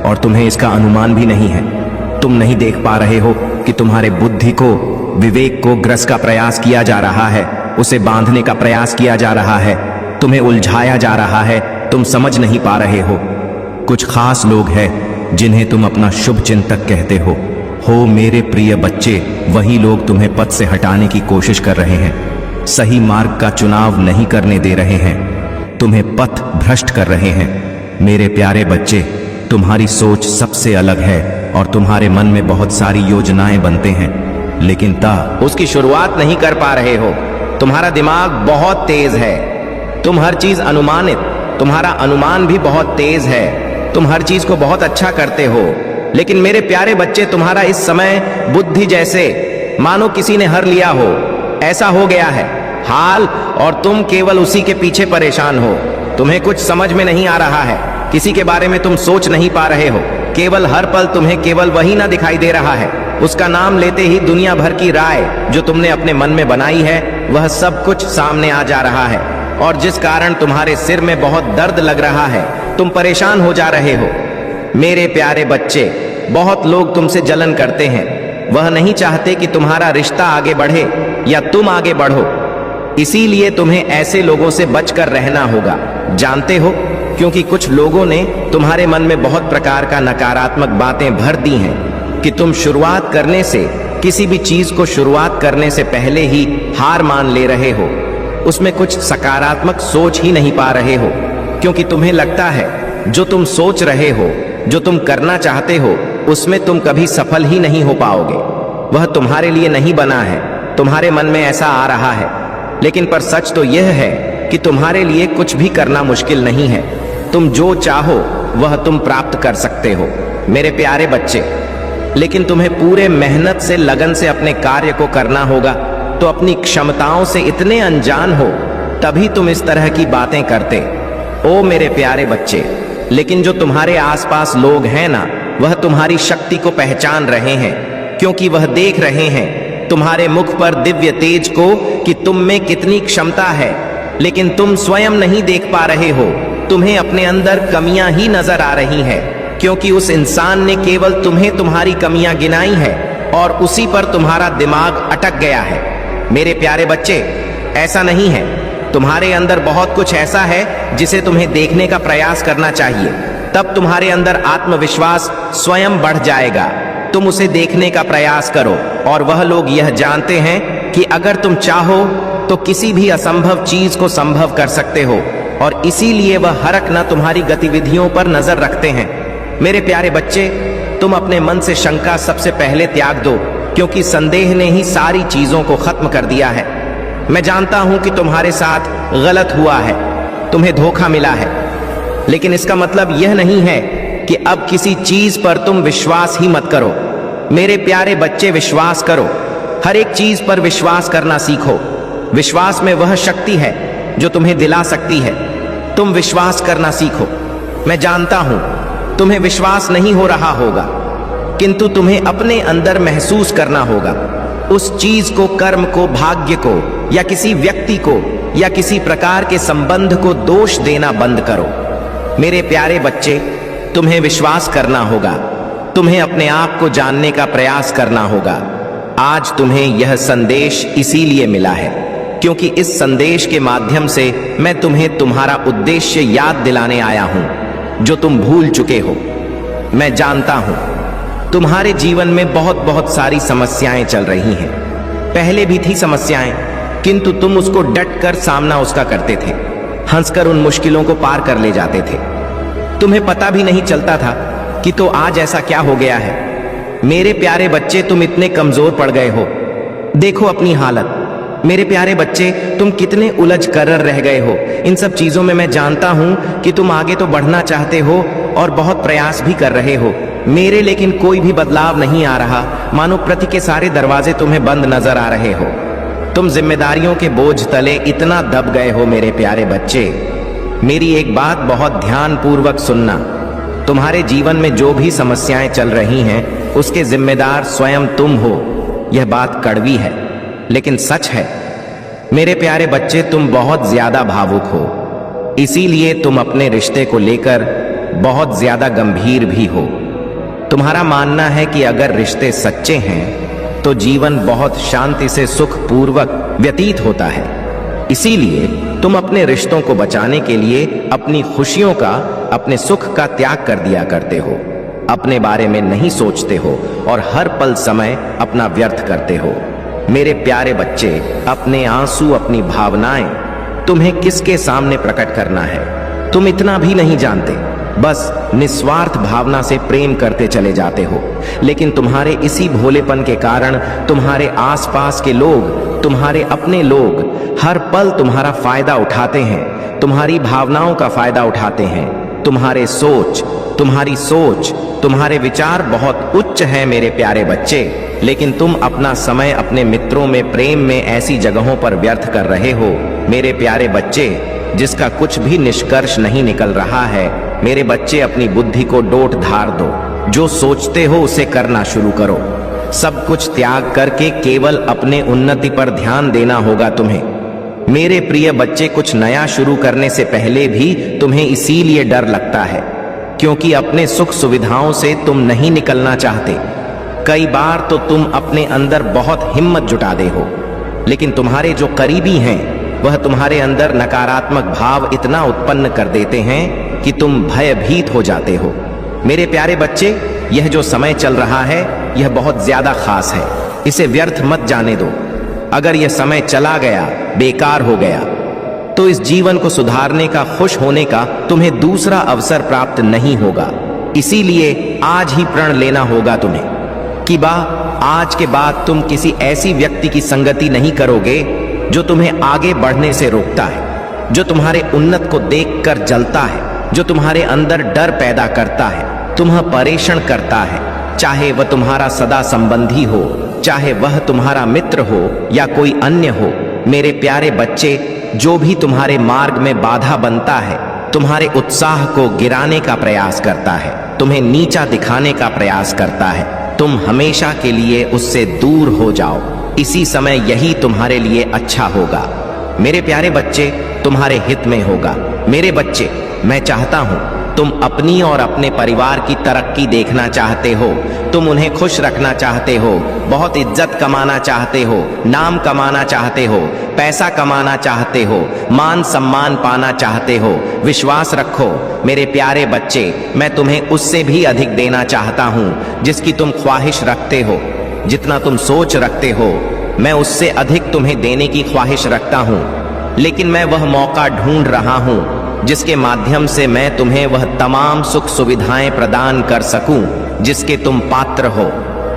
और तुम्हें इसका अनुमान भी नहीं है। तुम नहीं देख पा रहे हो कि तुम्हारे बुद्धि को, विवेक को ग्रस का प्रयास किया जा रहा है, उसे बांधने का प्रयास किया जा रहा है, तुम्हें उलझाया जा रहा है, तुम समझ नहीं पा रहे हो। कुछ खास लोग हैं जिन्हें तुम अपना शुभ चिंतक कहते हो मेरे प्रिय बच्चे, वही लोग तुम्हें पथ से हटाने की कोशिश कर रहे हैं, सही मार्ग का चुनाव नहीं करने दे रहे हैं, तुम्हें पथ भ्रष्ट कर रहे हैं। मेरे प्यारे बच्चे, तुम्हारी सोच सबसे अलग है और तुम्हारे मन में बहुत सारी योजनाएं बनते हैं, लेकिन उसकी शुरुआत नहीं कर पा रहे हो। तुम्हारा दिमाग बहुत तेज है, तुम हर चीज अनुमानित, तुम्हारा अनुमान भी बहुत तेज है, तुम हर चीज को बहुत अच्छा करते हो। लेकिन मेरे प्यारे बच्चे, तुम्हारा इस समय बुद्धि जैसे मानो किसी ने हर लिया हो, ऐसा हो गया है हाल, और तुम केवल उसी के पीछे परेशान हो। तुम्हें कुछ समझ में नहीं आ रहा है, किसी के बारे में तुम सोच नहीं पा रहे हो, केवल हर पल तुम्हें केवल वही ना दिखाई दे रहा है। उसका नाम लेते ही दुनिया भर की राय जो तुमने अपने मन में बनाई है, वह सब कुछ सामने आ जा रहा है, और जिस कारण तुम्हारे सिर में बहुत दर्द लग रहा है, तुम परेशान हो जा रहे हो। मेरे प्यारे बच्चे, बहुत लोग तुमसे जलन करते हैं, वह नहीं चाहते कि तुम्हारा रिश्ता आगे बढ़े या तुम आगे बढ़ो, इसीलिए तुम्हें ऐसे लोगों से बचकर रहना होगा। जानते हो, क्योंकि कुछ लोगों ने तुम्हारे मन में बहुत प्रकार का नकारात्मक बातें भर दी हैं कि तुम शुरुआत करने से, किसी भी चीज को शुरुआत करने से पहले ही हार मान ले रहे हो, उसमें कुछ सकारात्मक सोच ही नहीं पा रहे हो, क्योंकि तुम्हें लगता है जो तुम सोच रहे हो, जो तुम करना चाहते हो, उसमें तुम कभी सफल ही नहीं हो पाओगे। वह तुम्हारे लिए नहीं बना है, तुम्हारे मन में ऐसा आ रहा है। लेकिन पर सच तो यह है कि तुम्हारे लिए कुछ भी करना मुश्किल नहीं है, तुम जो चाहो वह तुम प्राप्त कर सकते हो मेरे प्यारे बच्चे। लेकिन तुम्हें पूरे मेहनत से, लगन से अपने कार्य को करना होगा। तो अपनी क्षमताओं से इतने अनजान हो, तभी तुम इस तरह की बातें करते। ओ मेरे प्यारे बच्चे, लेकिन जो तुम्हारे आसपास लोग हैं ना, वह तुम्हारी शक्ति को पहचान रहे हैं, क्योंकि वह देख रहे हैं तुम्हारे मुख पर दिव्य तेज को कि तुम में कितनी क्षमता है। लेकिन तुम स्वयं नहीं देख पा रहे हो, तुम्हें अपने अंदर कमियां ही नजर आ रही हैं, क्योंकि उस इंसान ने केवल तुम्हें तुम्हारी कमियां गिनाई है और उसी पर तुम्हारा दिमाग अटक गया है। मेरे प्यारे बच्चे, ऐसा नहीं है, तुम्हारे अंदर बहुत कुछ ऐसा है जिसे तुम्हें देखने का प्रयास करना चाहिए, तब तुम्हारे अंदर आत्मविश्वास स्वयं बढ़ जाएगा। तुम उसे देखने का प्रयास करो, और वह लोग यह जानते हैं कि अगर तुम चाहो तो किसी भी असंभव चीज को संभव कर सकते हो, और इसीलिए वह हरक न तुम्हारी गतिविधियों पर नजर रखते हैं। मेरे प्यारे बच्चे, तुम अपने मन से शंका सबसे पहले त्याग दो, क्योंकि संदेह ने ही सारी चीजों को खत्म कर दिया है। मैं जानता हूं कि तुम्हारे साथ गलत हुआ है, तुम्हें धोखा मिला है, लेकिन इसका मतलब यह नहीं है कि अब किसी चीज पर तुम विश्वास ही मत करो। मेरे प्यारे बच्चे, विश्वास करो, हर एक चीज पर विश्वास करना सीखो। विश्वास में वह शक्ति है जो तुम्हें दिला सकती है। तुम विश्वास करना सीखो। मैं जानता हूं तुम्हें विश्वास नहीं हो रहा होगा, किंतु तुम्हें अपने अंदर महसूस करना होगा। उस चीज को, कर्म को, भाग्य को, या किसी व्यक्ति को, या किसी प्रकार के संबंध को दोष देना बंद करो। मेरे प्यारे बच्चे, तुम्हें विश्वास करना होगा, तुम्हें अपने आप को जानने का प्रयास करना होगा। आज तुम्हें यह संदेश इसीलिए मिला है क्योंकि इस संदेश के माध्यम से मैं तुम्हें तुम्हारा उद्देश्य याद दिलाने आया हूं, जो तुम भूल चुके हो। मैं जानता हूं तुम्हारे जीवन में बहुत सारी समस्याएं चल रही हैं, पहले भी थी समस्याएं, किंतु तुम उसको डट कर सामना उसका करते थे, हंसकर उन मुश्किलों को पार कर ले जाते थे। तुम्हें पता भी नहीं चलता था कि तो आज ऐसा क्या हो गया है। मेरे प्यारे बच्चे, तुम इतने कमजोर पड़ गए हो। देखो अपनी हालत। मेरे प्यारे बच्चे, तुम कितने उलझ कर रह गए हो। इन सब चीजों में मैं जानता हूं कि तुम आगे तो बढ़ना चाहते हो और बहुत प्रयास भी कर रहे हो मेरे, लेकिन कोई भी बदलाव नहीं आ रहा। मानो प्रति के सारे दरवाजे तुम्हें बंद नजर आ रहे हो। तुम जिम्मेदारियों के बोझ तले इतना दब गए हो। मेरे प्यारे बच्चे, मेरी एक बात बहुत ध्यानपूर्वक सुनना। तुम्हारे जीवन में जो भी समस्याएं चल रही हैं, उसके जिम्मेदार स्वयं तुम हो। यह बात कड़वी है लेकिन सच है। मेरे प्यारे बच्चे, तुम बहुत ज्यादा भावुक हो, इसीलिए तुम अपने रिश्ते को लेकर बहुत ज्यादा गंभीर भी हो। तुम्हारा मानना है कि अगर रिश्ते सच्चे हैं तो जीवन बहुत शांति से सुखपूर्वक व्यतीत होता है। इसीलिए तुम अपने रिश्तों को बचाने के लिए अपनी खुशियों का, अपने सुख का त्याग कर दिया करते हो। अपने बारे में नहीं सोचते हो और हर पल समय अपना व्यर्थ करते हो। मेरे प्यारे बच्चे, अपने आंसू, अपनी भावनाएं तुम्हें किसके सामने प्रकट करना है, तुम इतना भी नहीं जानते। बस निस्वार्थ भावना से प्रेम करते चले जाते हो। लेकिन तुम्हारे इसी भोलेपन के कारण तुम्हारे आसपास के लोग, तुम्हारे अपने लोग हर पल तुम्हारा फायदा उठाते हैं, तुम्हारी भावनाओं का फायदा उठाते हैं। तुम्हारी सोच, तुम्हारे विचार बहुत उच्च हैं मेरे प्यारे बच्चे, लेकिन तुम अपना समय अपने मित्रों में, प्रेम में ऐसी जगहों पर व्यर्थ कर रहे हो मेरे प्यारे बच्चे, जिसका कुछ भी निष्कर्ष नहीं निकल रहा है। मेरे बच्चे, अपनी बुद्धि को डोट धार दो। जो सोचते हो उसे करना शुरू करो। सब कुछ त्याग करके केवल अपने उन्नति पर ध्यान देना होगा तुम्हें। मेरे प्रिय बच्चे, कुछ नया शुरू करने से पहले भी तुम्हें इसीलिए डर लगता है क्योंकि अपने सुख सुविधाओं से तुम नहीं निकलना चाहते। कई बार तो तुम अपने अंदर बहुत हिम्मत जुटाते हो, लेकिन तुम्हारे जो करीबी हैं वह तुम्हारे अंदर नकारात्मक भाव इतना उत्पन्न कर देते हैं कि तुम भयभीत हो जाते हो। मेरे प्यारे बच्चे, यह जो समय चल रहा है यह बहुत ज्यादा खास है, इसे व्यर्थ मत जाने दो। अगर यह समय चला गया, बेकार हो गया, तो इस जीवन को सुधारने का, खुश होने का तुम्हें दूसरा अवसर प्राप्त नहीं होगा। इसीलिए आज ही प्रण लेना होगा तुम्हें कि आज के बाद तुम किसी ऐसी व्यक्ति की संगति नहीं करोगे जो तुम्हें आगे बढ़ने से रोकता है, जो तुम्हारे उन्नत को देखकर जलता है, जो तुम्हारे अंदर डर पैदा करता है, तुम्हें परेशान करता है। चाहे वह तुम्हारा सदा संबंधी हो, चाहे वह तुम्हारा मित्र हो या कोई अन्य हो। मेरे प्यारे बच्चे, जो भी तुम्हारे मार्ग में बाधा बनता है, तुम्हारे उत्साह को गिराने का प्रयास करता है, तुम्हें नीचा दिखाने का प्रयास करता है, तुम हमेशा के लिए उससे दूर हो जाओ। इसी समय यही तुम्हारे लिए अच्छा होगा। मेरे प्यारे बच्चे, तुम्हारे हित में होगा। मेरे बच्चे, मैं चाहता हूं तुम अपनी और अपने परिवार की तरक्की देखना चाहते हो, तुम उन्हें खुश रखना चाहते हो, बहुत इज्जत कमाना चाहते हो, नाम कमाना चाहते हो, पैसा कमाना चाहते हो, मान सम्मान पाना चाहते हो। विश्वास रखो मेरे प्यारे बच्चे, मैं तुम्हें उससे भी अधिक देना चाहता हूं जिसकी तुम ख्वाहिश रखते हो। जितना तुम सोच रखते हो, मैं उससे अधिक तुम्हें देने की ख्वाहिश रखता हूं। लेकिन मैं वह मौका ढूंढ रहा हूं जिसके माध्यम से मैं तुम्हें वह तमाम सुख सुविधाएं प्रदान कर सकूं जिसके तुम पात्र हो।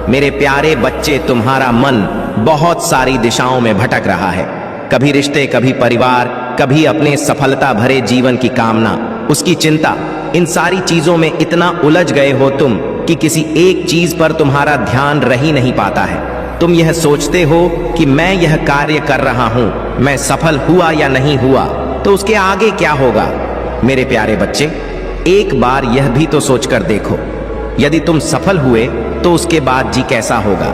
मेरे प्यारे बच्चे, तुम्हारा मन बहुत सारी दिशाओं में भटक रहा है। कभी रिश्ते, कभी परिवार, कभी अपने सफलता भरे जीवन की कामना, उसकी चिंता। इन सारी चीजों में इतना उलझ गए हो तुम कि किसी एक चीज पर तुम्हारा ध्यान रह ही नहीं पाता है। तुम यह सोचते हो कि मैं यह कार्य कर रहा हूं, मैं सफल हुआ या नहीं हुआ तो उसके आगे क्या होगा। मेरे प्यारे बच्चे, एक बार यह भी तो सोचकर देखो, यदि तुम सफल हुए तो उसके बाद जी कैसा होगा।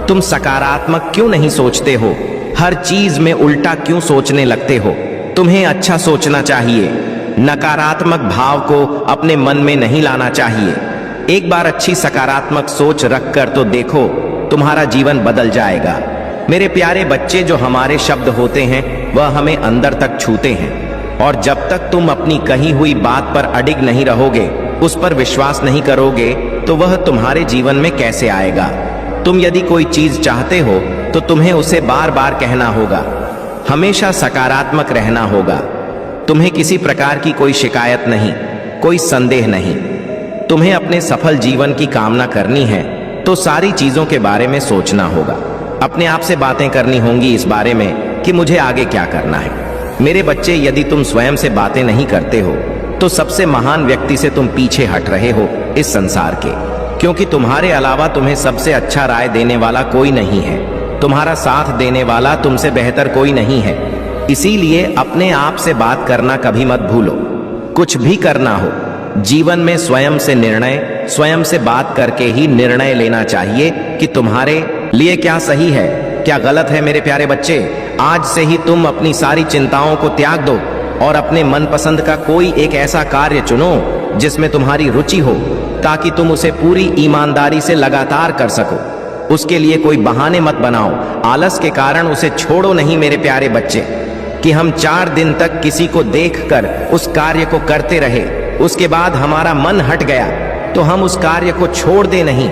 तुम सकारात्मक क्यों नहीं सोचते हो, हर चीज में उल्टा क्यों सोचने लगते हो। तुम्हें अच्छा सोचना चाहिए, नकारात्मक भाव को अपने मन में नहीं लाना चाहिए। एक बार अच्छी सकारात्मक सोच रखकर तो देखो, तुम्हारा जीवन बदल जाएगा। मेरे प्यारे बच्चे, जो हमारे शब्द होते हैं वह हमें अंदर तक छूते हैं, और जब तक तुम अपनी कही हुई बात पर अडिग नहीं रहोगे, उस पर विश्वास नहीं करोगे, तो वह तुम्हारे जीवन में कैसे आएगा। तुम यदि कोई चीज चाहते हो तो तुम्हें उसे बार बार कहना होगा। हमेशा सकारात्मक रहना होगा। तुम्हें किसी प्रकार की कोई शिकायत नहीं, कोई संदेह नहीं। तुम्हें अपने सफल जीवन की कामना करनी है तो सारी चीजों के बारे में सोचना होगा। अपने आप से बातें करनी होंगी इस बारे में कि मुझे आगे क्या करना है। मेरे बच्चे, यदि तुम स्वयं से बातें नहीं करते हो तो सबसे महान व्यक्ति से तुम पीछे हट रहे हो इस संसार के, क्योंकि तुम्हारे अलावा तुम्हें सबसे अच्छा राय देने वाला कोई नहीं है। तुम्हारा साथ देने वाला तुमसे बेहतर कोई नहीं है। इसीलिए अपने आप से बात करना कभी मत भूलो। कुछ भी करना हो जीवन में स्वयं से निर्णय, स्वयं से बात करके ही निर्णय लेना चाहिए कि तुम्हारे लिए क्या सही है, क्या गलत है। मेरे प्यारे बच्चे, आज से ही तुम अपनी सारी चिंताओं को त्याग दो और अपने मनपसंद का कोई एक ऐसा कार्य चुनो जिसमें तुम्हारी रुचि हो, ताकि तुम उसे पूरी ईमानदारी से लगातार कर सको। उसके लिए कोई बहाने मत बनाओ, आलस के कारण उसे छोड़ो नहीं। मेरे प्यारे बच्चे, कि हम 4 दिन तक किसी को देखकर उस कार्य को करते रहे, उसके बाद हमारा मन हट गया तो हम उस कार्य को छोड़ दे नहीं।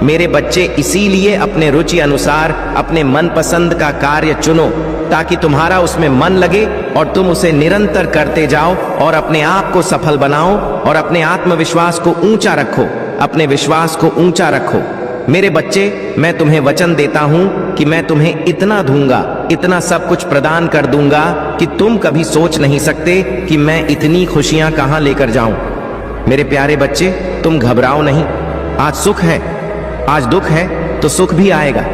मेरे बच्चे, इसीलिए अपने रुचि अनुसार अपने मनपसंद का कार्य चुनो, ताकि तुम्हारा उसमें मन लगे और तुम उसे निरंतर करते जाओ और अपने आप को सफल बनाओ और अपने आत्मविश्वास को ऊंचा रखो, अपने विश्वास को ऊंचा रखो। मेरे बच्चे, मैं तुम्हें वचन देता हूं कि मैं तुम्हें इतना दूंगा, इतना सब कुछ प्रदान कर दूंगा कि तुम कभी सोच नहीं सकते कि मैं इतनी खुशियां कहां लेकर जाऊं। मेरे प्यारे बच्चे, तुम घबराओ नहीं। आज सुख है, आज दुख है तो सुख भी आएगा।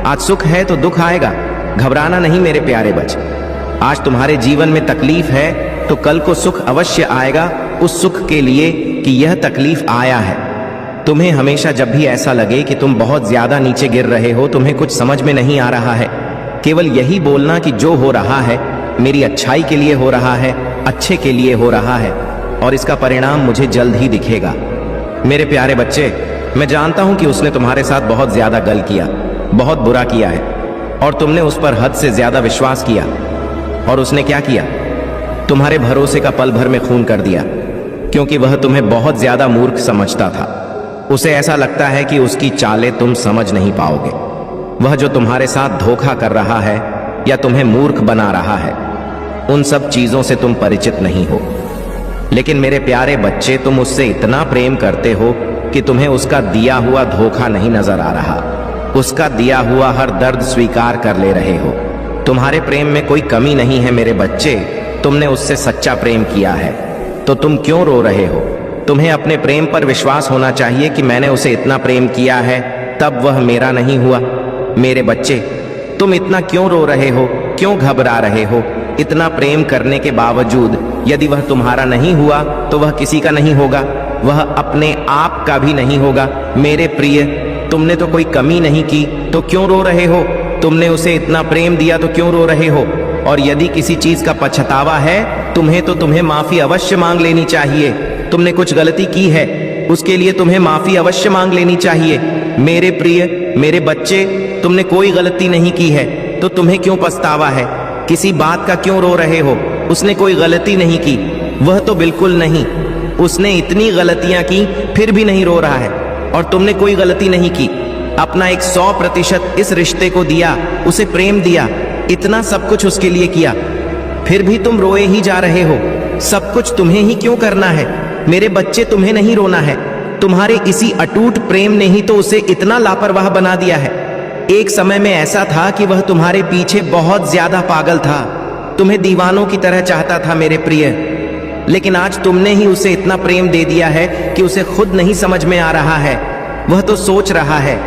आज सुख है तो दुख आएगा। घबराना नहीं मेरे प्यारे बच्चे। आज तुम्हारे जीवन में तकलीफ है तो कल को सुख अवश्य आएगा, उस सुख के लिए कि यह तकलीफ आया है। तुम्हें हमेशा जब भी ऐसा लगे कि तुम बहुत ज्यादा नीचे गिर रहे हो, तुम्हें कुछ समझ में नहीं आ रहा है, केवल यही बोलना कि जो हो रहा है मेरी अच्छाई के लिए हो रहा है, अच्छे के लिए हो रहा है और इसका परिणाम मुझे जल्द ही दिखेगा। मेरे प्यारे बच्चे, मैं जानता हूं कि उसने तुम्हारे साथ बहुत ज्यादा गल किया, बहुत बुरा किया है और तुमने उस पर हद से ज्यादा विश्वास किया। और उसने क्या किया? तुम्हारे भरोसे का पल भर में खून कर दिया, क्योंकि वह तुम्हें बहुत ज्यादा मूर्ख समझता था। उसे ऐसा लगता है कि उसकी चालें तुम समझ नहीं पाओगे। वह जो तुम्हारे साथ धोखा कर रहा है या तुम्हें मूर्ख बना रहा है, उन सब चीजों से तुम परिचित नहीं हो। लेकिन मेरे प्यारे बच्चे, तुम उससे इतना प्रेम करते हो कि तुम्हें उसका दिया हुआ धोखा नहीं नजर आ रहा। उसका दिया हुआ हर दर्द स्वीकार कर ले रहे हो। तुम्हारे प्रेम में कोई कमी नहीं है मेरे बच्चे। तुमने उससे सच्चा प्रेम किया है, तो तुम क्यों रो रहे हो? तुम्हें अपने प्रेम पर विश्वास होना चाहिए कि मैंने उसे इतना प्रेम किया है, तब वह मेरा नहीं हुआ। मेरे बच्चे, तुम इतना क्यों रो रहे हो, क्यों घबरा रहे हो? इतना प्रेम करने के बावजूद यदि वह तुम्हारा नहीं हुआ तो वह किसी का नहीं होगा, वह अपने आप का भी नहीं होगा। मेरे प्रिय, तुमने तो कोई कमी नहीं की, तो क्यों रो रहे हो? तुमने उसे इतना प्रेम दिया तो क्यों रो रहे हो? और यदि किसी चीज का पछतावा है तुम्हें, तो तुम्हें माफी अवश्य मांग लेनी चाहिए। तुमने कुछ गलती की है, उसके लिए तुम्हें माफी अवश्य मांग लेनी चाहिए। मेरे प्रिय, मेरे बच्चे, तुमने कोई गलती नहीं की है तो तुम्हें क्यों पछतावा है? किसी बात का क्यों रो रहे हो? उसने कोई गलती नहीं की, वह तो बिल्कुल नहीं। उसने इतनी गलतियां की फिर भी नहीं रो रहा है, और तुमने कोई गलती नहीं की। अपना 100% इस रिश्ते को दिया, उसे प्रेम दिया, इतना सब कुछ उसके लिए किया, फिर भी तुम रोए ही जा रहे हो। सब कुछ तुम्हें ही क्यों करना है? मेरे बच्चे, तुम्हें नहीं रोना है। तुम्हारे इसी अटूट प्रेम ने ही तो उसे इतना लापरवाह बना दिया है। एक समय में ऐसा था कि वह तुम्हारे पीछे बहुत ज्यादा पागल था, तुम्हें दीवानों की तरह चाहता था मेरे प्रिय। लेकिन आज तुमने ही उसे इतना प्रेम दे दिया है कि उसे खुद नहीं समझ में आ रहा है। वह तो सोच रहा है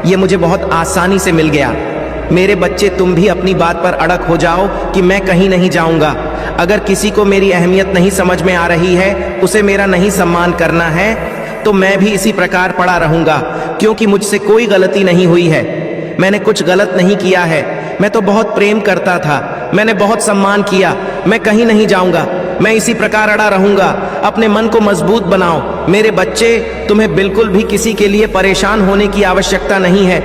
यह मुझे बहुत आसानी से मिल गया। मेरे बच्चे, तुम भी अपनी बात पर अड़क हो जाओ कि मैं कहीं नहीं जाऊंगा। अगर किसी को मेरी अहमियत नहीं समझ में आ रही है, उसे मेरा नहीं सम्मान करना है, तो मैं भी इसी प्रकार पड़ा रहूंगा, क्योंकि मुझसे कोई गलती नहीं हुई है। मैंने कुछ गलत नहीं किया है। मैं तो बहुत प्रेम करता था, मैंने बहुत सम्मान किया। मैं कहीं नहीं जाऊंगा, मैं इसी प्रकार अड़ा रहूंगा। अपने मन को मजबूत बनाओ। मेरे बच्चे, तुम्हें बिल्कुल भी किसी के लिए परेशान होने की आवश्यकता नहीं है।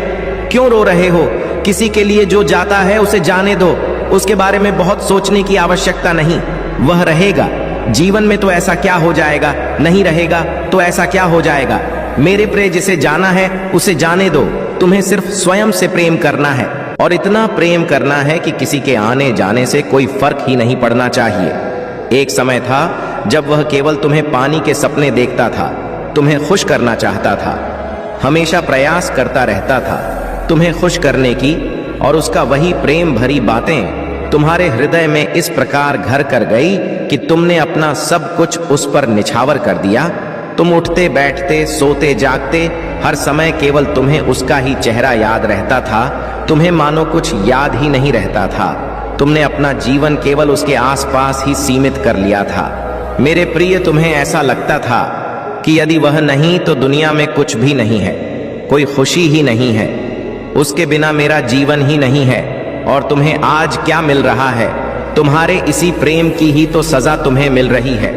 क्यों रो रहे हो? किसी के लिए जो जाता है उसे जाने दो, उसके बारे में बहुत सोचने की आवश्यकता नहीं। वह रहेगा। जीवन में तो ऐसा क्या हो जाएगा, नहीं रहेगा तो ऐसा क्या हो जाएगा। मेरे प्रिय, जिसे जाना है उसे जाने दो। तुम्हें सिर्फ स्वयं से प्रेम करना है और इतना प्रेम करना है कि किसी के आने जाने से कोई फर्क ही नहीं पड़ना चाहिए। एक समय था जब वह केवल तुम्हें पाने के सपने देखता था, तुम्हें खुश करना चाहता था, हमेशा प्रयास करता रहता था तुम्हें खुश करने की, और उसका वही प्रेम भरी बातें तुम्हारे हृदय में इस प्रकार घर कर गई कि तुमने अपना सब कुछ उस पर निछावर कर दिया। तुम उठते बैठते सोते जागते हर समय केवल तुम्हें उसका ही चेहरा याद रहता था, तुम्हें मानो कुछ याद ही नहीं रहता था। तुमने अपना जीवन केवल उसके आसपास ही सीमित कर लिया था। मेरे प्रिय, तुम्हें ऐसा लगता था कि यदि वह नहीं तो दुनिया में कुछ भी नहीं है, कोई खुशी ही नहीं है, उसके बिना मेरा जीवन ही नहीं है। और तुम्हें आज क्या मिल रहा है? तुम्हारे इसी प्रेम की ही तो सजा तुम्हें मिल रही है।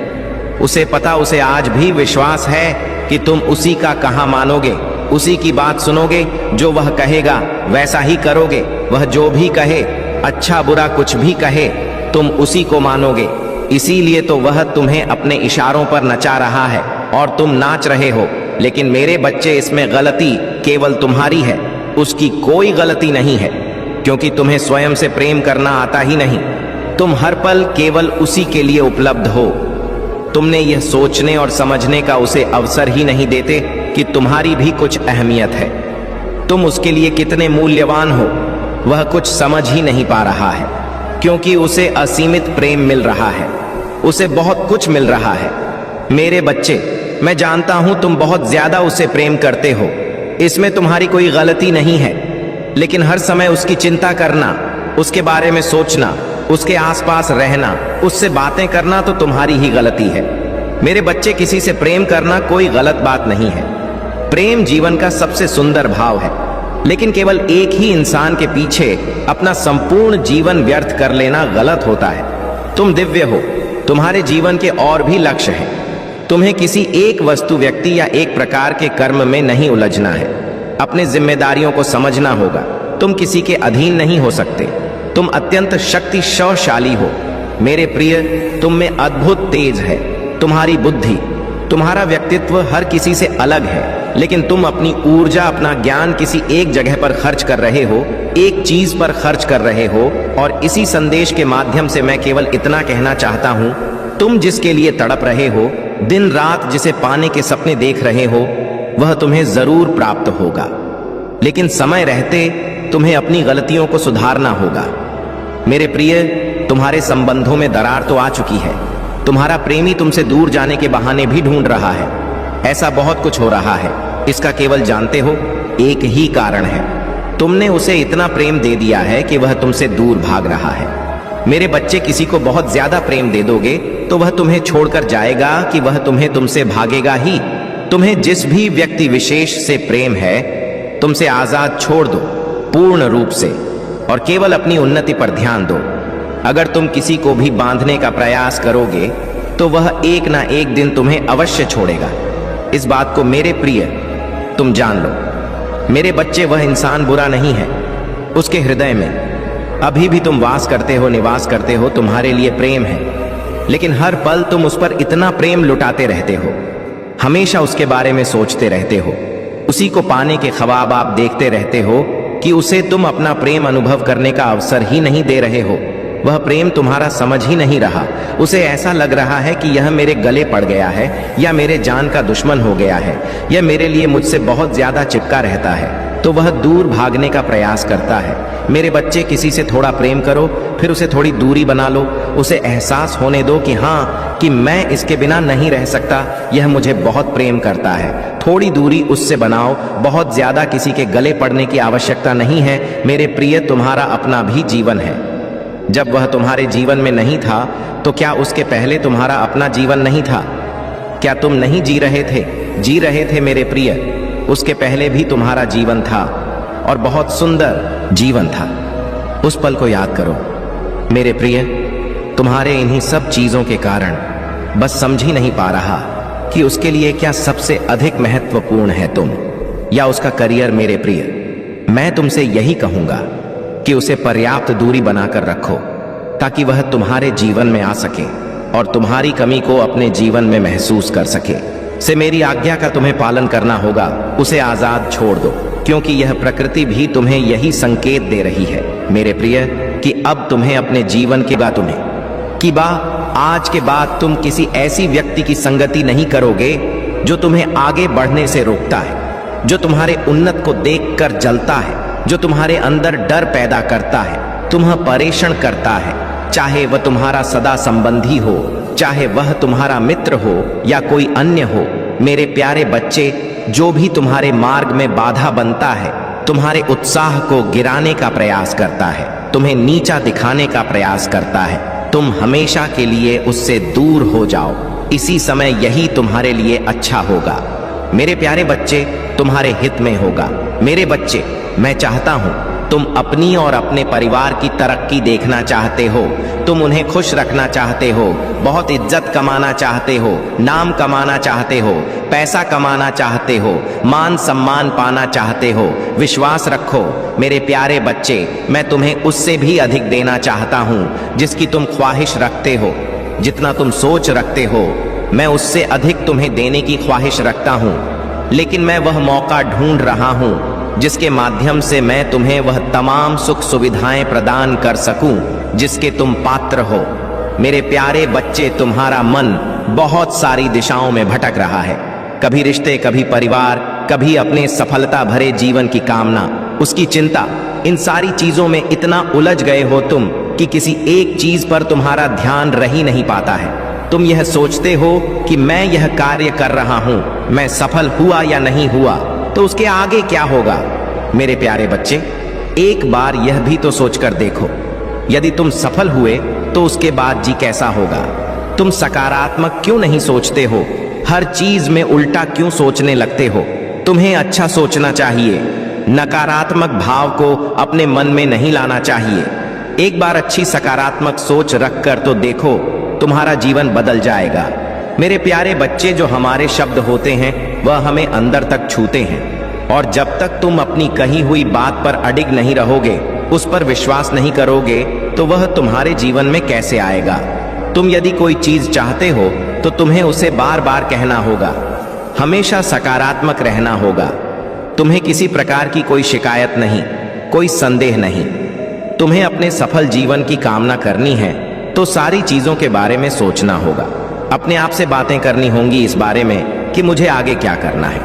उसे पता, उसे आज भी विश्वास है कि तुम उसी का कहाँ मानोगे, उसी की बात सुनोगे, जो वह कहेगा वैसा ही करोगे। वह जो भी कहे, अच्छा बुरा कुछ भी कहे, तुम उसी को मानोगे। इसीलिए तो वह तुम्हें अपने इशारों पर नचा रहा है और तुम नाच रहे हो। लेकिन मेरे बच्चे, इसमें गलती केवल तुम्हारी है, उसकी कोई गलती नहीं है, क्योंकि तुम्हें स्वयं से प्रेम करना आता ही नहीं। तुम हर पल केवल उसी के लिए उपलब्ध हो। तुमने यह सोचने और समझने का उसे अवसर ही नहीं देते कि तुम्हारी भी कुछ अहमियत है, तुम उसके लिए कितने मूल्यवान हो। वह कुछ समझ ही नहीं पा रहा है, क्योंकि उसे असीमित प्रेम मिल रहा है, उसे बहुत कुछ मिल रहा है। मेरे बच्चे, मैं जानता हूं तुम बहुत ज्यादा उसे प्रेम करते हो, इसमें तुम्हारी कोई गलती नहीं है। लेकिन हर समय उसकी चिंता करना, उसके बारे में सोचना, उसके आसपास रहना, उससे बातें करना तो तुम्हारी ही गलती है। मेरे बच्चे, किसी से प्रेम करना कोई गलत बात नहीं है। प्रेम जीवन का सबसे सुंदर भाव है, लेकिन केवल एक ही इंसान के पीछे अपना संपूर्ण जीवन व्यर्थ कर लेना गलत होता है। तुम दिव्य हो, तुम्हारे जीवन के और भी लक्ष्य हैं। तुम्हें किसी एक वस्तु, व्यक्ति या एक प्रकार के कर्म में नहीं उलझना है। अपने जिम्मेदारियों को समझना होगा। तुम किसी के अधीन नहीं हो सकते। तुम अत्यंत शक्तिशाली हो। मेरे प्रिय, तुम में अद्भुत तेज है। तुम्हारी बुद्धि, तुम्हारा व्यक्तित्व हर किसी से अलग है, लेकिन तुम अपनी ऊर्जा, अपना ज्ञान किसी एक जगह पर खर्च कर रहे हो, एक चीज पर खर्च कर रहे हो। और इसी संदेश के माध्यम से मैं केवल इतना कहना चाहता हूं, तुम जिसके लिए तड़प रहे हो, दिन रात जिसे पाने के सपने देख रहे हो, वह तुम्हें जरूर प्राप्त होगा। लेकिन समय रहते तुम्हें अपनी गलतियों को सुधारना होगा। मेरे प्रिय, तुम्हारे संबंधों में दरार तो आ चुकी है। तुम्हारा प्रेमी तुमसे दूर जाने के बहाने भी ढूंढ रहा है। ऐसा बहुत कुछ हो रहा है। इसका केवल जानते हो एक ही कारण है, तुमने उसे इतना प्रेम दे दिया है कि वह तुमसे दूर भाग रहा है। मेरे बच्चे, किसी को बहुत ज्यादा प्रेम दे दोगे तो वह तुम्हें छोड़कर जाएगा कि वह तुमसे भागेगा ही। तुम्हें जिस भी व्यक्ति विशेष से प्रेम है, तुमसे आजाद छोड़ दो पूर्ण रूप से, और केवल अपनी उन्नति पर ध्यान दो। अगर तुम किसी को भी बांधने का प्रयास करोगे तो वह एक ना एक दिन तुम्हें अवश्य छोड़ेगा। इस बात को मेरे प्रिय तुम जान लो। मेरे बच्चे, वह इंसान बुरा नहीं है। उसके हृदय में अभी भी तुम वास करते हो, निवास करते हो, तुम्हारे लिए प्रेम है। लेकिन हर पल तुम उस पर इतना प्रेम लुटाते रहते हो, हमेशा उसके बारे में सोचते रहते हो, उसी को पाने के ख्वाब आप देखते रहते हो कि उसे तुम अपना प्रेम अनुभव करने का अवसर ही नहीं दे रहे हो। वह प्रेम तुम्हारा समझ ही नहीं रहा। उसे ऐसा लग रहा है कि यह मेरे गले पड़ गया है, या मेरे जान का दुश्मन हो गया है, यह मेरे लिए मुझसे बहुत ज्यादा चिपका रहता है, तो वह दूर भागने का प्रयास करता है। मेरे बच्चे, किसी से थोड़ा प्रेम करो, फिर उसे थोड़ी दूरी बना लो। उसे एहसास होने दो कि हाँ, कि मैं इसके बिना नहीं रह सकता, यह मुझे बहुत प्रेम करता है। थोड़ी दूरी उससे बनाओ, बहुत ज्यादा किसी के गले पड़ने की आवश्यकता नहीं है। मेरे प्रिय, तुम्हारा अपना भी जीवन है। जब वह तुम्हारे जीवन में नहीं था तो क्या उसके पहले तुम्हारा अपना जीवन नहीं था? क्या तुम नहीं जी रहे थे? जी रहे थे मेरे प्रिय। उसके पहले भी तुम्हारा जीवन था, और बहुत सुंदर जीवन था। उस पल को याद करो मेरे प्रिय। तुम्हारे इन्हीं सब चीजों के कारण बस समझ ही नहीं पा रहा कि उसके लिए क्या सबसे अधिक महत्वपूर्ण है, तुम या उसका करियर। मेरे प्रिय, मैं तुमसे यही कहूंगा कि उसे पर्याप्त दूरी बनाकर रखो, ताकि वह तुम्हारे जीवन में आ सके और तुम्हारी कमी को अपने जीवन में महसूस कर सके। से मेरी आज्ञा का तुम्हें पालन करना होगा। उसे आजाद छोड़ दो। क्योंकि यह प्रकृति भी तुम्हें यही संकेत दे रही है मेरे प्रिय कि अब तुम्हें अपने जीवन के बाद आज के बाद तुम किसी ऐसी व्यक्ति की संगति नहीं करोगे जो तुम्हें आगे बढ़ने से रोकता है, जो तुम्हारे उन्नत को देखकर जलता है, जो तुम्हारे अंदर डर पैदा करता है, तुम्हें परेशान करता है, चाहे वह तुम्हारा सदा संबंधी हो, चाहे वह तुम्हारा मित्र हो या कोई अन्य हो। मेरे प्यारे बच्चे, जो भी तुम्हारे मार्ग में बाधा बनता है, तुम्हारे उत्साह को गिराने का प्रयास करता है, तुम्हें नीचा दिखाने का प्रयास करता है, तुम हमेशा के लिए उससे दूर हो जाओ। इसी समय यही तुम्हारे लिए अच्छा होगा मेरे प्यारे बच्चे, तुम्हारे हित में होगा। मेरे बच्चे, मैं चाहता हूं तुम अपनी और अपने परिवार की तरक्की देखना चाहते हो, तुम उन्हें खुश रखना चाहते हो, बहुत इज्जत कमाना चाहते हो, नाम कमाना चाहते हो, पैसा कमाना चाहते हो, मान सम्मान पाना चाहते हो। विश्वास रखो मेरे प्यारे बच्चे, मैं तुम्हें उससे भी अधिक देना चाहता हूं जिसकी तुम ख्वाहिश रखते हो। जितना तुम सोच रखते हो, मैं उससे अधिक तुम्हें देने की ख्वाहिश रखता हूं, लेकिन मैं वह मौका ढूंढ रहा हूं जिसके माध्यम से मैं तुम्हें वह तमाम सुख सुविधाएं प्रदान कर सकूं जिसके तुम पात्र हो। मेरे प्यारे बच्चे, तुम्हारा मन बहुत सारी दिशाओं में भटक रहा है, कभी रिश्ते, कभी परिवार, कभी अपने सफलता भरे जीवन की कामना, उसकी चिंता। इन सारी चीजों में इतना उलझ गए हो तुम कि किसी एक चीज पर तुम्हारा ध्यान रह ही नहीं पाता है। तुम यह सोचते हो कि मैं यह कार्य कर रहा हूं, मैं सफल हुआ या नहीं हुआ तो उसके आगे क्या होगा। मेरे प्यारे बच्चे, एक बार यह भी तो सोचकर देखो, यदि तुम सफल हुए तो उसके बाद जी कैसा होगा। तुम सकारात्मक क्यों नहीं सोचते हो, हर चीज में उल्टा क्यों सोचने लगते हो। तुम्हें अच्छा सोचना चाहिए, नकारात्मक भाव को अपने मन में नहीं लाना चाहिए। एक बार अच्छी सकारात्मक सोच रखकर तो देखो, तुम्हारा जीवन बदल जाएगा। मेरे प्यारे बच्चे, जो हमारे शब्द होते हैं वह हमें अंदर तक छूते हैं, और जब तक तुम अपनी कही हुई बात पर अडिग नहीं रहोगे, उस पर विश्वास नहीं करोगे, तो वह तुम्हारे जीवन में कैसे आएगा। तुम यदि कोई चीज चाहते हो तो तुम्हें उसे बार बार कहना होगा, हमेशा सकारात्मक रहना होगा। तुम्हें किसी प्रकार की कोई शिकायत नहीं, कोई संदेह नहीं। तुम्हें अपने सफल जीवन की कामना करनी है तो सारी चीजों के बारे में सोचना होगा, अपने आप से बातें करनी होंगी इस बारे में कि मुझे आगे क्या करना है।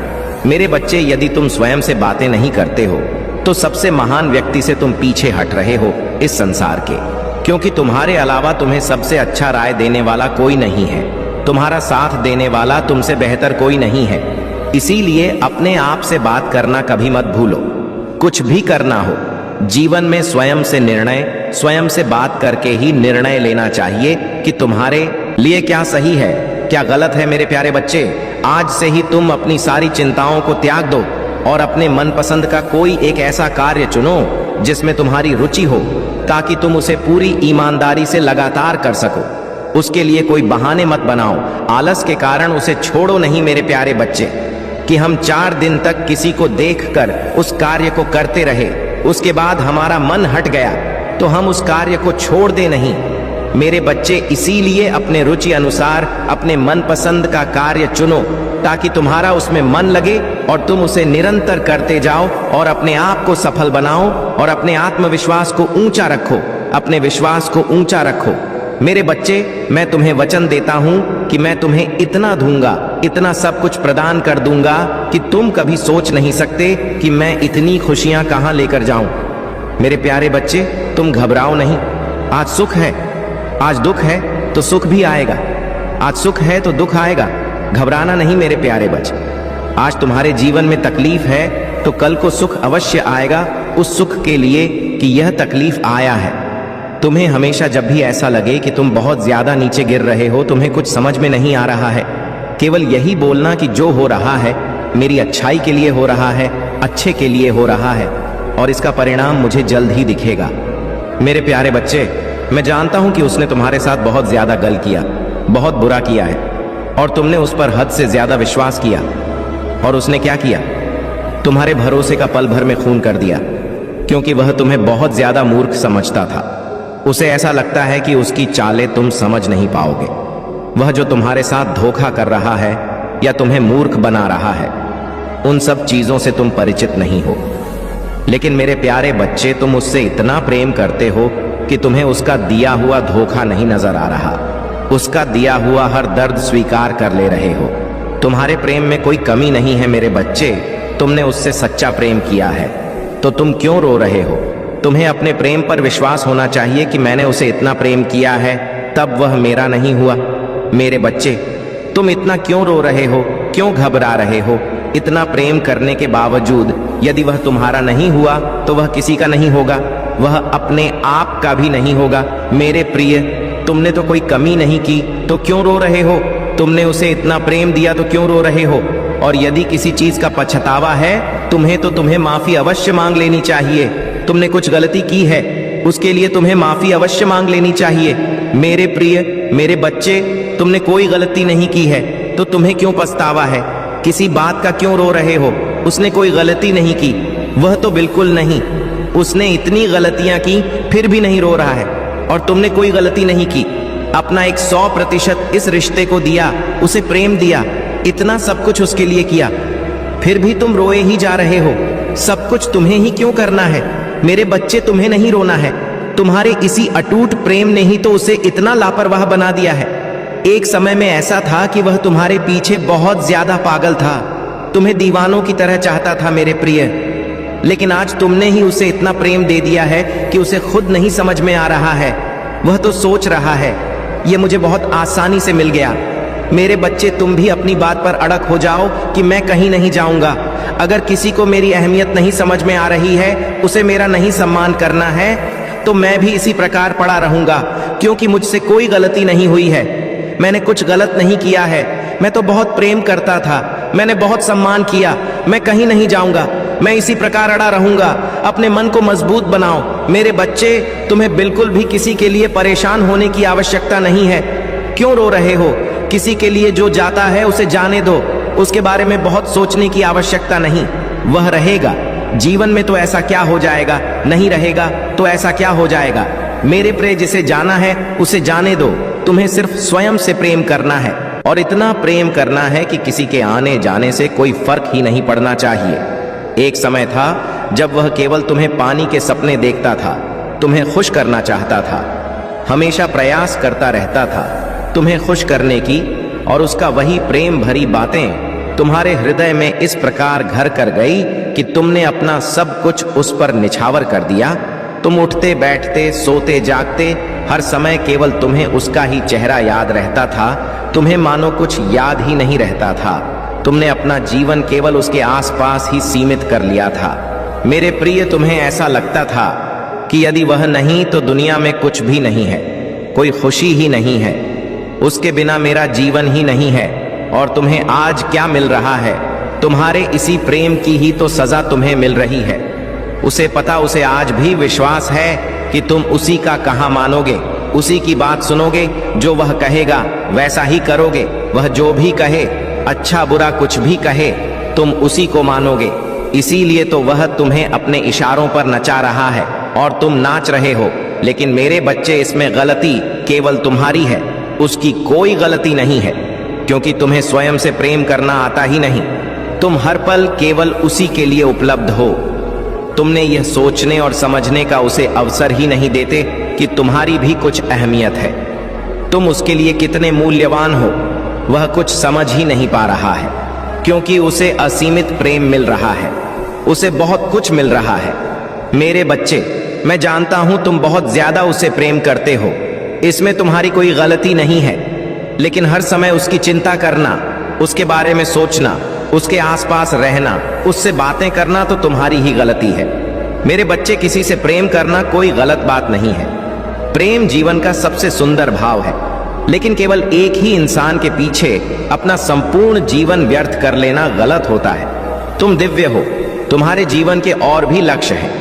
मेरे बच्चे, यदि तुम स्वयं से बातें नहीं करते हो तो सबसे महान व्यक्ति से तुम पीछे हट रहे हो इस संसार के, क्योंकि तुम्हारे अलावा तुम्हें सबसे अच्छा राय देने वाला कोई नहीं है, तुम्हारा साथ देने वाला तुमसे बेहतर कोई नहीं है। इसीलिए अपने आप से बात करना कभी मत भूलो। कुछ भी करना हो जीवन में, स्वयं से निर्णय, स्वयं से बात करके ही निर्णय लेना चाहिए कि तुम्हारे लिए क्या सही है, क्या गलत है। मेरे प्यारे बच्चे, आज से ही तुम अपनी सारी चिंताओं को त्याग दो और अपने मनपसंद का कोई एक ऐसा कार्य चुनो जिसमें तुम्हारी रुचि हो, ताकि तुम उसे पूरी ईमानदारी से लगातार कर सको। उसके लिए कोई बहाने मत बनाओ, आलस के कारण उसे छोड़ो नहीं। मेरे प्यारे बच्चे, कि हम 4 दिन तक किसी को देखकर उस कार्य को करते रहे, उसके बाद हमारा मन हट गया तो हम उस कार्य को छोड़ दे नहीं। मेरे बच्चे, इसीलिए अपने रुचि अनुसार अपने मनपसंद का कार्य चुनो, ताकि तुम्हारा उसमें मन लगे और तुम उसे निरंतर करते जाओ और अपने आप को सफल बनाओ और अपने आत्मविश्वास को ऊंचा रखो, अपने विश्वास को ऊंचा रखो। मेरे बच्चे, मैं तुम्हें वचन देता हूं कि मैं तुम्हें इतना दूंगा, इतना सब कुछ प्रदान कर दूंगा कि तुम कभी सोच नहीं सकते कि मैं इतनी खुशियां कहां लेकर जाऊं। मेरे प्यारे बच्चे, तुम घबराओ नहीं। आज सुख है, आज दुख है तो सुख भी आएगा, आज सुख है तो दुख आएगा। घबराना नहीं मेरे प्यारे बच्चे। आज तुम्हारे जीवन में तकलीफ है तो कल को सुख अवश्य आएगा, उस सुख के लिए कि यह तकलीफ आया है। तुम्हें हमेशा जब भी ऐसा लगे कि तुम बहुत ज्यादा नीचे गिर रहे हो, तुम्हें कुछ समझ में नहीं आ रहा है, केवल यही बोलना कि जो हो रहा है मेरी अच्छाई के लिए हो रहा है, अच्छे के लिए हो रहा है, और इसका परिणाम मुझे जल्द ही दिखेगा। मेरे प्यारे बच्चे, मैं जानता हूं कि उसने तुम्हारे साथ बहुत ज्यादा गलत किया, बहुत बुरा किया है, और तुमने उस पर हद से ज्यादा विश्वास किया। और उसने क्या किया? तुम्हारे भरोसे का पल भर में खून कर दिया, क्योंकि वह तुम्हें बहुत ज्यादा मूर्ख समझता था। उसे ऐसा लगता है कि उसकी चालें तुम समझ नहीं पाओगे। वह जो तुम्हारे साथ धोखा कर रहा है या तुम्हें मूर्ख बना रहा है, उन सब चीजों से तुम परिचित नहीं हो। लेकिन मेरे प्यारे बच्चे, तुम उससे इतना प्रेम करते हो कि तुम्हें उसका दिया हुआ धोखा नहीं नजर आ रहा। उसका दिया हुआ हर दर्द स्वीकार कर ले रहे हो। तुम्हारे प्रेम में कोई कमी नहीं है मेरे बच्चे। तुमने उससे सच्चा प्रेम किया है, तो तुम क्यों रो रहे हो? तुम्हें अपने प्रेम पर विश्वास होना चाहिए कि मैंने उसे इतना प्रेम किया है, तब वह मेरा नहीं हुआ। मेरे बच्चे, तुम इतना क्यों रो रहे हो, क्यों घबरा रहे हो? इतना प्रेम करने के बावजूद यदि वह तुम्हारा नहीं हुआ तो वह किसी का नहीं होगा, वह अपने आप का भी नहीं होगा। मेरे प्रिय, तुमने तो कोई कमी नहीं की, तो क्यों रो रहे हो? तुमने उसे इतना प्रेम दिया तो क्यों रो रहे हो? और यदि किसी चीज का पछतावा है तुम्हें, तो तुम्हें माफी अवश्य मांग लेनी चाहिए। तुमने कुछ गलती की है, उसके लिए तुम्हें माफी अवश्य मांग लेनी चाहिए। मेरे प्रिय, मेरे बच्चे, तुमने कोई गलती नहीं की है, तो तुम्हें क्यों पछतावा है? किसी बात का क्यों रो रहे हो? उसने कोई गलती नहीं की, वह तो बिल्कुल नहीं। उसने इतनी गलतियां की फिर भी नहीं रो रहा है, और तुमने कोई गलती नहीं की। अपना 100% इस रिश्ते को दिया, उसे प्रेम दिया, इतना सब कुछ उसके लिए किया, फिर भी तुम रोए ही जा रहे हो। सब कुछ तुम्हें ही क्यों करना है? मेरे बच्चे, तुम्हें नहीं रोना है। तुम्हारे इसी अटूट प्रेम ने ही तो उसे इतना लापरवाह बना दिया है। एक समय में ऐसा था कि वह तुम्हारे पीछे बहुत ज्यादा पागल था, तुम्हें दीवानों की तरह चाहता था मेरे प्रिय। लेकिन आज तुमने ही उसे इतना प्रेम दे दिया है कि उसे खुद नहीं समझ में आ रहा है। वह तो सोच रहा है यह मुझे बहुत आसानी से मिल गया। मेरे बच्चे, तुम भी अपनी बात पर अड़क हो जाओ कि मैं कहीं नहीं जाऊंगा। अगर किसी को मेरी अहमियत नहीं समझ में आ रही है, उसे मेरा नहीं सम्मान करना है, तो मैं भी इसी प्रकार पड़ा रहूंगा, क्योंकि मुझसे कोई गलती नहीं हुई है। मैंने कुछ गलत नहीं किया है। मैं तो बहुत प्रेम करता था, मैंने बहुत सम्मान किया। मैं कहीं नहीं जाऊंगा, मैं इसी प्रकार अड़ा रहूंगा। अपने मन को मजबूत बनाओ मेरे बच्चे। तुम्हें बिल्कुल भी किसी के लिए परेशान होने की आवश्यकता नहीं है। क्यों रो रहे हो? किसी के लिए जो जाता है उसे जाने दो, उसके बारे में बहुत सोचने की आवश्यकता नहीं। वह रहेगा, जीवन में तो ऐसा क्या हो जाएगा, नहीं रहेगा तो ऐसा क्या हो जाएगा। मेरे प्रिय, जिसे जाना है उसे जाने दो। तुम्हें सिर्फ स्वयं से प्रेम करना है, और इतना प्रेम करना है कि किसी के आने जाने से कोई फर्क ही नहीं पड़ना चाहिए। एक समय था जब वह केवल तुम्हें पानी के सपने देखता था, तुम्हें खुश करना चाहता था, हमेशा प्रयास करता रहता था तुम्हें खुश करने की, और उसका वही प्रेम भरी बातें तुम्हारे हृदय में इस प्रकार घर कर गई कि तुमने अपना सब कुछ उस पर निछावर कर दिया। तुम उठते बैठते, सोते जागते, हर समय केवल तुम्हें उसका ही चेहरा याद रहता था। तुम्हें मानो कुछ याद ही नहीं रहता था। तुमने अपना जीवन केवल उसके आसपास ही सीमित कर लिया था। मेरे प्रिय, तुम्हें ऐसा लगता था कि यदि वह नहीं तो दुनिया में कुछ भी नहीं है, कोई खुशी ही नहीं है, उसके बिना मेरा जीवन ही नहीं है। और तुम्हें आज क्या मिल रहा है? तुम्हारे इसी प्रेम की ही तो सजा तुम्हें मिल रही है। उसे पता, उसे आज भी विश्वास है कि तुम उसी का कहाँ मानोगे, उसी की बात सुनोगे। जो वह कहेगा वैसा ही करोगे। वह जो भी कहे, अच्छा बुरा कुछ भी कहे, तुम उसी को मानोगे। इसीलिए तो वह तुम्हें अपने इशारों पर नचा रहा है और तुम नाच रहे हो। लेकिन मेरे बच्चे, इसमें गलती केवल तुम्हारी है, उसकी कोई गलती नहीं है, क्योंकि तुम्हें स्वयं से प्रेम करना आता ही नहीं। तुम हर पल केवल उसी के लिए उपलब्ध हो। तुमने यह सोचने और समझने का उसे अवसर ही नहीं देते कि तुम्हारी भी कुछ अहमियत है, तुम उसके लिए कितने मूल्यवान हो। वह कुछ समझ ही नहीं पा रहा है, क्योंकि उसे असीमित प्रेम मिल रहा है, उसे बहुत कुछ मिल रहा है। मेरे बच्चे, मैं जानता हूं तुम बहुत ज्यादा उसे प्रेम करते हो, इसमें तुम्हारी कोई गलती नहीं है। लेकिन हर समय उसकी चिंता करना, उसके बारे में सोचना, उसके आसपास रहना, उससे बातें करना तो तुम्हारी ही गलती है। मेरे बच्चे, किसी से प्रेम करना कोई गलत बात नहीं है। प्रेम जीवन का सबसे सुंदर भाव है। लेकिन केवल एक ही इंसान के पीछे अपना संपूर्ण जीवन व्यर्थ कर लेना गलत होता है। तुम दिव्य हो, तुम्हारे जीवन के और भी लक्ष्य हैं।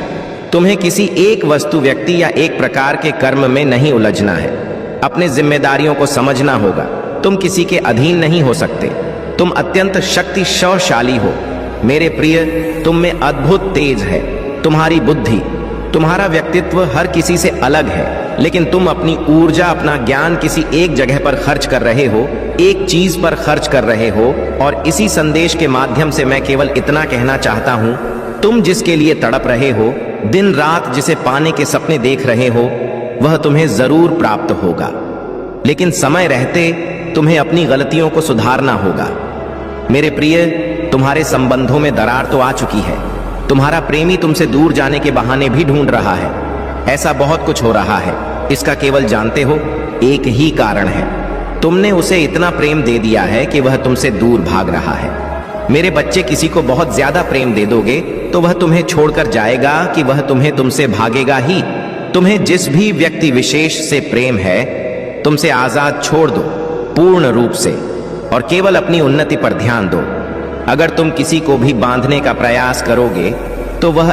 तुम्हें किसी एक वस्तु, व्यक्ति या एक प्रकार के कर्म में नहीं उलझना है। अपने जिम्मेदारियों को समझना होगा। तुम किसी के अधीन नहीं हो सकते। तुम अत्यंत शक्तिशाली हो। मेरे प्रिय, तुम में अद्भुत तेज है। तुम्हारी बुद्धि, तुम्हारा व्यक्तित्व हर किसी से अलग है, लेकिन तुम अपनी ऊर्जा, अपना ज्ञान किसी एक जगह पर खर्च कर रहे हो, एक चीज पर खर्च कर रहे हो। और इसी संदेश के माध्यम से मैं केवल इतना कहना चाहता हूं, तुम जिसके लिए तड़प रहे हो, दिन रात जिसे पाने के सपने देख रहे हो, वह तुम्हें जरूर प्राप्त होगा। लेकिन समय रहते तुम्हें अपनी गलतियों को सुधारना होगा। मेरे प्रिय, तुम्हारे संबंधों में दरार तो आ चुकी है। तुम्हारा प्रेमी तुमसे दूर जाने के बहाने भी ढूंढ रहा है। ऐसा बहुत कुछ हो रहा है। इसका केवल जानते हो एक ही कारण है, तुमने उसे इतना प्रेम दे दिया है कि वह तुमसे दूर भाग रहा है। मेरे बच्चे, किसी को बहुत ज्यादा प्रेम दे दोगे तो वह तुम्हें छोड़कर जाएगा कि वह तुमसे भागेगा ही। तुम्हें जिस भी व्यक्ति विशेष से प्रेम है, तुमसे आजाद छोड़ दो पूर्ण रूप से, और केवल अपनी उन्नति पर ध्यान दो। अगर तुम किसी को भी बांधने का प्रयास करोगे तो वह